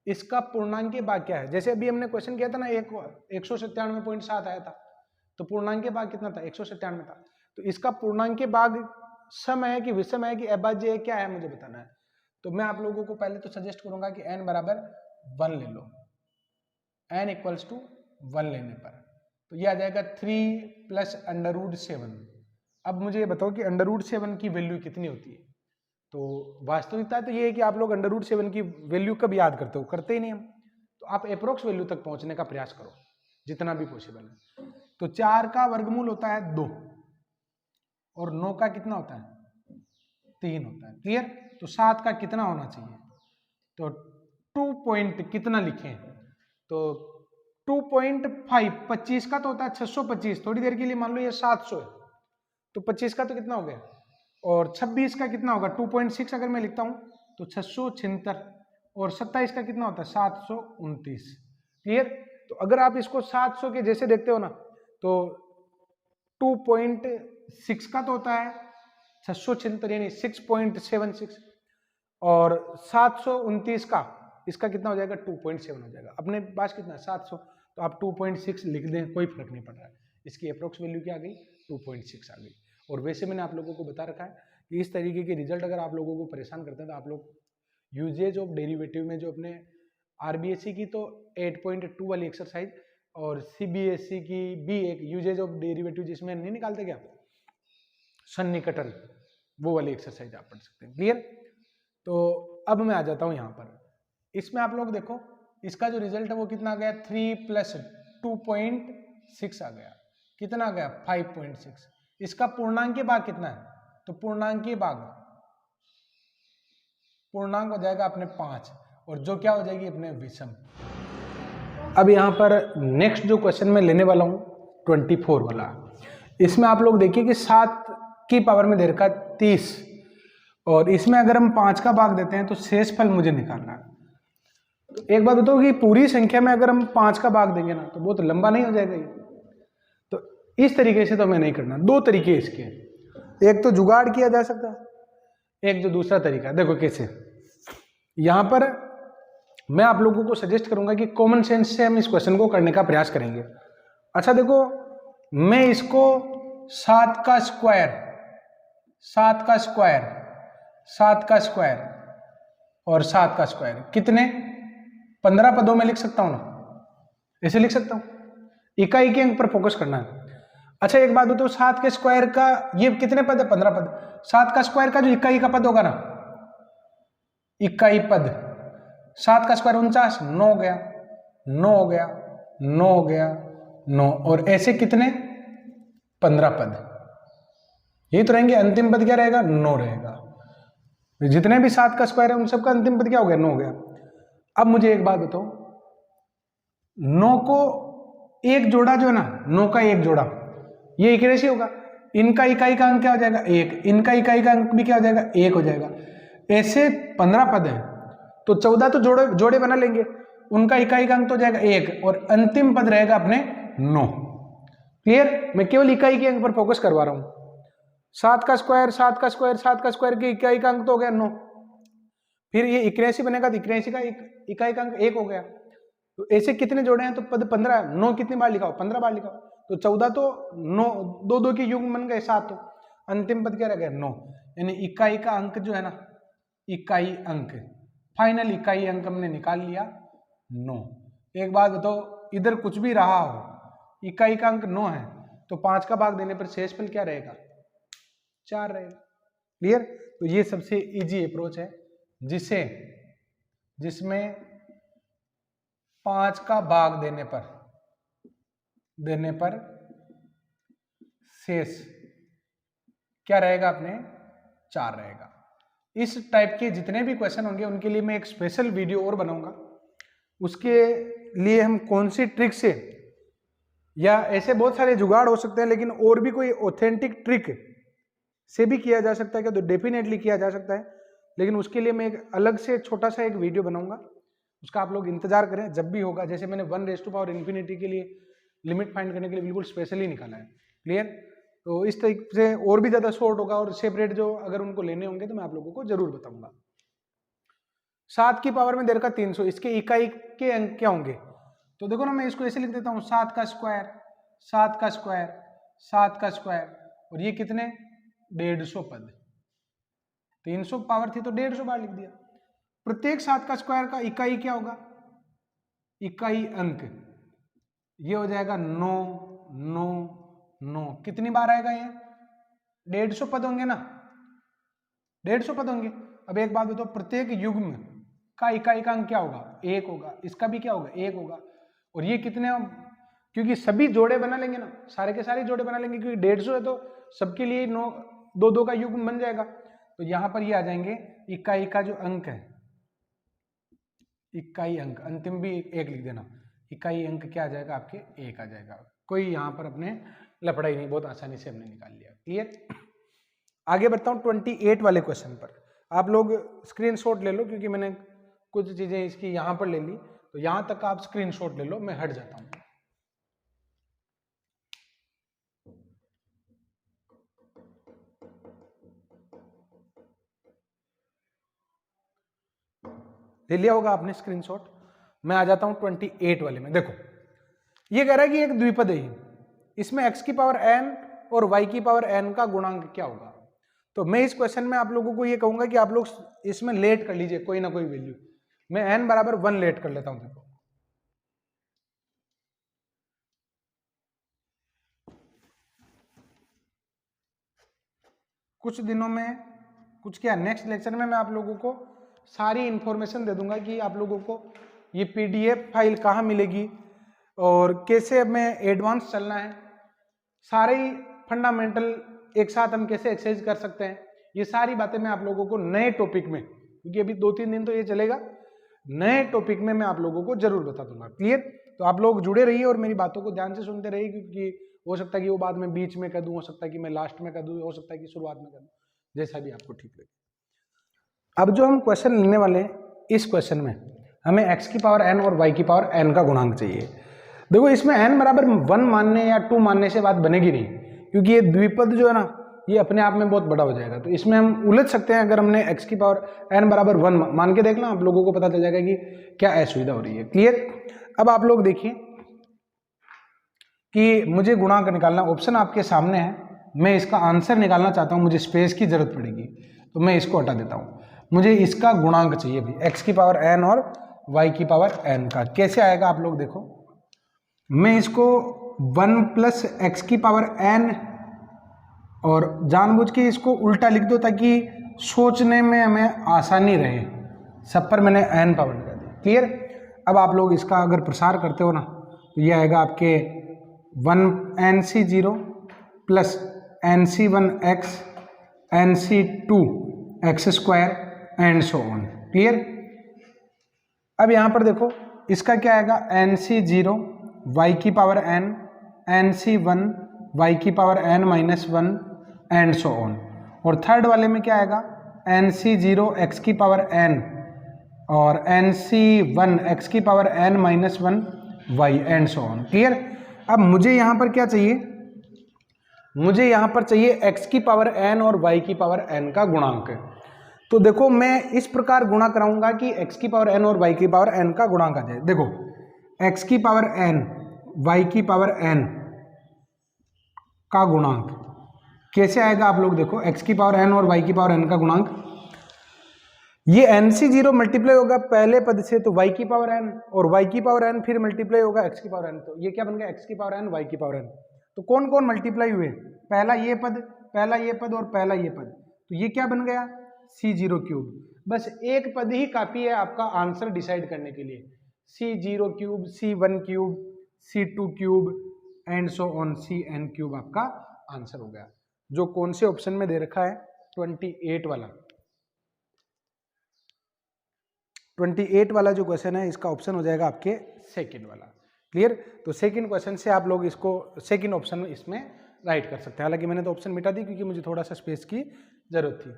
[SPEAKER 1] इसका पूर्णांक भाग क्या है। जैसे अभी हमने क्वेश्चन किया था ना, 197.7 आया था, तो पूर्णांक भाग कितना था, 197 था, तो इसका पूर्णांक भाग सम है कि विषम है कि अभाज्य है, क्या है मुझे बताना है। तो मैं आप लोगों को पहले तो सजेस्ट करूंगा कि n बराबर 1 ले लो, n इक्वल्स टू 1 लेने पर, तो ये आ जाएगा 3 प्लस अंडर रूट 7। अब मुझे ये बताओ कि अंडर रूट 7 की वैल्यू कितनी होती है। तो वास्तविकता तो ये है कि आप लोग अंडर रूट 7 की वैल्यू कब याद करते हो, करते ही नहीं हम, तो आप अप्रोक्स वैल्यू तक पहुंचने का प्रयास करो जितना भी पॉसिबल है। तो 4 का वर्गमूल होता है 2 और 9 का कितना होता है, 3 होता है, क्लियर। तो 7 का कितना होना चाहिए, तो 2 पॉइंट कितना लिखें, तो 2.5, 25 का तो होता है 625, थोड़ी देर के लिए मान लो ये 700 है, तो 25 का तो कितना हो गया, और 26 का कितना होगा 2.6 अगर मैं लिखता हूं तो 676, और 27 का कितना होता है 729, क्लियर। तो अगर आप इसको 700 के जैसे देखते हो ना, तो 2.6 का तो होता है 676 यानी 6.76, और 729 का, इसका कितना हो जाएगा 2.7 हो जाएगा। अपने पास कितना 700, तो आप 2.6 लिख दें, कोई फर्क नहीं पड़ रहा है। इसकी अप्रोक्स वैल्यू क्या आ गई 2.6 आ गई। और वैसे मैंने आप लोगों को बता रखा है कि इस तरीके के रिजल्ट अगर आप लोगों को परेशान करते हैं तो आप लोग यूजेज ऑफ डेरिवेटिव में जो अपने आरबीएससी की तो 8.2 वाली एक्सरसाइज और सीबीएसई की भी एक यूजेज ऑफ डेरिवेटिव जिसमें नहीं निकालते क्या सन्निकटन, वो वाली एक्सरसाइज आप पढ़ सकते हैं। क्लियर? तो अब मैं आ जाता हूं यहां पर। इसमें आप लोग देखो इसका जो रिजल्ट है वो कितना आ गया 3 + 2.6 आ गया। कितना आ गया 5.6। इसका पूर्णांकीय भाग कितना है, तो पूर्णांकीय भाग पूर्णांक हो जाएगा अपने 5, और जो क्या हो जाएगी अपने विषम। अब यहां पर नेक्स्ट जो क्वेश्चन मैं लेने वाला हूं 24 वाला, इसमें आप लोग देखिए कि 7 की पावर में दे रखा 30, और इसमें अगर हम 5 का भाग देते हैं तो शेषफल मुझे निकालना है। तो एक बात बताओ कि पूरी संख्या में अगर हम 5 का भाग देंगे ना तो बहुत लंबा नहीं हो जाएगा ये। तो इस तरीके से तो हमें नहीं करना। दो तरीके इसके, एक तो जुगाड़ किया जा सकता है, एक जो दूसरा तरीका है देखो कैसे। यहां पर मैं आप लोगों को सजेस्ट करूंगा कि कॉमन सेंस से हम इस क्वेश्चन को करने का प्रयास करेंगे। अच्छा देखो, मैं इसको 7 का स्क्वायर 7 का स्क्वायर 7 का स्क्वायर और 7 का स्क्वायर कितने 15 पदों में लिख सकता हूं ना, ऐसे लिख सकता हूं। इकाई के अंक पर फोकस करना है। अच्छा एक बात बताओ, 7 के स्क्वायर का ये कितने पद है 15 पद। 7 का स्क्वायर का जो इकाई का पद होगा ना, इकाई पद 7 का स्क्वायर 49, 9 हो गया 9 हो गया 9 हो गया 9, और ऐसे कितने 15 पद, यही तो रहेंगे। अंतिम पद क्या रहेगा 9 रहेगा। जितने भी 7 का स्क्वायर है उन सबका अंतिम पद क्या हो गया 9 हो गया। अब मुझे एक बात बताओ, 9 को एक जोड़ा जो है ना, 9 का एक जोड़ा ये एक रेशियो होगा। इनका इकाई का अंक क्या हो जाएगा 1, इनका इकाई का अंक भी क्या हो जाएगा 1 हो जाएगा। ऐसे 15 पद है तो 14 तो जोड़े बना लेंगे, उनका इकाई का अंक तो हो जाएगा 1 और अंतिम पद रहेगा अपने 9। क्लियर? मैं केवल इकाई के अंक पर फोकस करवा रहा हूं। 7 का स्क्वायर 7 का स्क्वायर 7 का स्क्वायर की इकाई का अंक तो हो गया 9, फिर ये 81 बनेगा तो 81 का इकाई का अंक 1 हो गया। तो ऐसे कितने जोड़े हैं तो पद 15, 9 कितनी बार लिखा हो 15 बार लिखा हो, तो 14 तो 9 2 के युग्म बन गए 7, तो अंतिम पद क्या रह गया 9। यानी इकाई का अंक जो है ना, इकाई अंक फाइनल इकाई अंक हमने निकाल लिया 9। एक बात बताओ, इधर कुछ भी रहा हो इकाई का अंक 9 है तो 5 का भाग देने पर शेषफल क्या रहेगा 4 रहेगा। क्लियर? तो ये सबसे इजी अप्रोच है जिसमें 5 का भाग देने पर शेष क्या रहेगा अपने 4 रहेगा। इस टाइप के जितने भी क्वेश्चन होंगे उनके लिए मैं एक स्पेशल वीडियो और बनाऊंगा। उसके लिए हम कौन सी ट्रिक से, या ऐसे बहुत सारे जुगाड़ हो सकते हैं लेकिन और भी कोई ऑथेंटिक ट्रिक से भी किया जा सकता है क्या, तो डेफिनेटली किया जा सकता है। लेकिन उसके लिए मैं एक अलग से छोटा सा एक वीडियो बनाऊंगा, उसका आप लोग इंतजार करें जब भी होगा। जैसे मैंने 1⁻∞ के लिए लिमिट फाइंड करने के लिए बिल्कुल स्पेशली निकाला है। क्लियर? तो इस तरीके से और भी ज्यादा शॉर्ट होगा, और सेपरेट जो अगर उनको लेने होंगे तो मैं आप लोगों को जरूर बताऊंगा। 7 की पावर में दे रखा 300, इसके इकाई के अंक क्या होंगे, तो देखो ना मैं इसको ऐसे लिख देता हूँ 7 का स्क्वायर 7 का स्क्वायर 7 का स्क्वायर, और ये कितने 150 पद। 300 पावर थी तो 150 बार लिख दिया। प्रत्येक 7 का स्क्वायर का इकाई क्या होगा, इकाई अंक ये हो जाएगा 9 9 9। कितनी बार आएगा ये 150 पद होंगे ना, 150 पद होंगे। अब एक बात बताओ, प्रत्येक युग्म का इकाई का अंक क्या होगा 1 होगा, इसका भी क्या होगा 1 होगा। और ये कितने, क्योंकि सभी जोड़े बना लेंगे ना, सारे के सारे जोड़े बना लेंगे, क्योंकि 150 है तो सबके लिए 9 2 2 का युग्म बन जाएगा। तो यहां पर ये आ जाएंगे इकाई का जो अंक है, इकाई अंक अंतिम भी 1 लिख देना, इकाई अंक क्या आ जाएगा आपके 1 आ जाएगा। कोई यहां पर अपने लफड़ा ही नहीं, बहुत आसानी से हमने निकाल लिया। क्लियर? आगे बढ़ता हूं 28 वाले क्वेश्चन पर। आप लोग स्क्रीनशॉट ले लो, क्योंकि मैंने कुछ चीजें इसकी यहां पर ले ली, तो यहां तक आप स्क्रीनशॉट ले लो, मैं हट जाता हूं। ले लिया होगा आपने स्क्रीनशॉट। मैं आ जाता हूं 28 वाले में। देखो ये कह रहा है कि एक द्विपद है, इसमें x की पावर n और y की पावर n का गुणांक क्या होगा। तो मैं इस क्वेश्चन में आप लोगों को ये कहूंगा कि आप लोग इसमें लेट कर लीजिए कोई ना कोई वैल्यू। मैं n बराबर 1 लेट कर लेता हूं। देखो कुछ दिनों में, कुछ क्या नेक्स्ट लेक्चर में मैं आप लोगों को सारी इंफॉर्मेशन दे दूंगा कि आप लोगों को ये पीडीएफ फाइल कहाँ मिलेगी और कैसे हमें एडवांस चलना है, सारे ही फंडामेंटल एक साथ हम कैसे एक्सरसाइज कर सकते हैं, ये सारी बातें मैं आप लोगों को नए टॉपिक में, क्योंकि अभी 2-3 दिन तो ये चलेगा, नए टॉपिक में मैं आप लोगों को जरूर बता दूंगा। क्लियर? तो आप लोग जुड़े रहिए और मेरी बातों को ध्यान से सुनते रहिए, क्योंकि हो सकता है कि वो बाद में बीच में कर दूं, हो सकता है कि मैं लास्ट में कर दूं, हो सकता है कि शुरुआत में कर दूं, जैसा भी आपको ठीक लगे। अब जो हम क्वेश्चन लेने वाले हैं, इस क्वेश्चन में हमें x की पावर n और y की पावर n का गुणांक चाहिए। देखो इसमें n बराबर 1 मानने या 2 मानने से बात बनेगी नहीं, क्योंकि ये द्विपद जो है ना ये अपने आप में बहुत बड़ा हो जाएगा। तो इसमें हम उलझ सकते हैं अगर हमने x की पावर n बराबर 1 मान के देखना, आप लोगों को पता चल जाएगा कि क्या असुविधा हो रही है। क्लियर? अब आप लोग देखिए कि मुझे गुणांक निकालना, ऑप्शन आपके सामने है, मैं इसका आंसर निकालना चाहता हूं, मुझे स्पेस की जरूरत पड़ेगी, तो मैं इसको हटा देता हूं। मुझे इसका गुणांक चाहिए भी, x की पावर n और y की पावर n का। कैसे आएगा आप लोग देखो, मैं इसको 1 प्लस x की पावर n और जानबूझ के इसको उल्टा लिख दो ताकि सोचने में हमें आसानी रहे, सब पर मैंने n पावर लगा दी। क्लियर? अब आप लोग इसका अगर प्रसार करते हो ना तो ये आएगा आपके 1nc0 plus nc1x nc2x square and so on. Clear? अब यहां पर देखो इसका क्या आएगा, nc0 y की पावर n, nc1 y की power n minus 1 and so on. और थर्ड वाले में क्या आएगा, nc0 x की पावर n और nc1 x की power n minus 1 y and so on. Clear? अब मुझे यहां पर क्या चाहिए, मुझे यहां पर चाहिए x की पावर n और y की पावर n का गुणांक। तो देखो मैं इस प्रकार गुणा कराऊंगा कि x की पावर n और y की पावर n का गुणांक आ जाए। देखो x की पावर n y की पावर n का गुणांक कैसे आएगा आप लोग देखो, x की पावर n और y की पावर n का गुणांक, ये nc0 मल्टीप्लाई होगा पहले पद से तो y की पावर n और y की पावर n फिर मल्टीप्लाई होगा x की पावर n, तो ये क्या बन गया, x की पावर n y की पावर n। तो कौन कौन मल्टीप्लाई हुए, पहला ये पद, पहला ये पद और पहला ये पद, तो ये क्या बन गया, c0 क्यूब। बस एक पद ही काफी है आपका आंसर डिसाइड करने के लिए, c0 cube, c1 cube, c2 cube and so on cn cube आपका आंसर हो गया, जो कौन से ऑप्शन में दे रखा है, 28 वाला। 28 वाला जो क्वेश्चन है इसका ऑप्शन हो जाएगा आपके सेकंड वाला। क्लियर? तो सेकंड क्वेश्चन से आप लोग इसको सेकंड ऑप्शन में इसमें राइट कर सकते हैं। हालांकि मैंने तो ऑप्शन मिटा दी क्योंकि मुझे थोड़ा सा स्पेस की जरूरत थी।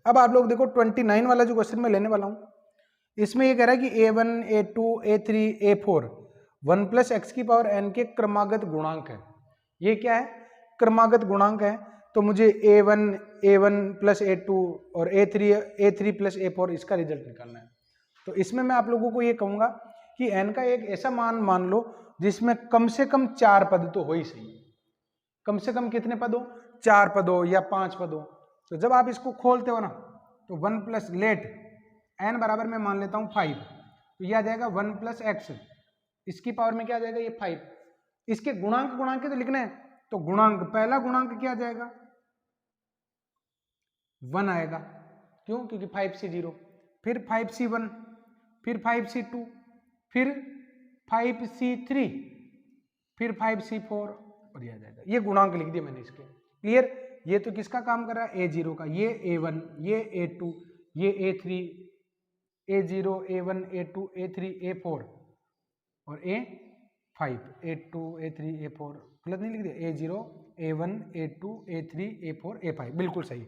[SPEAKER 1] अब आप लोग देखो 29 वाला जो क्वेश्चन मैं लेने वाला हूं, इसमें ये कह रहा है कि a1 a2 a3 a4 1 plus x की पावर n के क्रमागत गुणांक है। ये क्या है, क्रमागत गुणांक है। तो मुझे a1 प्लस a2 और a3 प्लस a4 इसका रिजल्ट निकालना है। तो इसमें मैं आप लोगों को ये कहूंगा कि n का एक ऐसा मान लो जिसमें कम से कम 4 पद तो हो ही सही, कम से कम कितने पद हो, 4 पद हो या 5 पद हो। तो जब आप इसको खोलते हो ना तो 1 प्लस लेट n बराबर मैं मान लेता हूं 5, तो यह आ जाएगा 1 प्लस एक्स, इसकी पावर में क्या आ जाएगा, ये 5। इसके गुणांक तो लिखने हैं, तो गुणांक पहला गुणांक क्या आ जाएगा, 1 आएगा। क्यों? क्योंकि 5c0, फिर 5c1, फिर 5c2, फिर 5c3, फिर 5c4 और ये आ जाएगा। ये गुणांक लिख दिए मैंने इसके। क्लियर? ये तो किसका काम कर रहा है, a0 का, ये a1, ये a2, ये a3, a0, a1, a2, a3, a4 और a5, a2, a3, a4, गलत नहीं लिख दिया, a0, a1, a2, a3, a4, a5, बिल्कुल सही।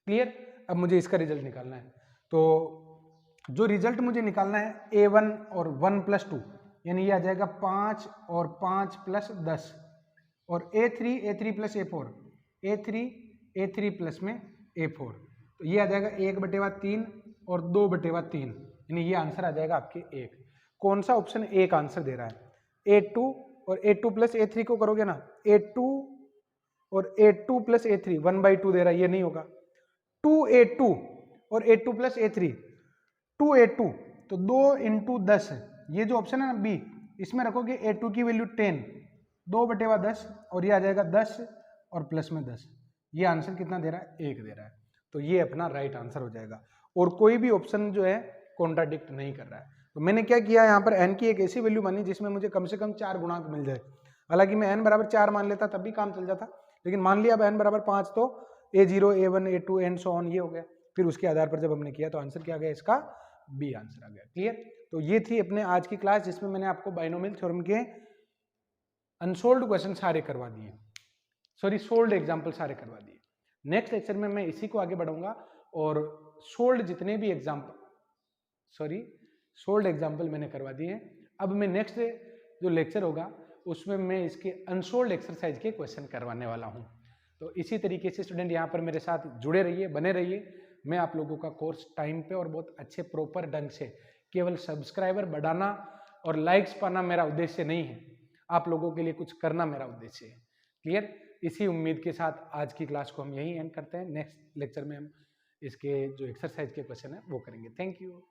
[SPEAKER 1] क्लियर? अब मुझे इसका रिजल्ट निकालना है। तो जो रिजल्ट मुझे निकालना है a1 और 1 प्लस 2, यानी ये आ जाएगा 5 और 5 प्लस 10, और a3 plus a4, a3 plus में a4, तो ये आ जाएगा 1/3 और 2/3, यानी ये आंसर आ जाएगा आपके 1। कौन सा ऑप्शन 1 आंसर दे रहा है? A2 और A2 प्लस A3 को करोगे ना, A2 और A2 प्लस A3 1/2 दे रहा है, ये नहीं होगा। 2A2 और A2 प्लस A3 2A2 तो 2 × 10, ये जो ऑप्शन है ना बी, इसमें रखोगे A2 की वैल्यू 10, 2/10 और ये आ जाएगा 10 और प्लस में 10। ये आंसर कितना दे रहा है? 1 दे रहा है। तो ये अपना राइट आंसर हो जाएगा और कोई भी ऑप्शन जो है कॉन्ट्राडिक्ट नहीं कर रहा है। तो मैंने क्या किया, यहाँ पर n की एक ऐसी वैल्यू मानी जिसमें मुझे कम से कम 4 गुणांक मिल जाए। हालांकि मैं n बराबर 4 मान लेता तब भी काम चल जाता, लेकिन मान लिया अब n बराबर 5 तो A0 A1 A2 and so on ये हो गया। फिर उसके आधार पर जब हमने किया तो आंसर क्या आ गया? इसका बी आंसर आ गया। क्लियर? तो ये थी अपने आज की क्लास जिसमें मैंने आपको बाइनोमियल थ्योरम के अनसोल्व्ड क्वेश्चन सारे करवा दिए, सॉरी सोल्व्ड एग्जाम्पल सारे करवा दिए। नेक्स्ट लेक्चर में मैं इसी को आगे बढ़ाऊंगा और सोल्व्ड जितने भी सोल्व्ड एग्जाम्पल मैंने करवा दिए हैं। अब मैं नेक्स्ट जो लेक्चर होगा उसमें मैं इसके अनसोल्व्ड एक्सरसाइज के क्वेश्चन करवाने वाला हूं। तो इसी तरीके से स्टूडेंट यहाँ पर मेरे साथ जुड़े रहिए, बने रहिए। मैं आप लोगों का कोर्स टाइम पे और बहुत अच्छे प्रॉपर ढंग से, केवल सब्सक्राइबर बढ़ाना और लाइक्स पाना मेरा उद्देश्य नहीं है, आप लोगों के लिए कुछ करना मेरा उद्देश्य है। क्लियर? इसी उम्मीद के साथ आज की क्लास को हम यहीं एंड करते हैं। नेक्स्ट लेक्चर में हम इसके जो एक्सरसाइज के क्वेश्चन है वो करेंगे। Thank you.